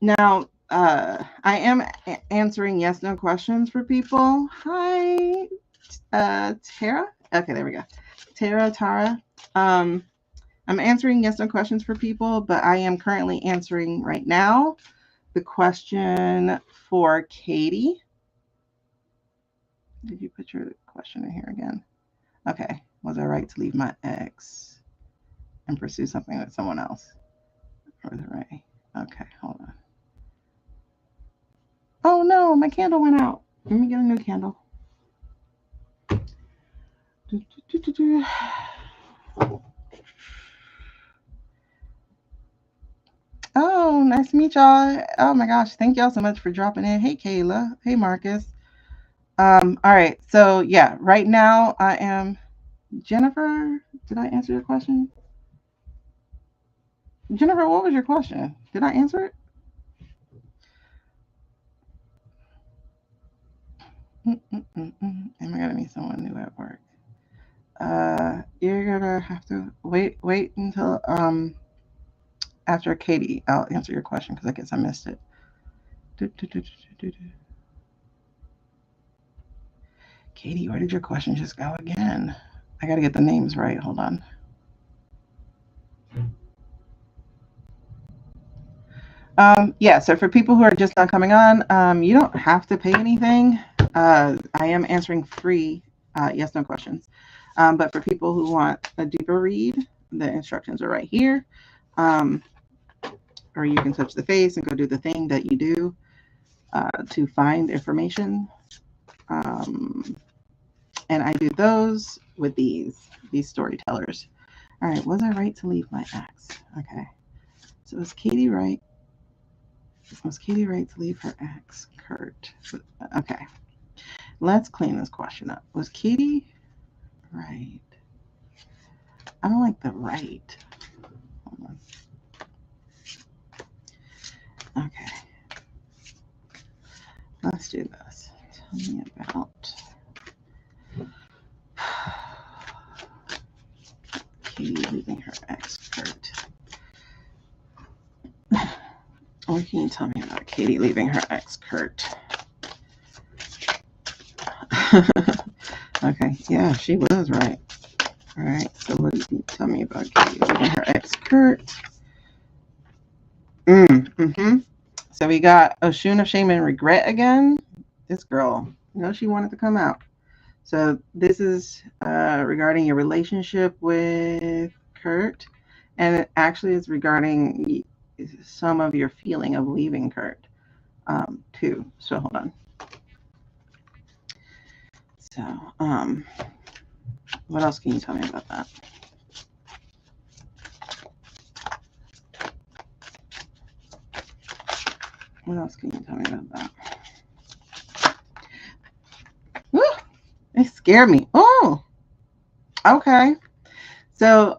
Now, I am answering yes, no questions for people. Hi, Tara. Okay, there we go. Tara. I'm answering yes, no questions for people, but I am currently answering right now the question for Katie. Did you put your question in here again? Okay. Was I right to leave my ex and pursue something with someone else? Or was it right? Okay, hold on. Oh no, my candle went out. Let me get a new candle. Oh, nice to meet y'all. Oh my gosh, thank y'all so much for dropping in. Hey Kayla. Hey Marcus. All right, so yeah, right now I am Jennifer. Did I answer your question? Jennifer, what was your question? Did I answer it? Am I gonna meet someone new at work? You're gonna have to wait until after Katie. I'll answer your question because I guess I missed it. Katie, where did your question just go again? I gotta get the names right. Hold on. Yeah, so for people who are just not coming on, you don't have to pay anything. I am answering free yes, no questions. But for people who want a deeper read, the instructions are right here. Or you can touch the face and go do the thing that you do. to find information. And I do those with these storytellers. All right, was I right to leave my ex? Okay. So was Katie right? Was Katie right to leave her ex, Kurt? Okay. Let's clean this question up. Was Katie right? I don't like the right. Hold on. Okay. Let's do this. Tell me about Katie leaving her ex, Kurt. Or can you tell me about Katie leaving her ex, Kurt? Okay, yeah, she was right. All right, so what do you tell me about Katie leaving her ex, Kurt? So we got Oshun of Shame and Regret again. This girl, she wanted to come out. So this is regarding your relationship with Kurt, and it actually is regarding some of your feeling of leaving Kurt too. So hold on. So what else can you tell me about that? What else can you tell me about that? Woo! It scared me. Oh, okay. So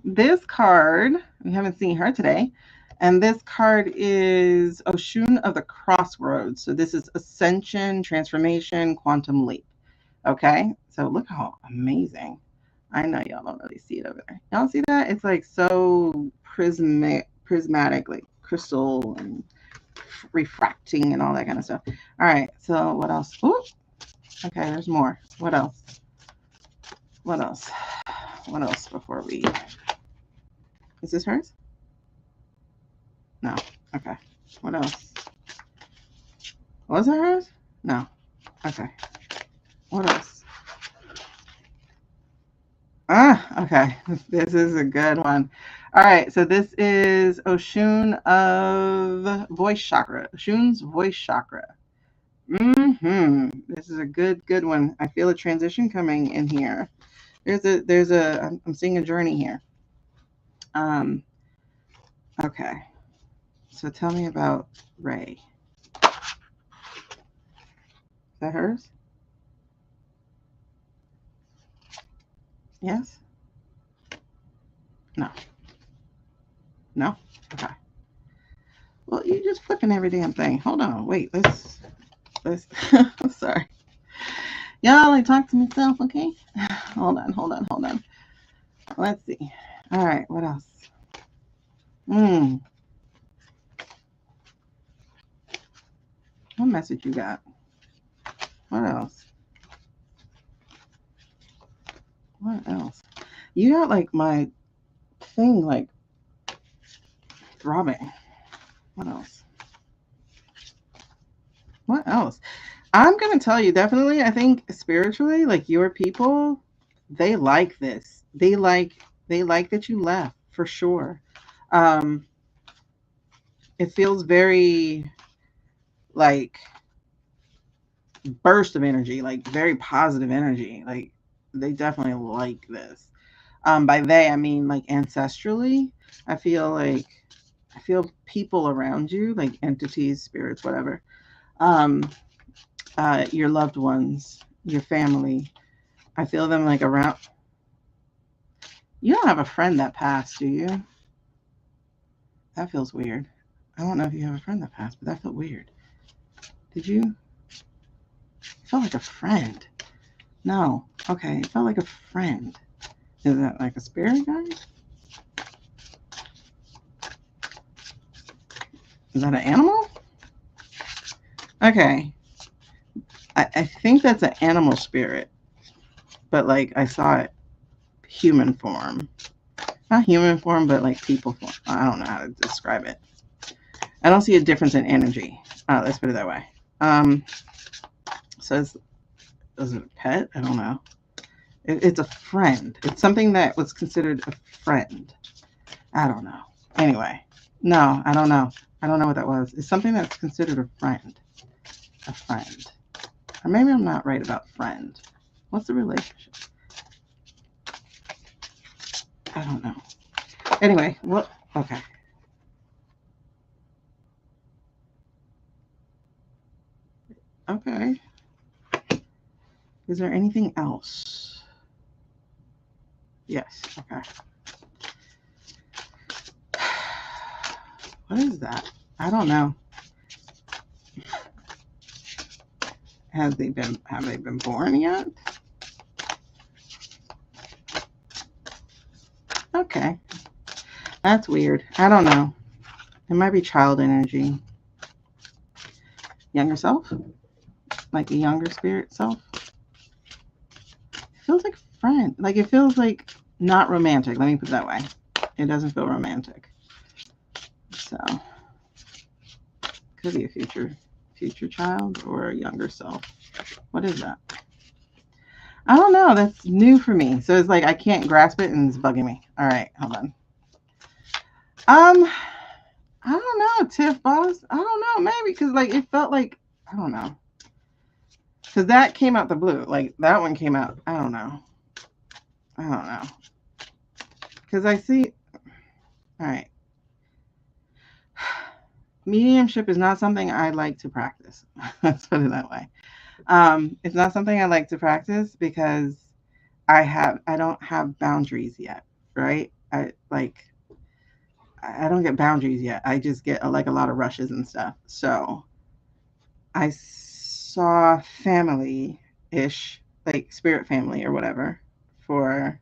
this card, we haven't seen her today, and this card is Oshun of the Crossroads. So this is Ascension, Transformation, Quantum Leap. Okay, so look how amazing. I know y'all don't really see it over there. Y'all see that? It's like so prismatic, like crystal and refracting and all that kind of stuff. All right, so what else? Ooh, okay, there's more. What else? What else? What else before we... Is this hers? No. Okay. What else? Was it hers? No. Okay. What else? Okay. This is a good one. All right. So this is Oshun of Voice Chakra. Oshun's Voice Chakra. This is a good one. I feel a transition coming in here. I'm seeing a journey here. Okay. So tell me about Ray. Is that hers? Yes? No. No? Okay. Well, you're just flipping every damn thing. Hold on. Wait, let's I'm sorry. Y'all, I talk to myself, okay? Hold on. Let's see. All right, what else? What message you got? What else? What else? You got like my thing like throbbing. What else? What else? I'm gonna tell you, definitely, I think spiritually, like your people, they like this. They like that you left for sure. It feels very like burst of energy, like very positive energy. Like they definitely like this. By they, I mean like ancestrally. I feel people around you, like entities, spirits, whatever. Your loved ones, your family. I feel them like around. You don't have a friend that passed, do you? That feels weird. I don't know if you have a friend that passed, but that felt weird. Did you? It felt like a friend. No. Okay. It felt like a friend. Is that like a spirit guide? Is that an animal? Okay. I think that's an animal spirit. But like I saw it human form. Not human form, but like people form. I don't know how to describe it. I don't see a difference in energy. Let's put it that way. So is it a pet? I don't know. It's a friend. It's something that was considered a friend. I don't know. Anyway, no, I don't know. I don't know what that was. It's something that's considered a friend. a friend. Or maybe I'm not right about friend. What's the relationship? I don't know. Anyway, what? Okay. Okay. Is there anything else? Yes. Okay. What is that? I don't know. Have they been born yet? Okay. That's weird. I don't know. It might be child energy. Younger self? Like a younger spirit self? It feels like friend. Like it feels like not romantic. Let me put it that way. It doesn't feel romantic. So could be a future child or a younger self. What is that? I don't know. That's new for me. So it's like I can't grasp it and it's bugging me. All right, hold on. I don't know, Tiff Boss. I don't know, maybe because like it felt like I don't know. Because that came out the blue. Like that one came out. I don't know. Because I see. All right. Mediumship is not something I like to practice. Let's put it that way. It's not something I like to practice because I don't have boundaries yet, right? I don't get boundaries yet. I just get like a lot of rushes and stuff. So I saw family-ish, like spirit family or whatever for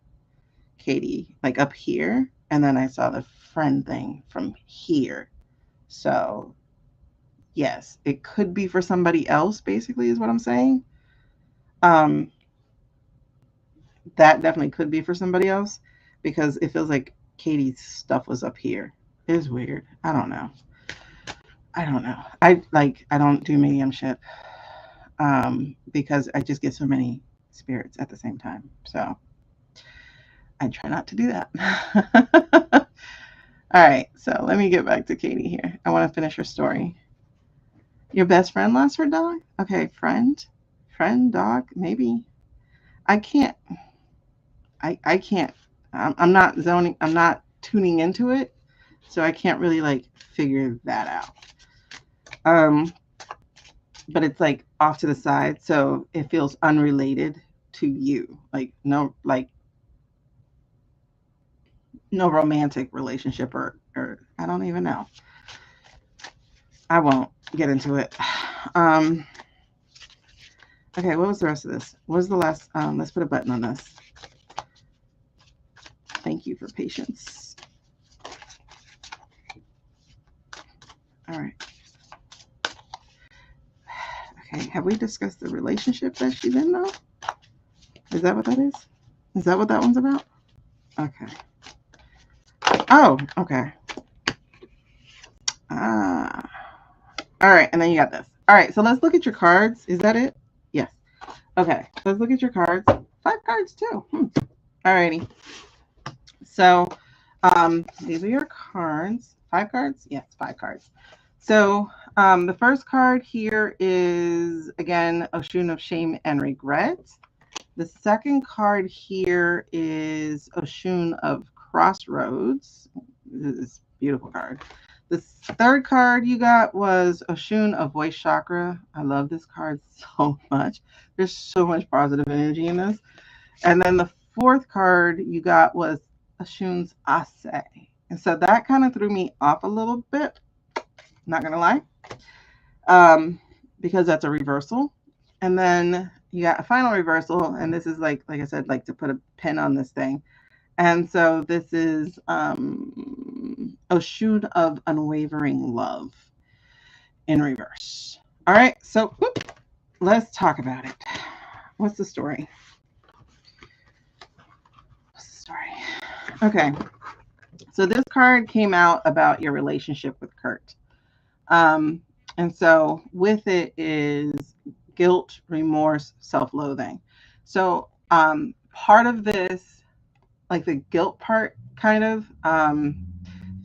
Katie, like up here. And then I saw the friend thing from here. So yes, it could be for somebody else, basically, is what I'm saying. Um, that definitely could be for somebody else because it feels like Katie's stuff was up here. It is weird. I don't know. I don't do mediumship because I just get so many spirits at the same time. So I try not to do that. All right, so let me get back to Katie here. I want to finish her story. Your best friend lost her dog? Okay, friend, dog, maybe. I can't. I can't. I'm not zoning. I'm not tuning into it, so I can't really like figure that out. But it's like off to the side, so it feels unrelated to you. Like no romantic relationship or I don't even know. I won't get into it. Okay, what was the rest of this? What was the last? Let's put a button on this. Thank you for patience. All right. Okay, have we discussed the relationship that she's in though? Is that what that is? Is that what that one's about? Okay. Oh, okay. Ah. All right, and then you got this. All right, so let's look at your cards. Is that it? Yes. Okay, let's look at your cards. 5 cards too. All righty. So these are your cards. 5 cards? Yes, 5 cards. So the first card here is, again, Oshun of Shame and Regret. The second card here is Oshun of Crossroads. This is a beautiful card. The third card you got was Oshun of Voice Chakra. I love this card so much. There's so much positive energy in this. And then the fourth card you got was Oshun's Ase. And so that kind of threw me off a little bit. Not going to lie. Because that's a reversal. And then you got a final reversal. And this is like I said, like to put a pin on this thing. And so this is Oshun of Unwavering Love in reverse. All right, so let's talk about it. What's the story? Okay, so this card came out about your relationship with Kurt. And so with it is guilt, remorse, self-loathing. So part of this, like the guilt part kind of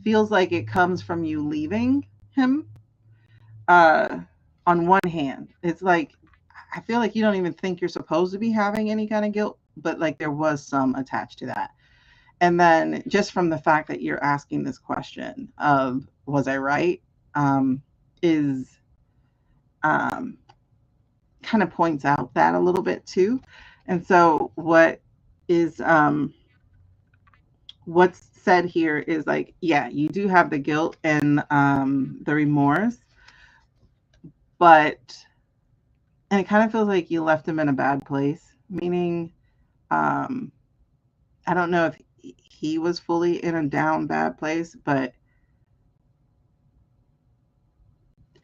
feels like it comes from you leaving him. on one hand, it's like I feel like you don't even think you're supposed to be having any kind of guilt, but like there was some attached to that. And then just from the fact that you're asking this question of was I right, is um, kind of points out that a little bit too. And so is what's said here is like, yeah, you do have the guilt and the remorse, but and it kind of feels like you left him in a bad place, meaning um, I don't know if he was fully in a down bad place, but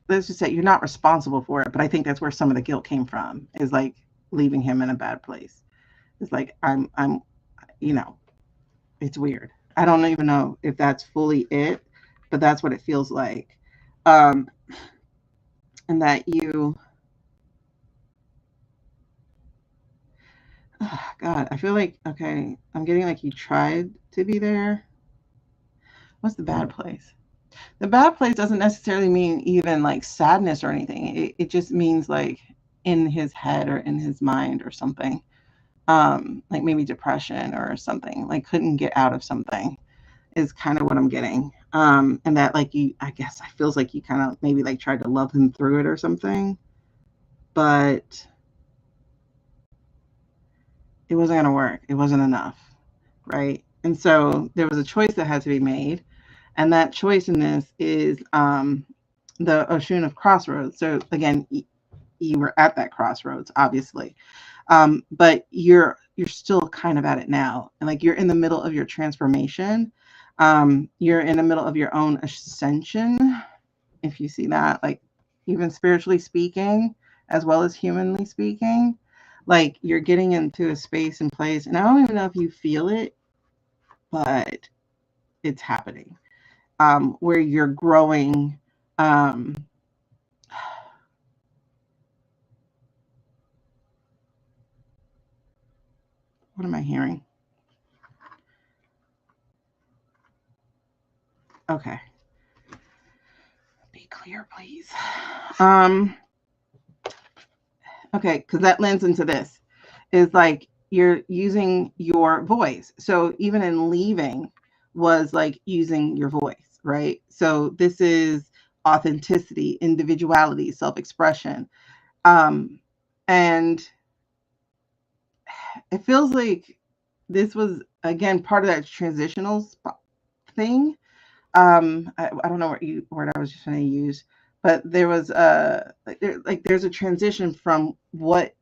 let's just say you're not responsible for it. But I think that's where some of the guilt came from, is like leaving him in a bad place. It's like I'm, you know, it's weird. I don't even know if that's fully it, but that's what it feels like. Um, and that you, oh God, I feel like, okay, I'm getting like you tried to be there. What's the bad place? The bad place doesn't necessarily mean even like sadness or anything. It just means like in his head or in his mind or something. Like maybe depression or something, like couldn't get out of something is kind of what I'm getting. And that like you, I guess I feels like you kind of maybe like tried to love him through it or something, but it wasn't going to work. It wasn't enough. Right. And so there was a choice that had to be made. And that choice in this is the Oshun of Crossroads. So again, you were at that crossroads, obviously, but you're still kind of at it now, and like you're in the middle of your transformation. You're in the middle of your own ascension, if you see that, like even spiritually speaking, as well as humanly speaking. Like you're getting into a space and place, and I don't even know if you feel it, but it's happening. Where you're growing. Um, what am I hearing? Okay, be clear, please. Um, okay, because that lends into this is like you're using your voice. So even in leaving was like using your voice, right? So this is authenticity, individuality, self-expression. And it feels like this was again part of that transitional thing. I don't know what word I was just going to use, but there was like there's a transition from what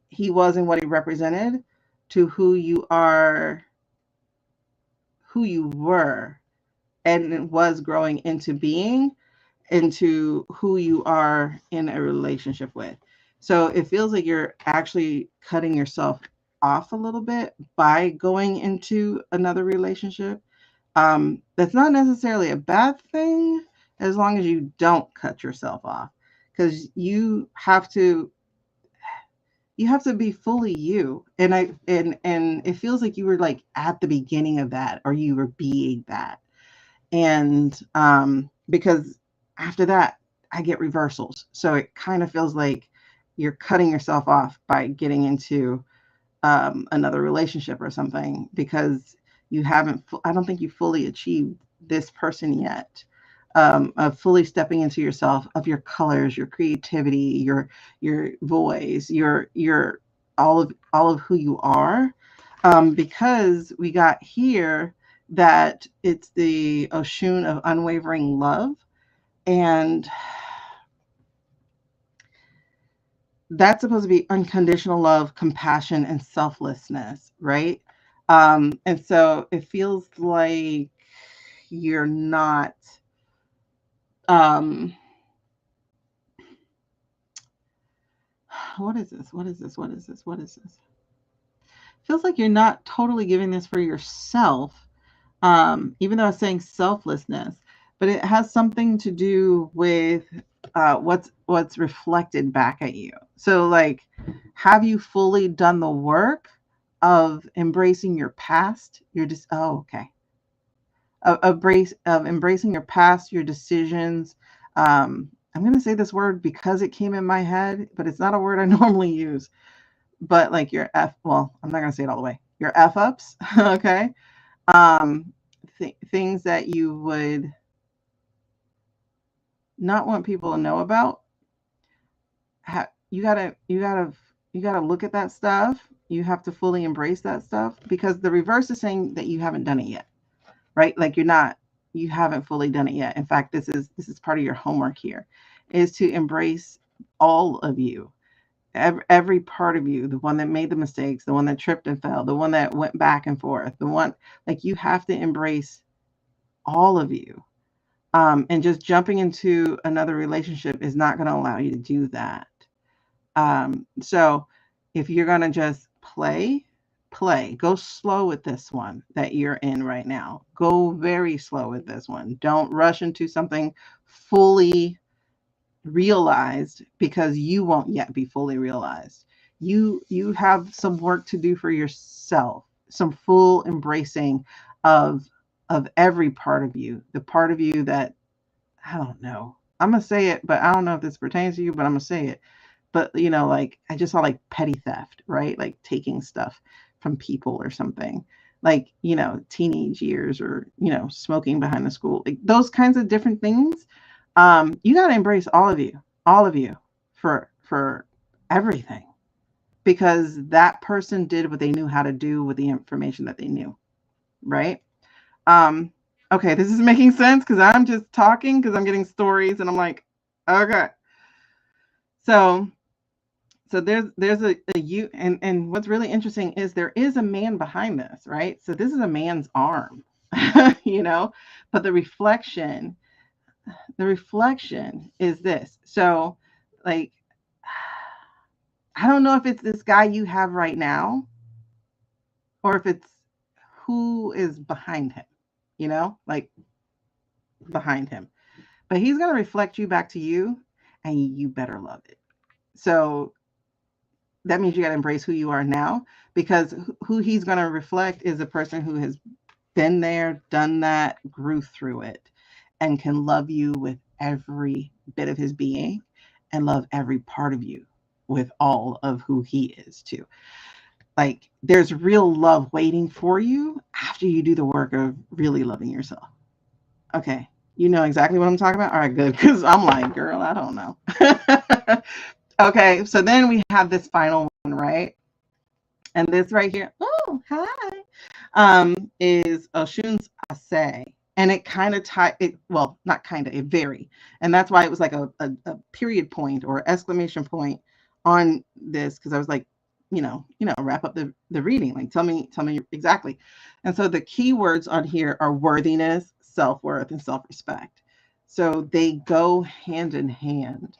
he was and what he represented to who you were, and it was growing into being into who you are in a relationship with. So it feels like you're actually cutting yourself off a little bit by going into another relationship. That's not necessarily a bad thing as long as you don't cut yourself off, because you have to be fully you. And it feels like you were like at the beginning of that, or you were being that. And because after that I get reversals, so it kind of feels like you're cutting yourself off by getting into another relationship or something, because you haven't I don't think you fully achieved this person yet, of fully stepping into yourself, of your colors, your creativity, your voice, your all of who you are, because we got here that it's the Oshun of unwavering love, and that's supposed to be unconditional love, compassion, and selflessness, right? And so it feels like you're not um what is this? What is this? What is this? What is this? Feels like you're not totally giving this for yourself, even though it's saying selflessness, but it has something to do with what's reflected back at you. So, like, have you fully done the work of embracing your past? You're just okay. Of embracing your past, your decisions, I'm going to say this word because it came in my head, but it's not a word I normally use. But like your well, I'm not going to say it all the way. Your F ups, okay? Things that you would not want people to know about. You gotta look at that stuff. You have to fully embrace that stuff, because the reverse is saying that you haven't done it yet, right? Like you haven't fully done it yet. In fact, this is part of your homework here, is to embrace all of you, every part of you, the one that made the mistakes, the one that tripped and fell, the one that went back and forth, the one, like, you have to embrace all of you. And just jumping into another relationship is not going to allow you to do that. So if you're going to just play, go slow with this one that you're in right now. Go very slow with this one. Don't rush into something fully realized, because you won't yet be fully realized. You have some work to do for yourself, some full embracing of every part of you, the part of you that, I don't know, I'm gonna say it, but I don't know if this pertains to you, but I'm gonna say it. But like, I just saw like petty theft, right? Like taking stuff from people or something, like, teenage years, or smoking behind the school, like those kinds of different things. You got to embrace all of you, for everything, because that person did what they knew how to do with the information that they knew, right? Okay, this is making sense, because I'm just talking, because I'm getting stories and I'm like, okay. So there's a you, and what's really interesting is there is a man behind this, right? So this is a man's arm, but the reflection is this. So, like, I don't know if it's this guy you have right now, or if it's who is behind him, like, behind him. But he's going to reflect you back to you, and you better love it. So that means you got to embrace who you are now, because who he's going to reflect is a person who has been there, done that, grew through it, and can love you with every bit of his being, and love every part of you with all of who he is too. Like, there's real love waiting for you after you do the work of really loving yourself. Okay. You know exactly what I'm talking about? All right, good. Because I'm like, girl, I don't know. Okay. So then we have this final one, right? And this right here, oh, hi, is Oshun's Ase. And it kind of well, not kind of, it very. And that's why it was like a period point or exclamation point on this, because I was like, wrap up the reading. Like, tell me exactly. And so the key words on here are worthiness, self-worth, and self-respect. So they go hand in hand.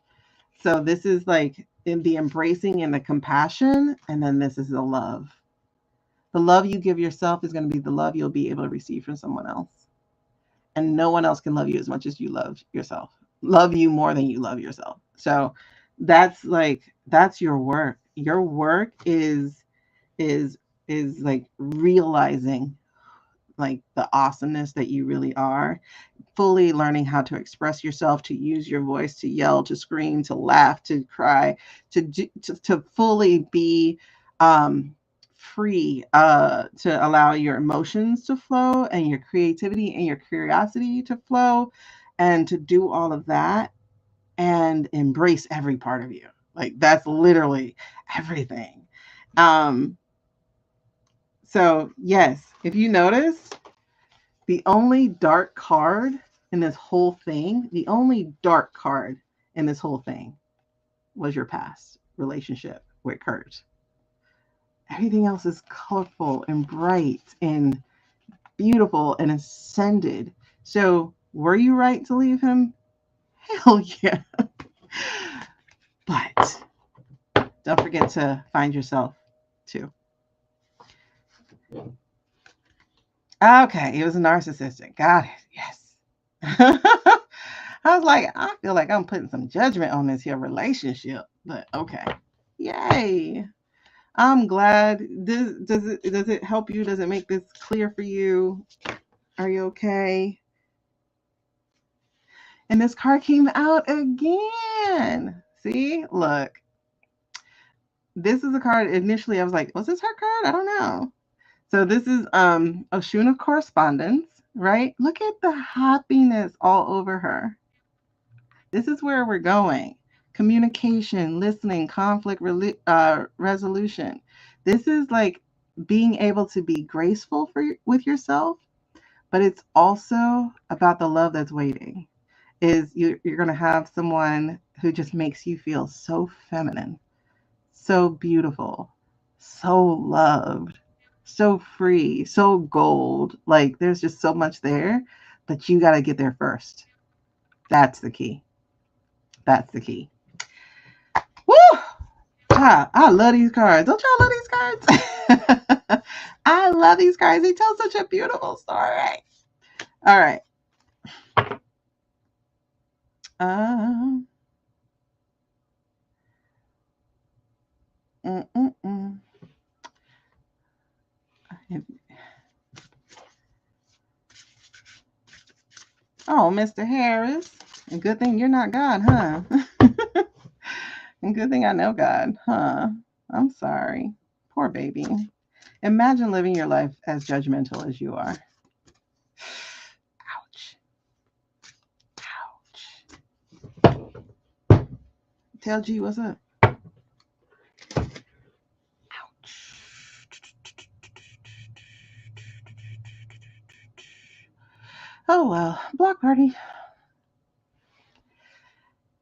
So this is like in the embracing and the compassion, and then this is the love. The love you give yourself is going to be the love you'll be able to receive from someone else. And no one else can love you as much as you love yourself. Love you more than you love yourself. So that's your work. Your work is like realizing, like, the awesomeness that you really are, fully learning how to express yourself, to use your voice, to yell, to scream, to laugh, to cry, to fully be free, to allow your emotions to flow, and your creativity and your curiosity to flow, and to do all of that and embrace every part of you. Like, that's literally everything. Um, so yes, if you notice, the only dark card in this whole thing, was your past relationship with Kurt. Everything else is colorful and bright and beautiful and ascended. So, were you right to leave him? Hell yeah. But don't forget to find yourself too. Okay, it was narcissistic. Got it. Yes. I was like, I feel like I'm putting some judgment on this here relationship, but okay. Yay. I'm glad. Does it help you? Does it make this clear for you? Are you okay? And this card came out again. See, look, this is a card. Initially, I was like, was this her card? I don't know. So this is Oshuna correspondence, right? Look at the happiness all over her. This is where we're going. Communication, listening, conflict resolution. This is like being able to be graceful with yourself, but it's also about the love that's waiting. You're going to have someone who just makes you feel so feminine, so beautiful, so loved, so free, so gold. Like there's just so much there, but you got to get there first. That's the key. That's the key. Woo! Ah, I love these cards. Don't y'all love these cards? I love these cards. They tell such a beautiful story. All right. Um. Mm, mm, mm. Oh, Mr. Harris. A good thing you're not God, huh? And good thing I know God, huh? I'm sorry. Poor baby. Imagine living your life as judgmental as you are. Ouch. Ouch. Tell G what's up. Ouch. Oh, well. Block party.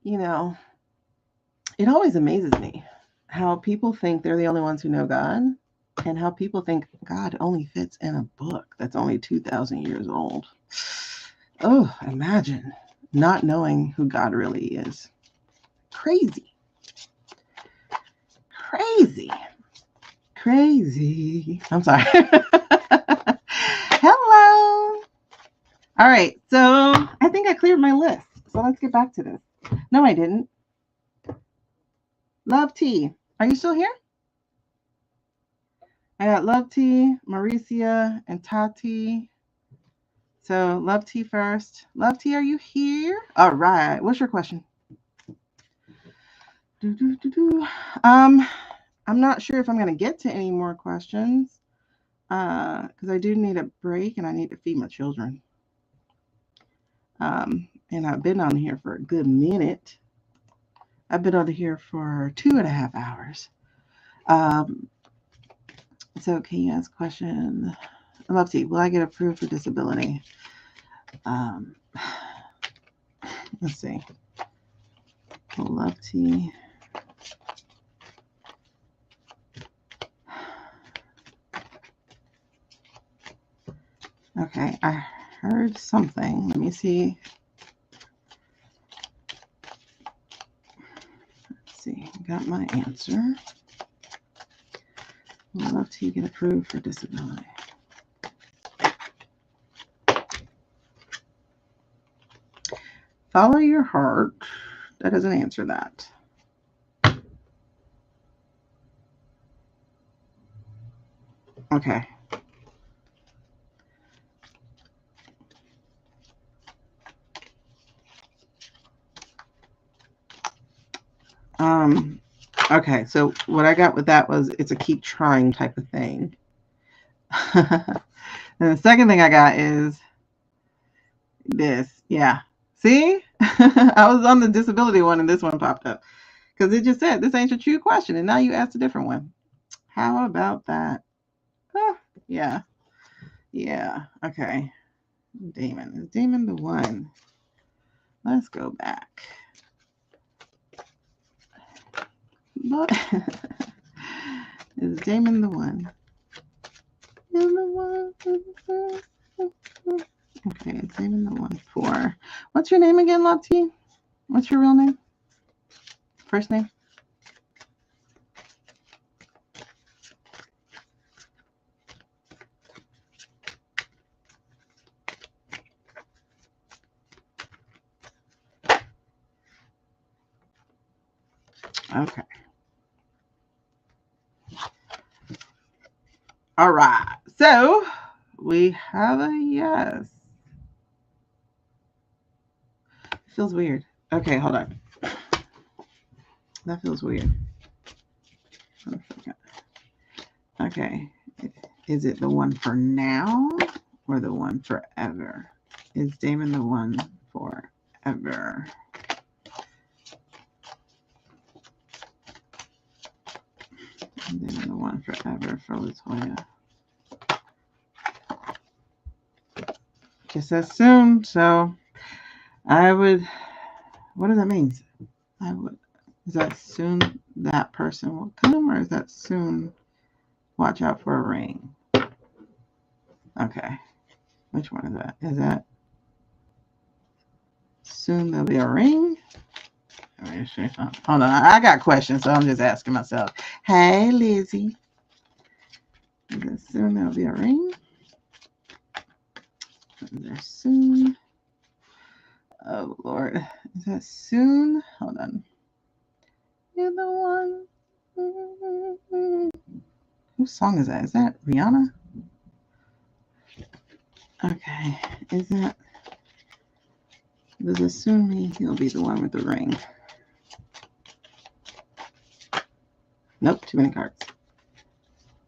You know, it always amazes me how people think they're the only ones who know God and how people think God only fits in a book that's only 2,000 years old. Oh, imagine not knowing who God really is. Crazy. Crazy. Crazy. I'm sorry. Hello. All right. So I think I cleared my list. So let's get back to this. No, I didn't. Love T. Are you still here? I got Love T, Mauricia, and Tati. So Love T first. Love T, are you here? All right. What's your question? I'm not sure if I'm going to get to any more questions because I do need a break and I need to feed my children. And I've been on here for a good minute. I've been on here for 2.5 hours. So can you ask a question? Love T, will I get approved for disability? Let's see. Love T. Okay, I heard something. Let me see. Let's see. Got my answer. Love to get approved for disability. Follow your heart. That doesn't answer that. Okay. Okay, so what I got with that was it's a keep trying type of thing. And the second thing I got is this. Yeah. See? I was on the disability one and this one popped up. Because it just said this ain't your true question. And now you asked a different one. How about that? Oh, yeah. Yeah. Okay. Damon. Is Damon the one? Let's go back. But is Damon the one? Okay, is Damon the one for? What's your name again, Lottie? What's your real name? First name? Okay. All right. So we have a yes. Feels weird. Okay, hold on. That feels weird. Okay. Is it the one for now or the one forever? Is Damon the one forever? Damon the one forever for Latoya. Just assumed. So I would, what does that mean? I would, is that soon that person will come, or is that soon watch out for a ring? Okay. Which one is that? Is that soon there'll be a ring? Hold on. I got questions, so I'm just asking myself. Hey, Lizzie. Is it soon there'll be a ring? Is there soon? Oh, Lord. Is that soon? Hold on. You're the one. Whose song is that? Is that Rihanna? Okay. Is that... Does it soon mean he'll be the one with the ring? Nope, too many cards.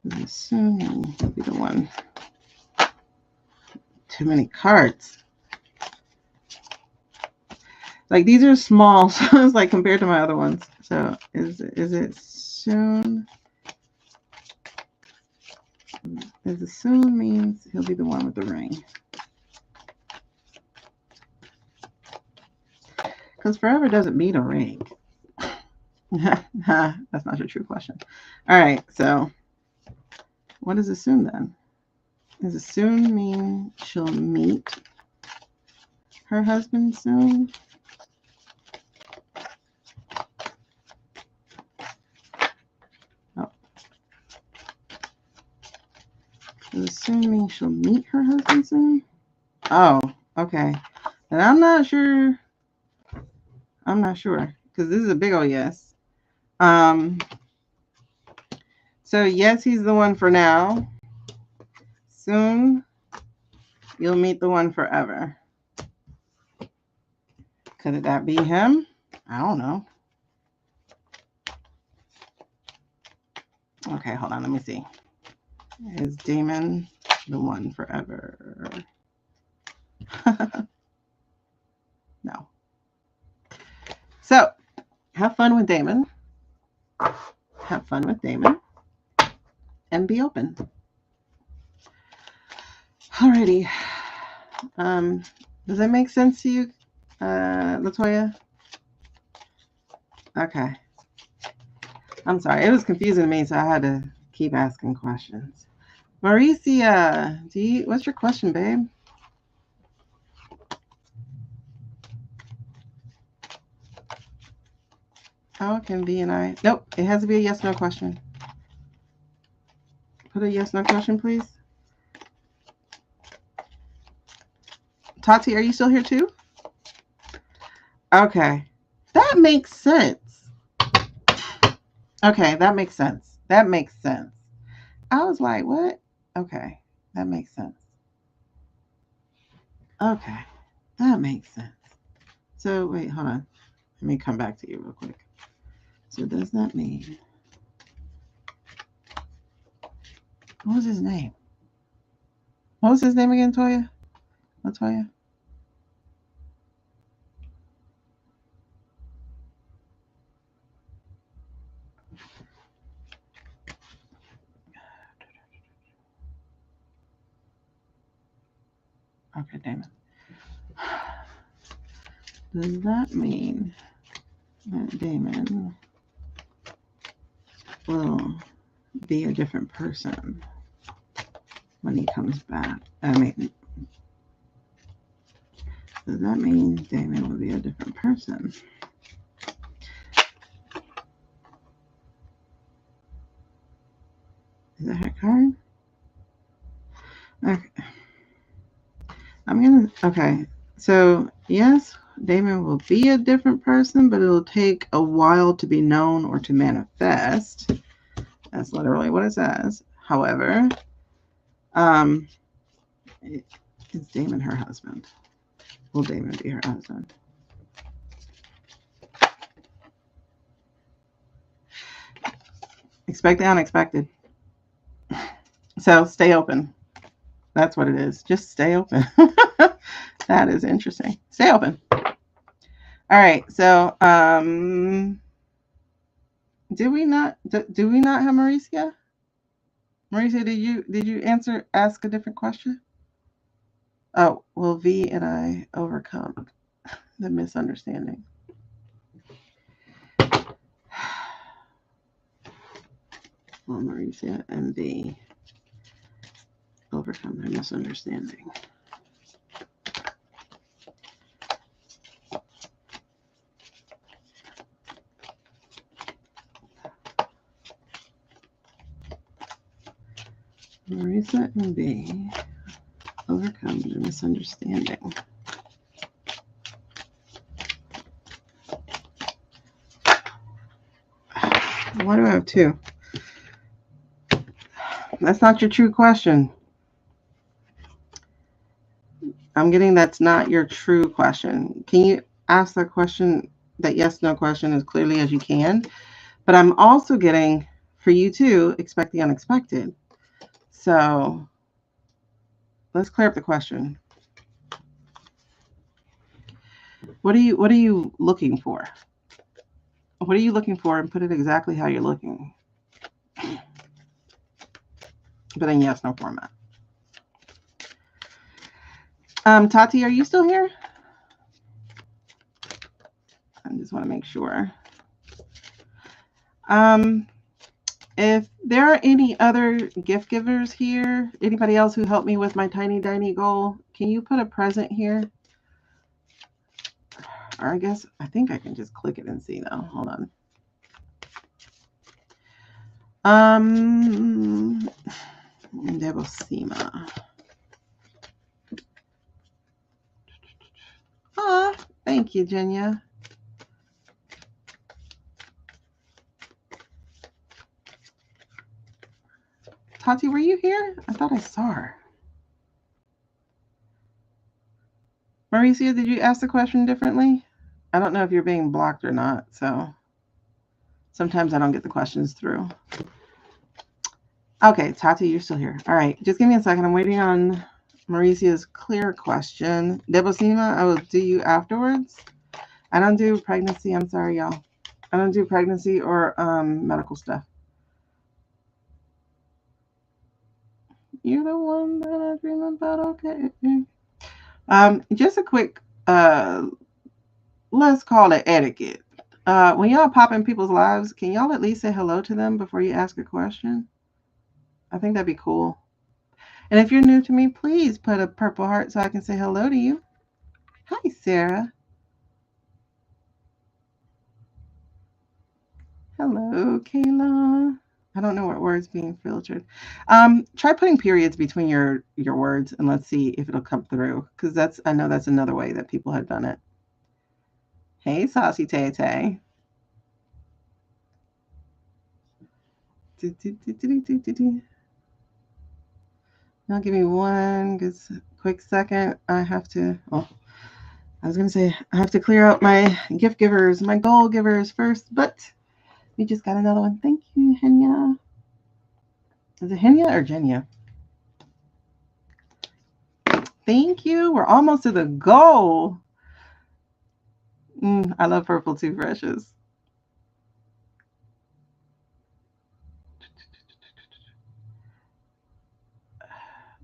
Does it soon mean he'll be the one? Too many cards. Like, these are small, so it's like compared to my other ones. So is it soon? Is it soon means he'll be the one with the ring? Because forever doesn't mean a ring. That's not your true question. All right, so what does it soon then? Does it soon mean she'll meet her husband soon? Oh. Does it soon mean she'll meet her husband soon? Oh, okay. And I'm not sure. I'm not sure because this is a big old yes. So yes, he's the one for now. Soon, you'll meet the one forever. Could that be him? I don't know. Okay, hold on. Let me see. Is Damon the one forever? No. So, have fun with Damon. Have fun with Damon. And be open. Alrighty. Does that make sense to you, Latoya? Okay. I'm sorry. It was confusing to me, so I had to keep asking questions. Maricia, what's your question, babe? How can B and I... Nope, it has to be a yes-no question. Put a yes-no question, please. Tati, are you still here too? Okay. That makes sense. Okay, that makes sense. That makes sense. I was like, what? Okay, that makes sense. Okay, that makes sense. So, wait, hold on. Let me come back to you real quick. So, does that mean... What was his name? What was his name again, Toya? Latoya? Okay, Damon. Does that mean that Damon will be a different person when he comes back? I mean, does that mean Damon will be a different person? Is that her card? Okay. Okay. So, yes, Damon will be a different person, but it'll take a while to be known or to manifest. That's literally what it says. However, is Damon her husband? Will Damon be her husband? Expect the unexpected. So stay open. That's what it is. Just stay open. That is interesting. Stay open. All right. So, do we not have Mauricia? Mauricia, did you ask a different question? Oh, will V and I overcome the misunderstanding? Will Mauricia and V overcome their misunderstanding? Marisa and B overcome the misunderstanding. Why do I have two? That's not your true question. I'm getting that's not your true question. Can you ask that question, that yes, no question, as clearly as you can? But I'm also getting, for you too, expect the unexpected. So let's clear up the question. What are you looking for? What are you looking for? And put it exactly how you're looking. But in yes, no format. Tati, are you still here? I just want to make sure. If there are any other gift givers here, anybody else who helped me with my tiny goal, can you put a present here? Or I think I can just click it and see though. Hold on. Devosima. Ah, thank you, Jenya. Tati, were you here? I thought I saw her. Mauricia, did you ask the question differently? I don't know if you're being blocked or not, so sometimes I don't get the questions through. Okay, Tati, you're still here. All right, just give me a second. I'm waiting on Mauricia's clear question. Debosima, I will do you afterwards. I don't do pregnancy. I'm sorry, y'all. I don't do pregnancy or medical stuff. You're the one that I dream about. Okay. Just a quick, let's call it etiquette. When y'all pop in people's lives, can y'all at least say hello to them before you ask a question? I think that'd be cool. And if you're new to me, please put a purple heart so I can say hello to you. Hi, Sarah. Hello, Kayla. I don't know what word's being filtered. Try putting periods between your words and let's see if it'll come through. Because I know that's another way that people have done it. Hey, Saucy Tay Tay. Now give me one quick second. I have to, I was going to say, I have to clear out my gift givers, my goal givers first, but we just got another one. Thank you, Henya. Is it Henya or Jenya? Thank you. We're almost to the goal. I love purple toothbrushes.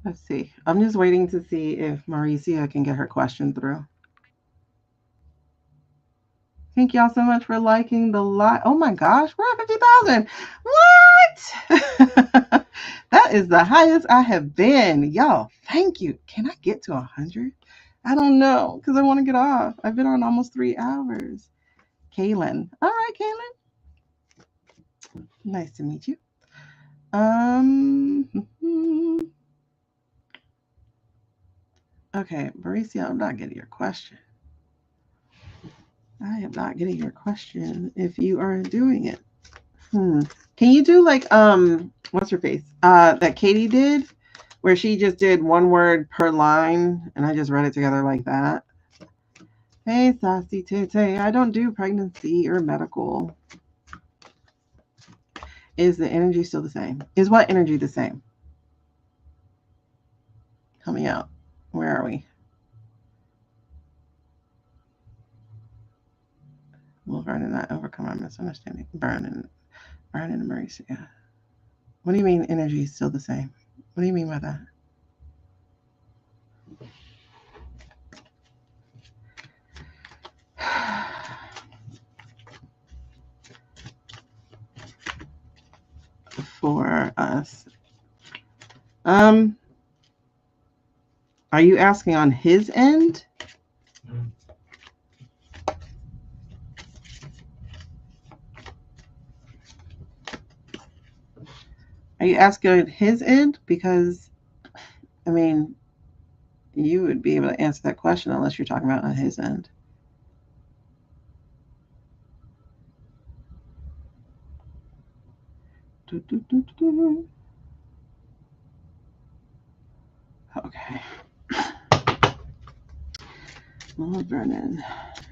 Let's see. I'm just waiting to see if Mauricia can get her question through. Thank y'all so much for liking the live. Oh my gosh, we're at 50,000. What? That is the highest I have been. Y'all, thank you. Can I get to 100? I don't know because I want to get off. I've been on almost 3 hours. Kaylin. All right, Kaylin. Nice to meet you. Okay, Mauricia, I'm not getting your question. I am not getting your question if you are doing it. Can you do like what's her face? That Katie did, where she just did one word per line and I just read it together like that. Hey, Sassy Tay Tay, I don't do pregnancy or medical. Is the energy still the same? Is what energy the same? Help me out. Where are we? Will Vernon not overcome our misunderstanding? Vernon and Mauricia. What do you mean energy is still the same? What do you mean by that? For us. Are you asking on his end? Are you asking on his end? Because, I mean, you would be able to answer that question unless you're talking about on his end. Okay. Well, Vernon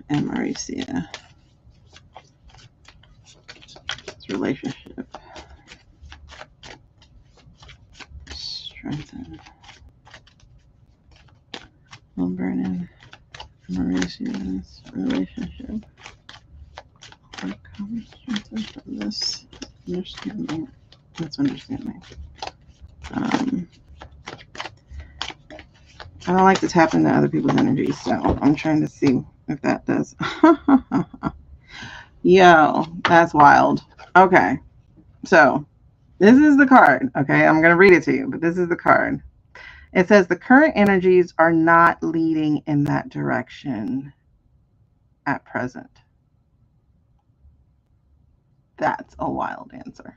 and Mauricia. Relationship. Strengthen. Well, Vernon and Mauricia's relationship. Strengthen from this understanding. That's understanding. I don't like to tap into other people's energy, so I'm trying to see if that does. Yo, that's wild. Okay, so this is the card. Okay, I'm going to read it to you, but this is the card. It says the current energies are not leading in that direction at present. That's a wild answer.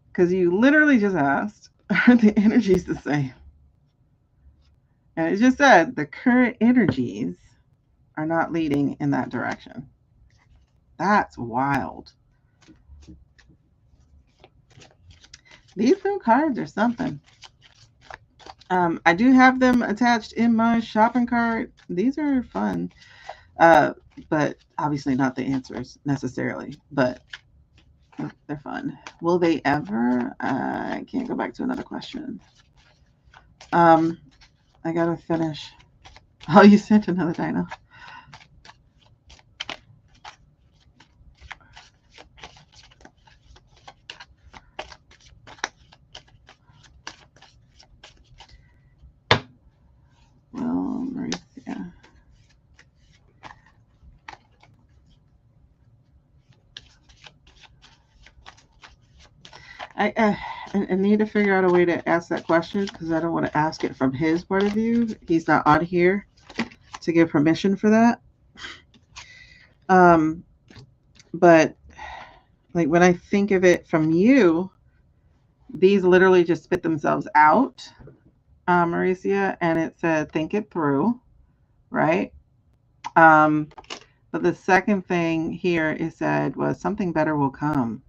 Because you literally just asked, are the energies the same? And it just said the current energies are not leading in that direction. That's wild. These new cards are something. I do have them attached in my shopping cart. These are fun. But obviously not the answers necessarily, but they're fun. Will they ever? I can't go back to another question. I gotta finish. Oh, you sent another dino. Well, Mauricia. I need to figure out a way to ask that question because I don't want to ask it from his point of view. He's not on here to give permission for that. But like when I think of it from you, these literally just spit themselves out, Mauricia, and it said think it through, right? But the second thing here it said was something better will come.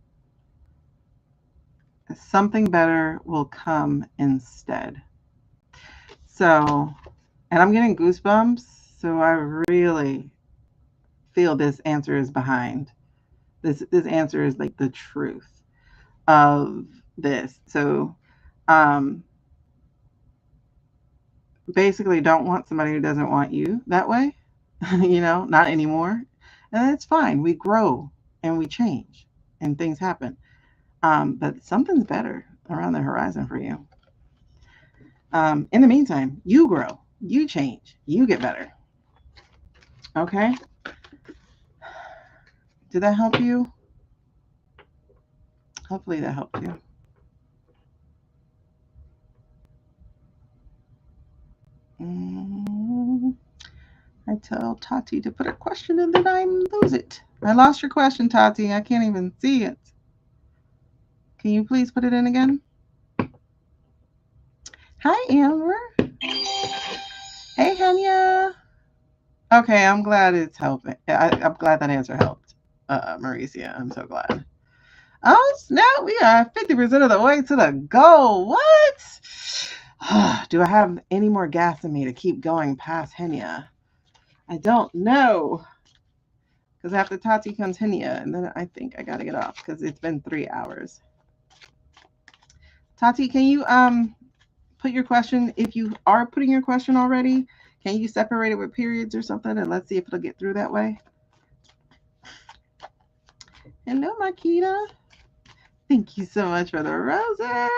Something better will come instead. So, and I'm getting goosebumps. So I really feel this answer is behind. This answer is like the truth of this. So, basically, don't want somebody who doesn't want you that way. Not anymore. And that's fine. We grow and we change and things happen. But something's better around the horizon for you. In the meantime, you grow, you change, you get better. Okay? Did that help you? Hopefully that helped you. I tell Tati to put a question and then I lose it. I lost your question, Tati. I can't even see it. Can you please put it in again? Hi, Amber. Hey, Henya. Okay, I'm glad it's helping. I'm glad that answer helped, Mauricia. I'm so glad. Oh, snap. We are 50% of the way to the goal. What? Do I have any more gas in me to keep going past Henya? I don't know. Because after Tati comes Henia, and then I think I gotta get off because it's been 3 hours. Tati, can you put your question, if you are putting your question already, can you separate it with periods or something, and let's see if it'll get through that way? Hello, Marquita. Thank you so much for the roses.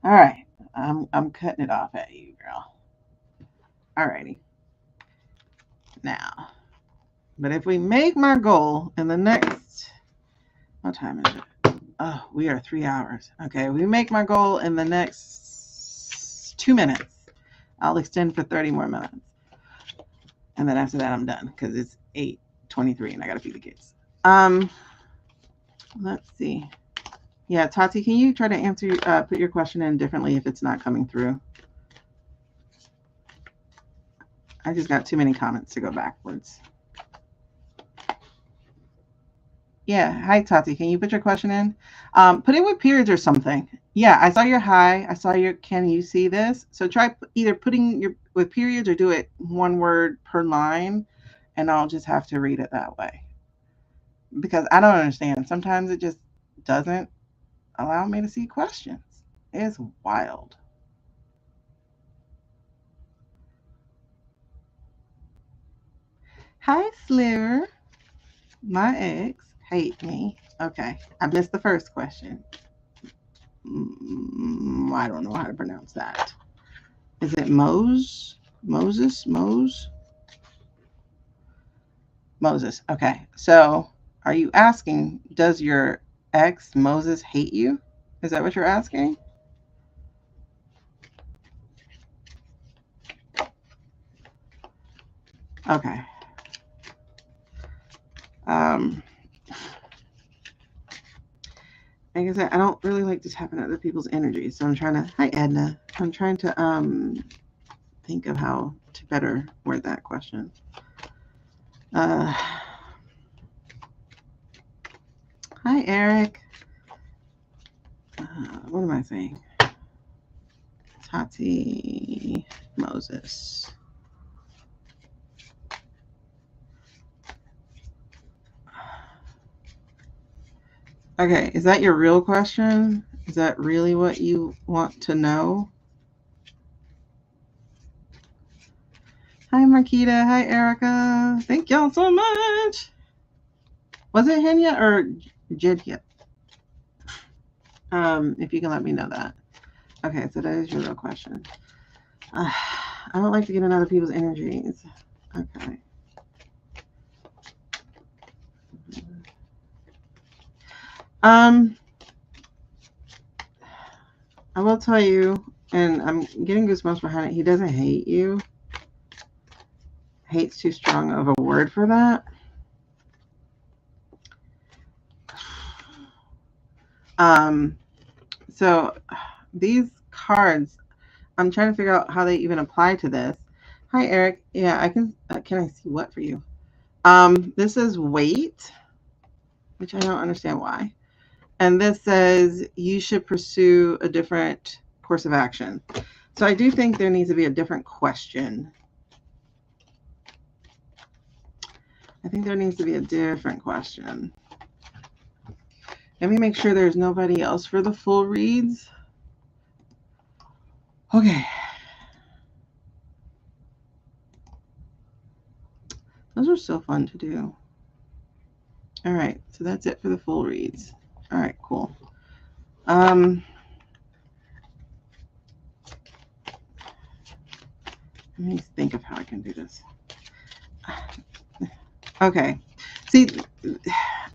All right, I'm cutting it off at you, girl. Alrighty. Now, but if we make my goal in the next, what time is it? Oh, we are 3 hours. Okay, we make my goal in the next 2 minutes. I'll extend for 30 more minutes. And then after that, I'm done because it's 8:23 and I got to feed the kids. Let's see. Yeah, Tati, can you try to answer, put your question in differently if it's not coming through? I just got too many comments to go backwards. Yeah. Hi, Tati. Can you put your question in? Put it with periods or something. Yeah, I saw your hi. I saw your, can you see this? So try either putting your with periods or do it one word per line, and I'll just have to read it that way. Because I don't understand. Sometimes it just doesn't allow me to see questions. It's wild. Hi, Sliver. My ex hate me. Okay, I missed the first question. I don't know how to pronounce that. Is it Moses? Moses? Moses. Okay. So are you asking, does your ex Moses hate you? Is that what you're asking? Okay. Like I said, I don't really like to tap into other people's energy. So I'm trying to, hi Edna. I'm trying to think of how to better word that question. Hi Eric. What am I saying? Tati Moses. Okay, is that your real question? Is that really what you want to know? Hi, Marquita. Hi, Erica. Thank y'all so much. Was it Henya or Jidya? If you can let me know that. Okay, so that is your real question. I don't like to get in other people's energies. Okay. I will tell you, and I'm getting goosebumps behind it. He doesn't hate you. Hate's too strong of a word for that. So these cards, I'm trying to figure out how they even apply to this. Hi, Eric. Yeah, I can. Can I see what for you? This is wait, which I don't understand why. And this says you should pursue a different course of action. So I do think there needs to be a different question. I think there needs to be a different question. Let me make sure there's nobody else for the full reads. Okay. Those are so fun to do. All right, so that's it for the full reads. All right, cool. Let me think of how I can do this. Okay. See,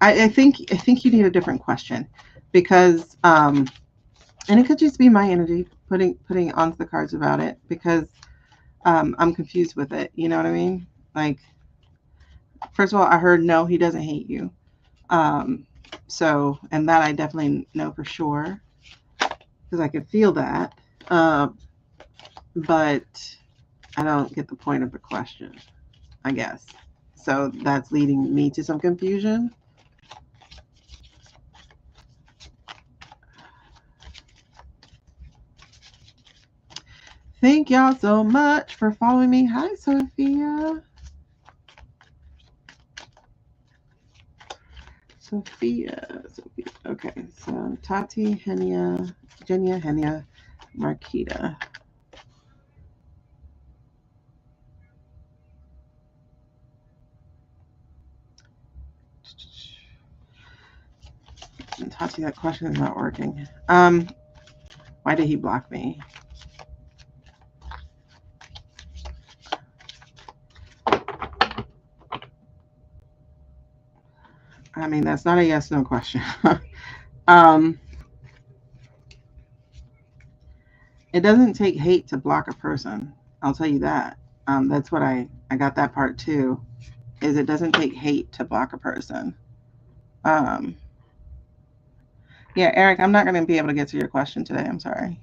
I think you need a different question because and it could just be my energy putting onto the cards about it because I'm confused with it. You know what I mean? Like, first of all, I heard no, he doesn't hate you. So, and that I definitely know for sure because I could feel that. But I don't get the point of the question, I guess. So that's leading me to some confusion. Thank y'all so much for following me. Hi, Sophia. Sophia. Okay, so Tati, Henia, Jenya, Henia, Marquita. And Tati, that question is not working. Why did he block me? I mean, that's not a yes/no question. It doesn't take hate to block a person. I'll tell you that. That's what I got that part too. Is it doesn't take hate to block a person. Yeah, Eric, I'm not going to be able to get to your question today. I'm sorry.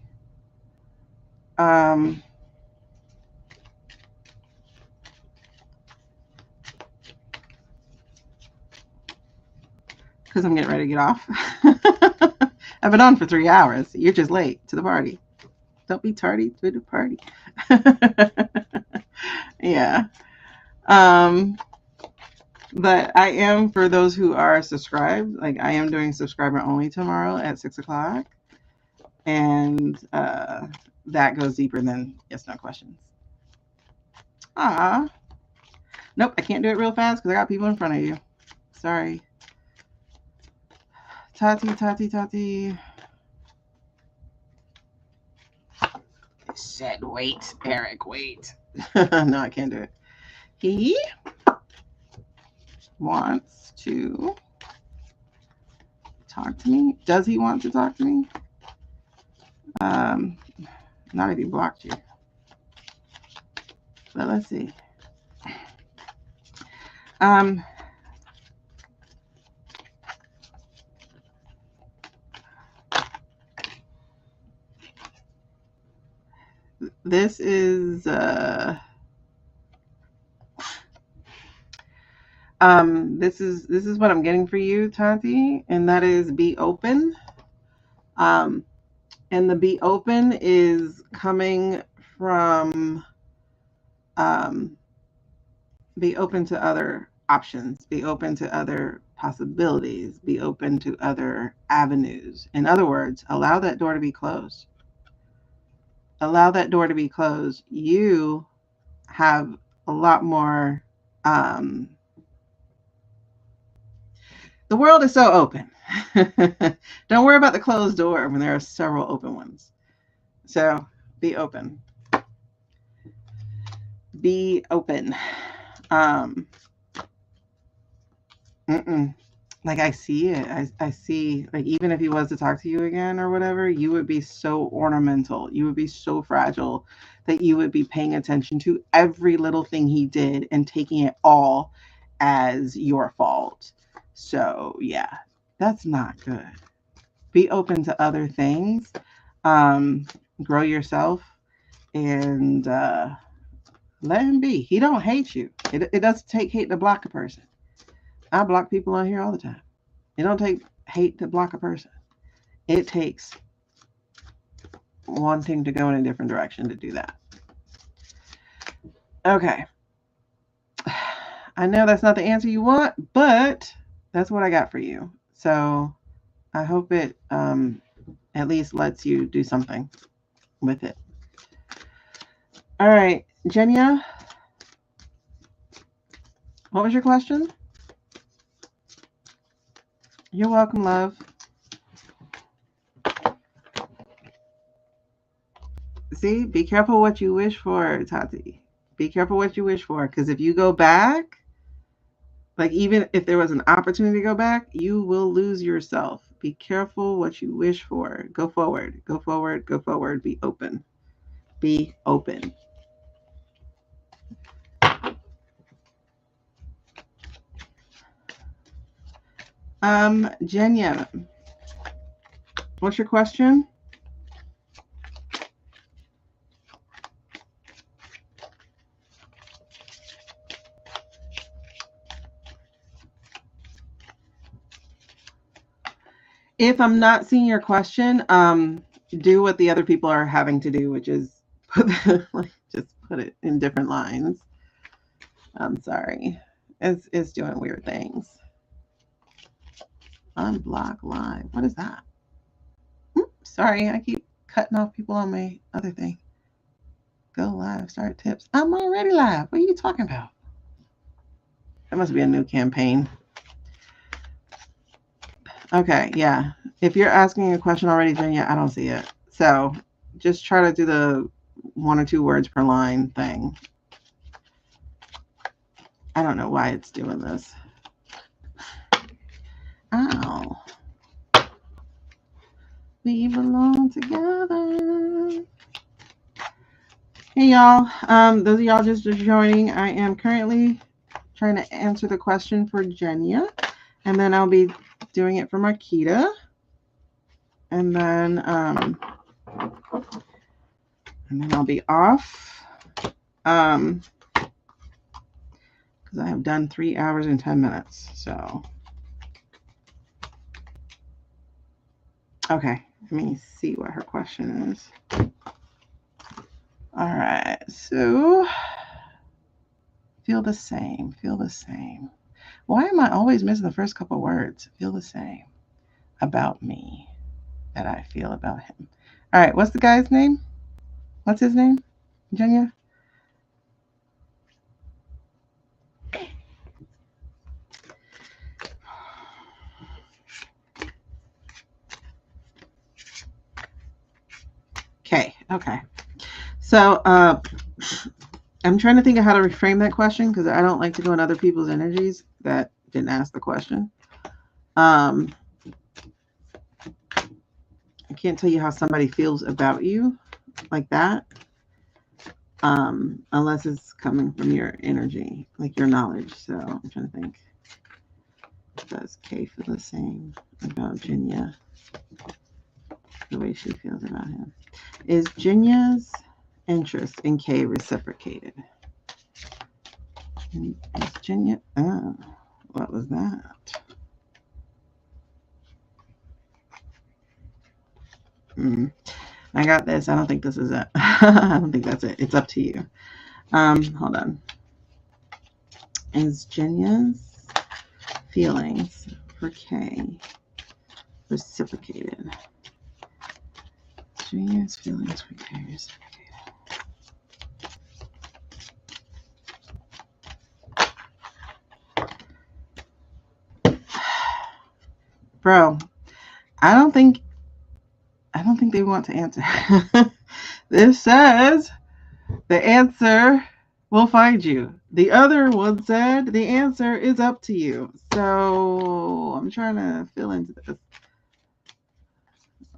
Because I'm getting ready to get off. I've been on for 3 hours. You're just late to the party. Don't be tardy to the party. Yeah. But I am, for those who are subscribed, like I am doing subscriber only tomorrow at 6 o'clock. And that goes deeper than yes/no questions. Nope, I can't do it real fast because I got people in front of you. Sorry. Tati. I said wait, Eric, wait. No, I can't do it. He wants to talk to me. Does he want to talk to me? Not if he blocked you. But let's see. This is this is what I'm getting for you, Tati, and that is be open. And the be open is coming from be open to other options, be open to other possibilities, be open to other avenues. In other words, allow that door to be closed. Allow that door to be closed. You have a lot more. The world is so open. Don't worry about the closed door when there are several open ones. So be open. Be open. Like I see it. I see, like, even if he was to talk to you again or whatever, you would be so ornamental. You would be so fragile that you would be paying attention to every little thing he did and taking it all as your fault. So yeah, that's not good. Be open to other things. Grow yourself and let him be. He don't hate you. It doesn't take hate to block a person. I block people on here all the time. It don't take hate to block a person. It takes wanting to go in a different direction to do that. Okay. I know that's not the answer you want, but that's what I got for you. So I hope it at least lets you do something with it. All right, Jenya, what was your question? You're welcome, love. See, be careful what you wish for, Tati. Be careful what you wish for, because if you go back, like even if there was an opportunity to go back, you will lose yourself. Be careful what you wish for. Go forward, go forward, go forward. Be open. Be open. Jenya, what's your question? If I'm not seeing your question, do what the other people are having to do, which is just put it in different lines. I'm sorry. It's doing weird things. Unblock live. What is that? Sorry, I keep cutting off people on my other thing. Go live, start tips. I'm already live. What are you talking about? That must be a new campaign. Okay, yeah. If you're asking a question already, Jenya, I don't see it. So just try to do the 1 or 2 words per line thing. I don't know why it's doing this. Ow. We belong together. Hey, y'all. Those of y'all just joining, I am currently trying to answer the question for Jenya, and then I'll be doing it for Marquita, and then I'll be off because I have done 3 hours and 10 minutes. So okay, let me see what her question is. All right, so feel the same. Feel the same. Why am I always missing the first couple words? Feel the same about me that I feel about him. All right, what's the guy's name? What's his name? Jenya? Okay. So I'm trying to think of how to reframe that question because I don't like to go in other people's energies that didn't ask the question. I can't tell you how somebody feels about you like that unless it's coming from your energy, like your knowledge. So I'm trying to think. Does Kay feel the same about Jenya? The way she feels about him. Is Jenya's interest in Kay reciprocated? Is Jenya? Oh, what was that? I got this. I don't think this is it. I don't think that's it. It's up to you. Hold on. Is Jenya's feelings for Kay reciprocated? Jenya's feelings for Kay reciprocated. Bro, I don't think they want to answer. This says the answer will find you. The other one said the answer is up to you. So I'm trying to fill into this.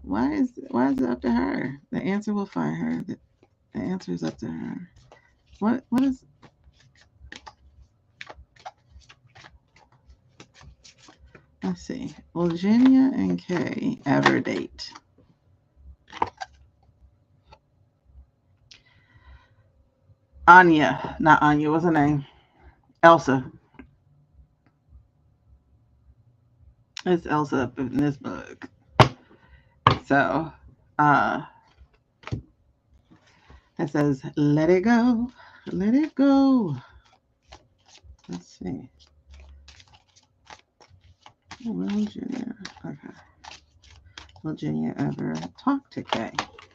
Why is it up to her? The answer will find her. The answer is up to her. What is? Let's see. Will Jenya and Kay ever date? Anya, not Anya. What's her name? Elsa. It's Elsa up in this book. So, it says, "Let it go, let it go." Let's see. Will Jenya? Okay. Will Jenya ever talk to Kay?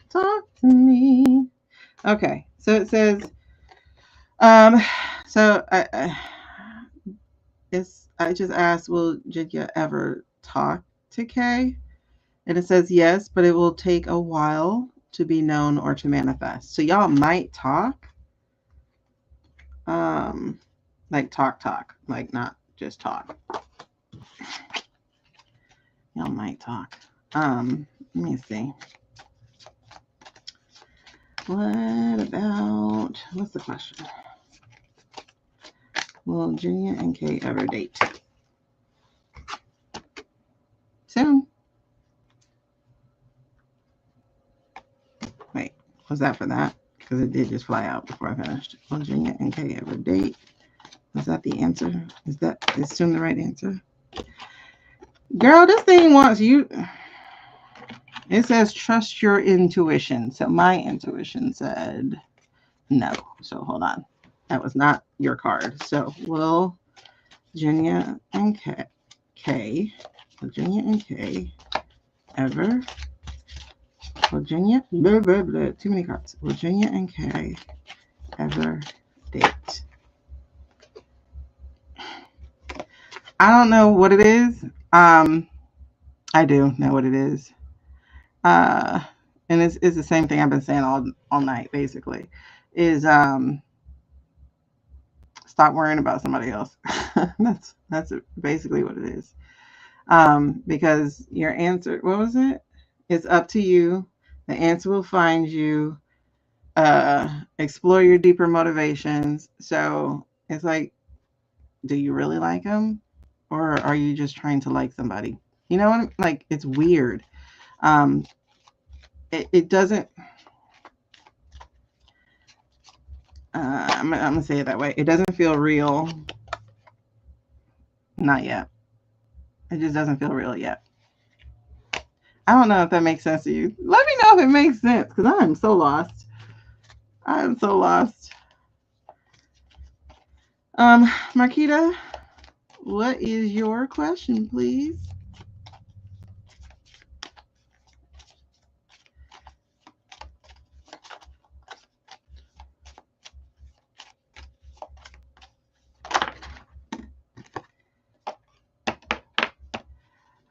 Talk to me. Okay. So it says, so I just asked, will Jenya ever talk to Kay? And it says yes, but it will take a while to be known or to manifest. So y'all might talk, like talk, like not just talk. Y'all might talk. Let me see. What's the question? Will Jenya and Kay ever date? Soon. Wait, was that for that? Because it did just fly out before I finished. Will Jenya and Kay ever date? Was that the answer? Is soon the right answer? Girl, this thing wants you. It says trust your intuition. So my intuition said no. So hold on. That was not your card. So will Virginia and Virginia and Kay ever, Virginia, blah, blah, blah, too many cards. Virginia and Kay ever date? I don't know what it is. I do know what it is. Uh, and it's the same thing I've been saying all night, basically, is stop worrying about somebody else. that's basically what it is. Because your answer, what was it? It's up to you. The answer will find you. Explore your deeper motivations. So it's like, do you really like them, or are you just trying to like somebody? You know what? Like, it's weird. Um, it doesn't. I'm gonna say it that way. It doesn't feel real. Not yet. It just doesn't feel real yet. I don't know if that makes sense to you. Let me know if it makes sense, because I am so lost. I am so lost. Marquita, what is your question, please?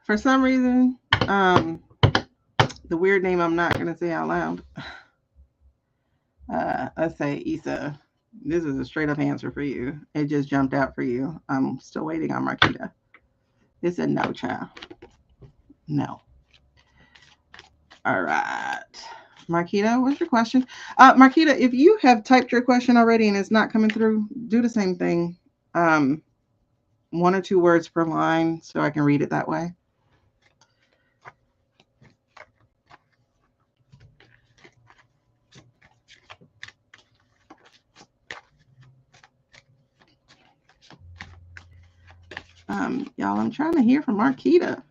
For some reason, the weird name I'm not going to say out loud. Let's say Issa. This is a straight up answer for you. It just jumped out for you. I'm still waiting on Marquita. It said no, child. No. All right. Marquita, what's your question? Marquita, if you have typed your question already and it's not coming through, do the same thing. 1 or 2 words per line so I can read it that way. Y'all, I'm trying to hear from Marquita.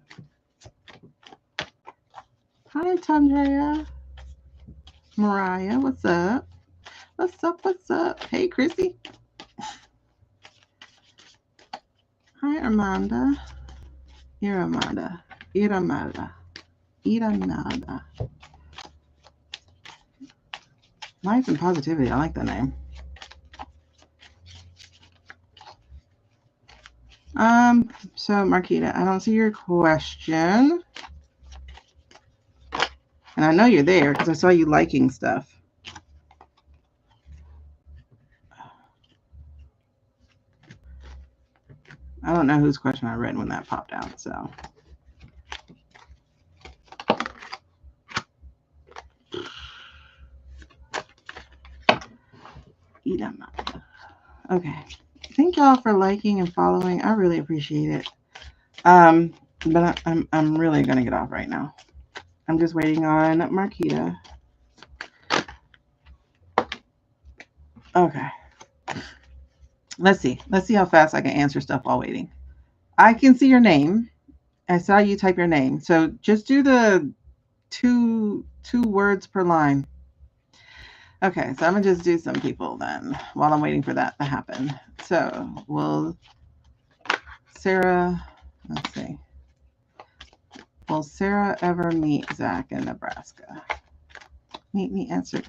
Hi, Tandrea. Mariah, what's up? What's up? What's up? Hey, Chrissy. Hi, Armanda. Iramada. Iramada. Iranada. Life and positivity. I like that name. So Marquita, I don't see your question. And I know you're there because I saw you liking stuff. I don't know whose question I read when that popped out, so. Okay. Thank y'all for liking and following. I really appreciate it. But I'm really gonna get off right now. I'm just waiting on Marquita. Okay. Let's see. Let's see how fast I can answer stuff while waiting. I can see your name. I saw you type your name. So just do the two words per line. Okay, so I'm gonna just do some people then while I'm waiting for that to happen. So will Sarah, let's see. Will Sarah ever meet Zach in Nebraska? Meet me answer.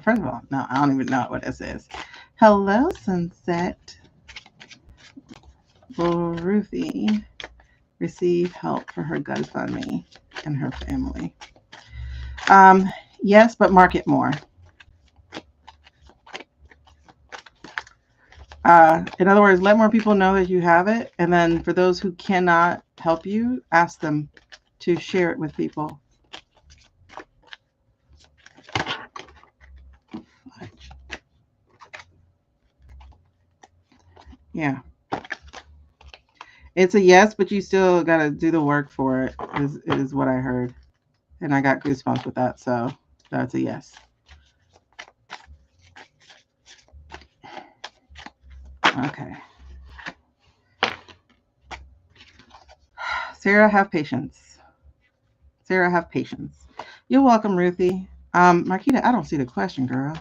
First of all, no, I don't even know what this is. Hello, Sunset. Will Ruthie receive help for her GoFundMe and her family? Yes, but market more. In other words, let more people know that you have it. And then for those who cannot help you, ask them to share it with people. Yeah. It's a yes, but you still got to do the work for it, is what I heard. And I got goosebumps with that. So that's a yes. Okay. Sarah, have patience. Sarah, have patience. You're welcome, Ruthie. Marquita, I don't see the question, girl.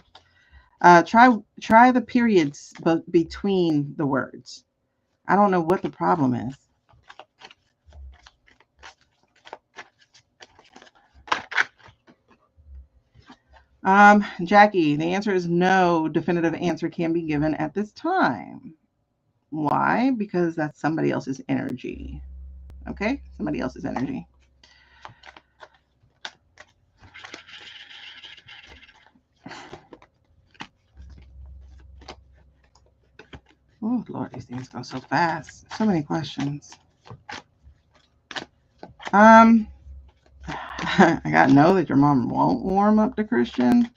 Try the periods between the words. I don't know what the problem is. Jackie, the answer is no. Definitive answer can be given at this time. Why? Because that's somebody else's energy. Okay? Somebody else's energy. Oh, Lord, these things go so fast. So many questions. I got to know that your mom won't warm up to Christian,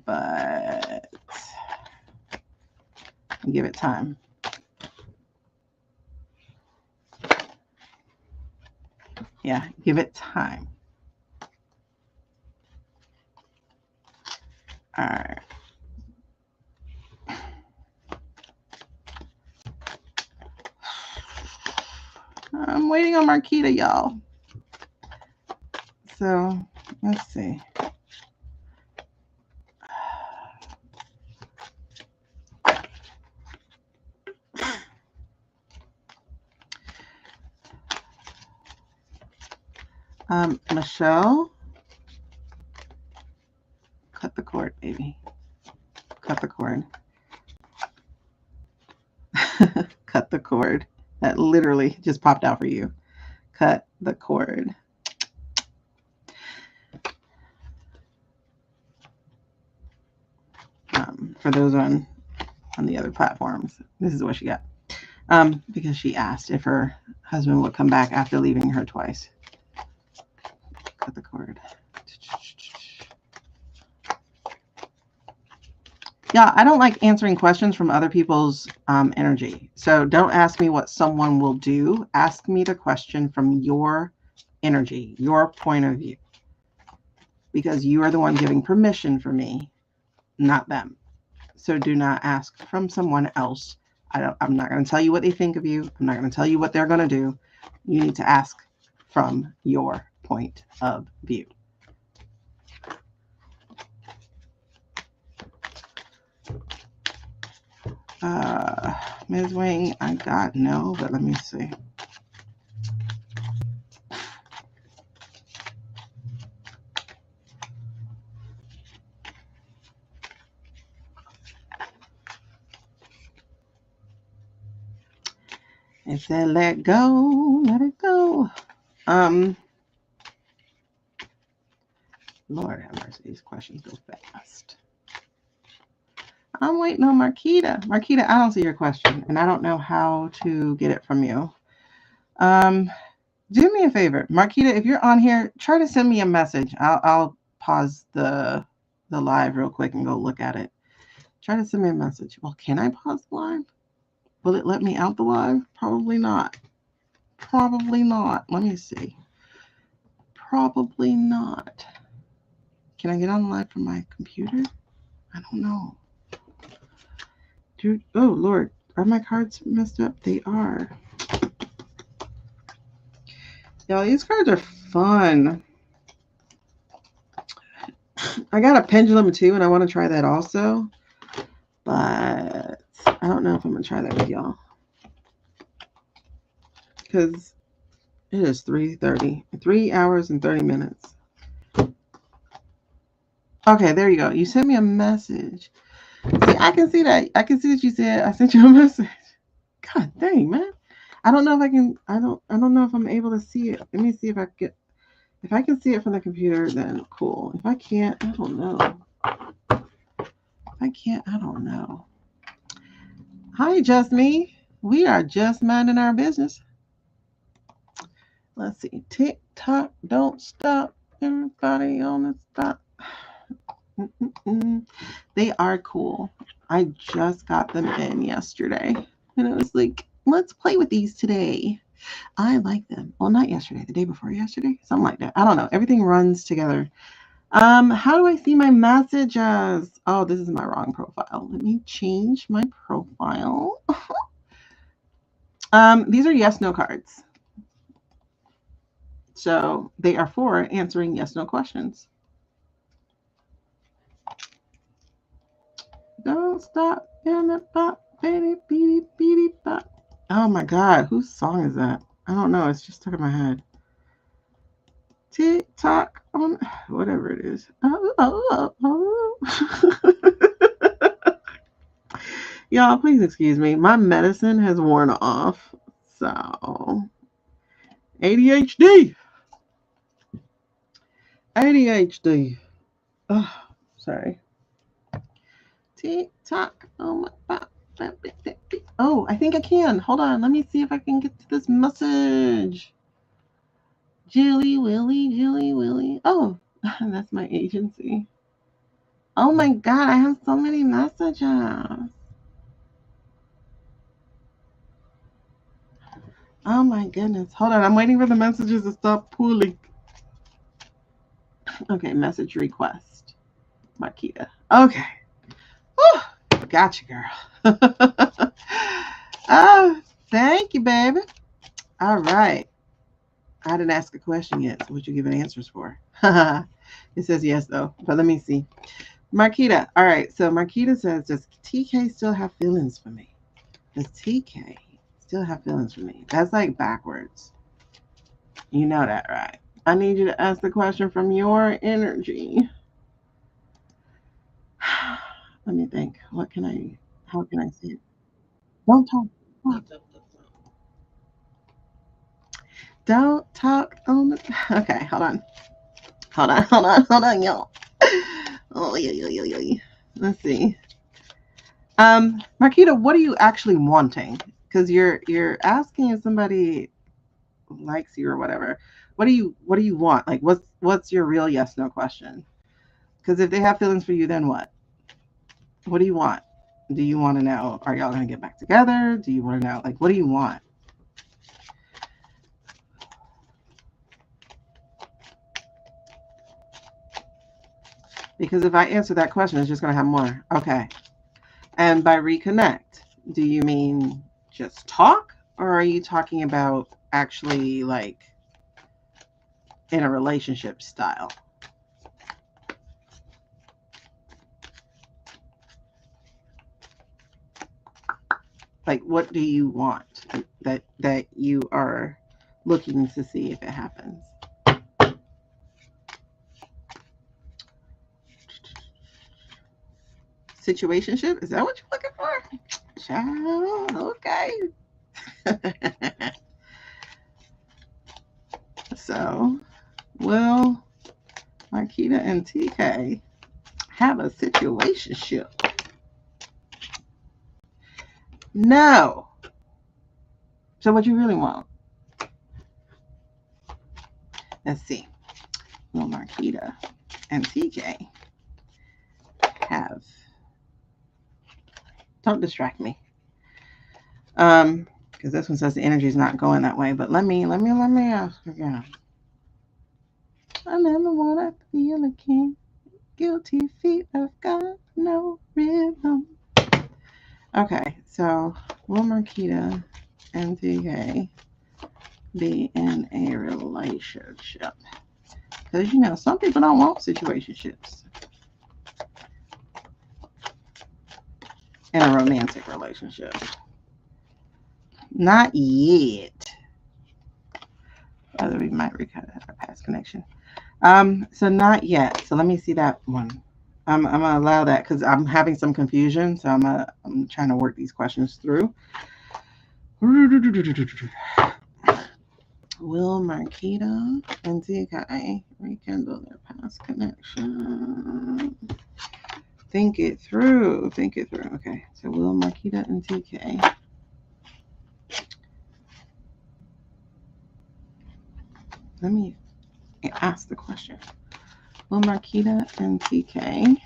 but give it time. Yeah, give it time. All right. I'm waiting on Marquita, y'all. So, let's see. Michelle, cut the cord, baby. Cut the cord. Cut the cord. That literally just popped out for you. Cut the cord. For those on the other platforms, this is what she got. Because she asked if her husband would come back after leaving her twice. Cut the cord. Yeah, I don't like answering questions from other people's energy. So don't ask me what someone will do. Ask me the question from your energy, your point of view. Because you are the one giving permission for me, not them. So do not ask from someone else. I'm not going to tell you what they think of you. I'm not going to tell you what they're going to do. You need to ask from your point of view. Ms. Wing, I got no, but let me see. It said, let go, let it go. Lord have mercy, these questions go fast. I'm waiting on Marquita. Marquita, I don't see your question, and I don't know how to get it from you. Do me a favor, Marquita, if you're on here, try to send me a message. I'll pause the live real quick and go look at it. Try to send me a message. Well, can I pause the live? Will it let me out the live? Probably not. Probably not. Let me see. Probably not. Can I get on live from my computer? I don't know. Dude, oh, Lord. Are my cards messed up? They are. Y'all, these cards are fun. I got a pendulum too, and I want to try that also. But I don't know if I'm going to try that with y'all. Because it is 3:30. 3 hours and 30 minutes. Okay, there you go. You sent me a message. See, I can see that. I can see that you said I sent you a message. God dang, man. I don't know if I can. I don't know if I'm able to see it. Let me see if I get. If I can see it from the computer, then cool. If I can't, I don't know. If I can't, I don't know. Hi, Just Me. We are just minding our business. Let's see. Tick tock, don't stop. Everybody on the stop. They are cool. I just got them in yesterday. And I was like, let's play with these today. I like them. Well, not yesterday, the day before yesterday. Something like that. I don't know. Everything runs together. How do I see my messages? Oh, this is my wrong profile. Let me change my profile. These are yes, no cards. So they are for answering yes/no questions. Don't stop in the pop, baby, beady, beady, pop. Oh my God, whose song is that? I don't know. It's just stuck in my head. Tick tock on whatever it is. Y'all, please excuse me. My medicine has worn off. So ADHD. ADHD. Oh, sorry. Tick tock. Oh my God. Oh, I think I can. Hold on. Let me see if I can get to this message. Jilly Willy, Jilly Willy. Oh, that's my agency. Oh my God, I have so many messages. Oh my goodness. Hold on. I'm waiting for the messages to stop pooling. Okay, message request. Marquita. Okay. Whew, gotcha, girl. Oh, thank you, baby. All right. I didn't ask a question yet, so what you giving answers for? It says yes, though. But let me see. Marquita. All right. So Marquita says, does TK still have feelings for me? Does TK still have feelings for me? That's like backwards. You know that, right? I need you to ask the question from your energy. Let me think. How can I say it? Don't talk. Don't talk on the. Okay, hold on. Hold on, y'all. Oh, yeah. Let's see. Marquita, what are you actually wanting? Because you're asking if somebody likes you or whatever. What do you want? Like, what's your real yes no question? Because if they have feelings for you, then what? What do you want? Do you want to know? Are y'all gonna get back together? Do you want to know? Like, what do you want? Because if I answer that question, it's just gonna have more. Okay. And by reconnect, do you mean just talk, or are you talking about actually like in a relationship style? Like, what do you want that you are looking to see if it happens? Situationship? Is that what you're looking for? Child, okay. So, will Marquita and TK have a situationship? No. So, what you really want? Let's see. Will Marquita and TK have? Don't distract me. Because this one says the energy is not going that way. But let me ask again. I never wanna feel again. Guilty feet have got no rhythm. Okay, so will Marquita and TK be in a relationship? Because some people don't want situationships in a romantic relationship. Not yet. Although we might recut our past connection. So not yet. So let me see that one. I'm gonna allow that because I'm having some confusion. So I'm trying to work these questions through. Will Marquita and TK rekindle their past connection? Think it through. Okay. So will Marquita and TK let me ask the question. Will Marquita and TK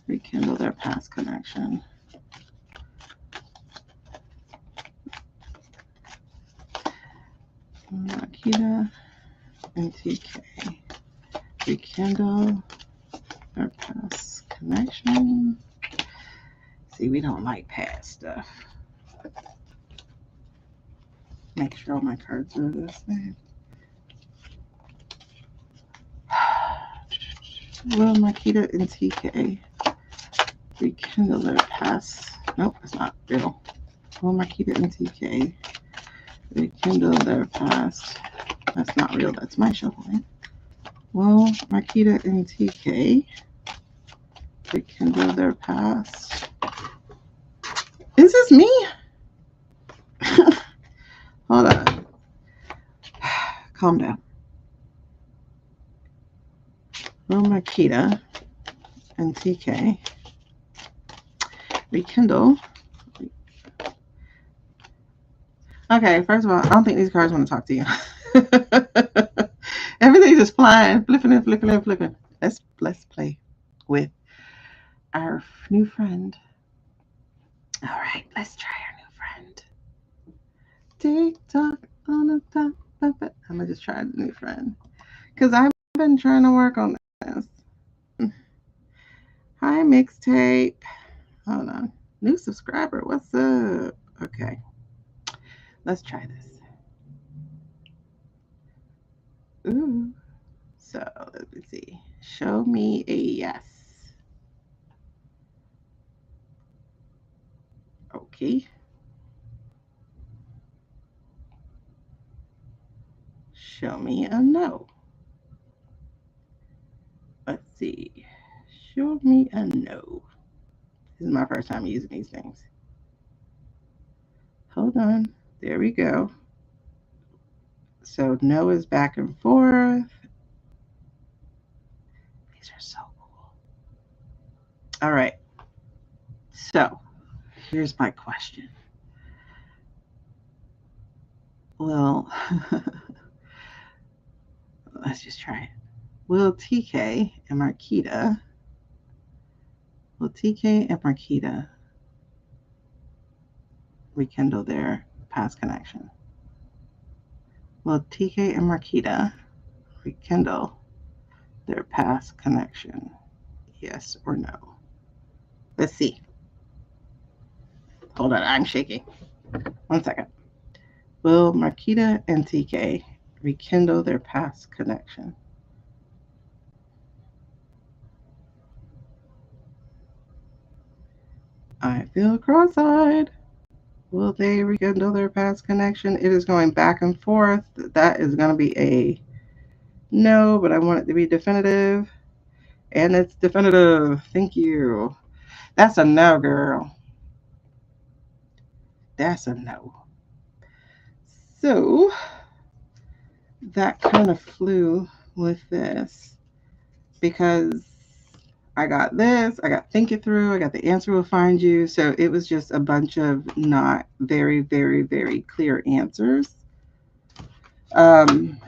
rekindle their past connection? Marquita and TK rekindle their past connection. See, we don't like past stuff. Make sure all my cards are the same. Will Marquita and TK rekindle their past? Nope, it's not real. Will Marquita and TK rekindle their past? That's not real. That's my shuffling. Will Marquita and TK rekindle their past? Is this me? Hold on. Calm down. Will Marquita and TK rekindle? Okay, first of all, I don't think these cards want to talk to you. Everything's just flying, flipping and flipping and flipping. Let's play with our new friend. All right, let's try our new friend. TikTok on the top of it. I'm gonna just try the new friend because I've been trying to work on this. Hi, mixtape. Hold on, new subscriber. What's up? Okay, let's try this. Ooh. So let me see. Show me a yes. Okay. Show me a no. Let's see. Show me a no. This is my first time using these things. Hold on. There we go. So no is back and forth. These are so cool. All right. So here's my question. Well, let's just try it. Will TK and Marquita rekindle their past connection? Will TK and Marquita rekindle their past connection? Yes or no? Let's see. Hold on, I'm shaking. 1 second. Will Marquita and TK rekindle their past connection? I feel cross-eyed. Will they rekindle their past connection? It is going back and forth. That is going to be a no, but I want it to be definitive. And it's definitive. Thank you. That's a no, girl. That's a no. So that kind of flew with this because I got this, I got think it through, I got the answer will find you. So it was just a bunch of not very, very, very clear answers. And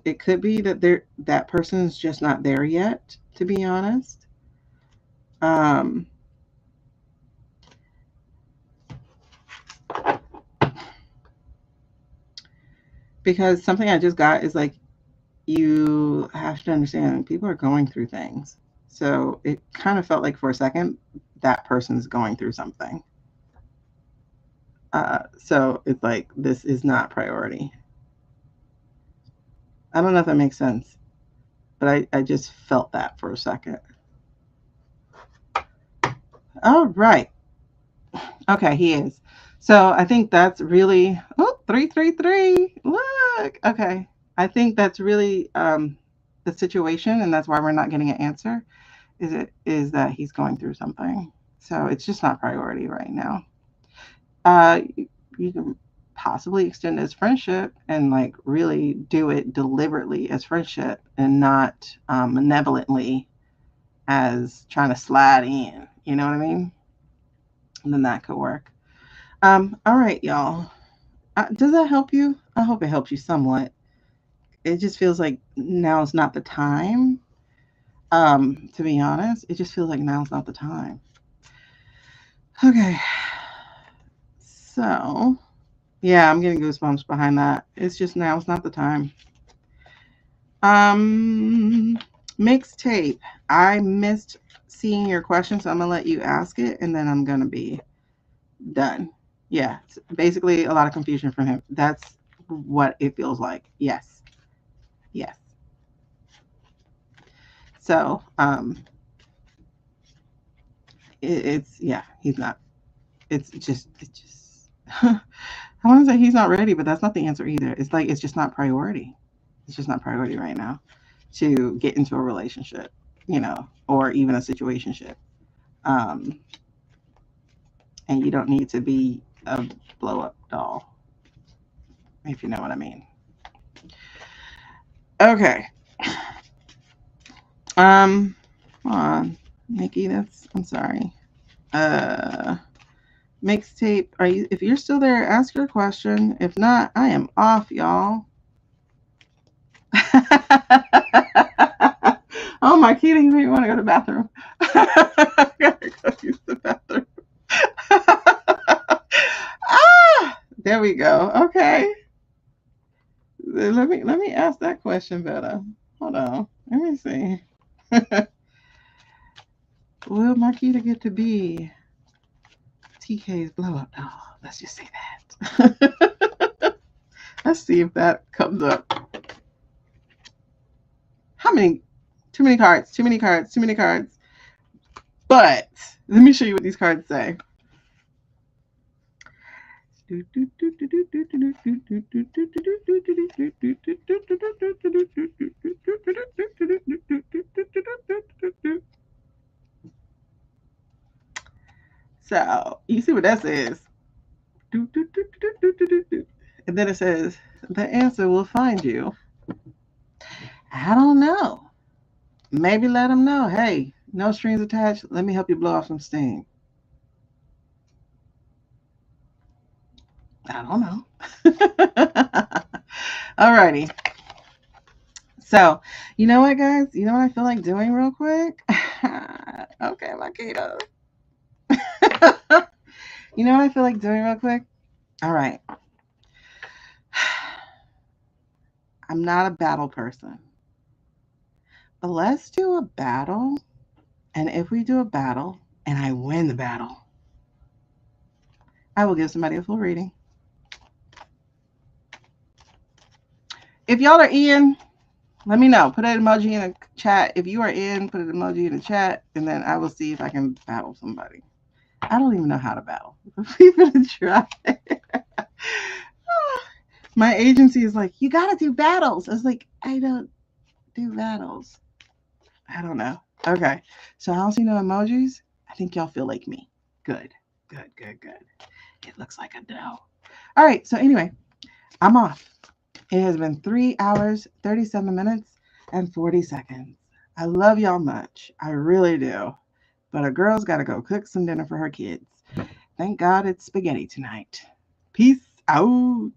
it could be that that person's just not there yet, to be honest. Because something I just got is like, you have to understand people are going through things. So it kind of felt like for a second that person's going through something. So it's like, this is not priority. I don't know if that makes sense, but I just felt that for a second. All right. Okay, he is. So I think that's really, 333. Look. Okay. I think that's really the situation, and that's why we're not getting an answer. Is that he's going through something. So it's just not priority right now. You can possibly extend his friendship and like really do it deliberately as friendship and not malevolently as trying to slide in. You know what I mean? And then that could work. All right, y'all. Does that help you? I hope it helps you somewhat. It just feels like now's not the time. To be honest, it just feels like now's not the time. Okay. So, yeah, I'm getting goosebumps behind that. It's just now's not the time. Mixtape. I missed seeing your question, so I'm gonna let you ask it, and then I'm gonna be done. Yeah, it's basically a lot of confusion from him. That's what it feels like. Yes. Yes. So, it's, yeah, he's not. It's just, I want to say he's not ready, but that's not the answer either. It's like, it's just not priority. It's just not priority right now to get into a relationship, or even a situationship. Um, and you don't need to be a blow up doll, if you know what I mean. Okay. Um, Hold on, Nikki. I'm sorry. Uh, Mixtape. Are you? If you're still there, ask your question. If not, I am off, y'all. Oh, my kitty, you want to go to the bathroom? I gotta go use the bathroom. Ah, there we go. Okay, let me ask that question better. Hold on. Let me see. Will Marquita get to be TK's blow up doll? Let's just say that. Let's see if that comes up. How many? Too many cards. Too many cards. Too many cards. But let me show you what these cards say. So you see what that says. And then it says, the answer will find you. I don't know. Maybe let them know. Hey, no strings attached. Let me help you blow off some steam. I don't know. Alrighty. So, you know what, guys? You know what I feel like doing real quick? Okay, Makita. You know what I feel like doing real quick? All right. I'm not a battle person, but let's do a battle. And if we do a battle and I win the battle, I will give somebody a full reading. If y'all are in, let me know. Put an emoji in the chat. If you are in, put an emoji in the chat, and then I will see if I can battle somebody. I don't even know how to battle. We're gonna try. My agency is like, you gotta do battles. I was like, I don't do battles. I don't know. Okay. So I don't see no emojis. I think y'all feel like me. Good. Good, good, good. It looks like a no. All right. So anyway, I'm off. It has been 3 hours, 37 minutes, and 40 seconds. I love y'all much. I really do. But a girl's got to go cook some dinner for her kids. Thank God it's spaghetti tonight. Peace out.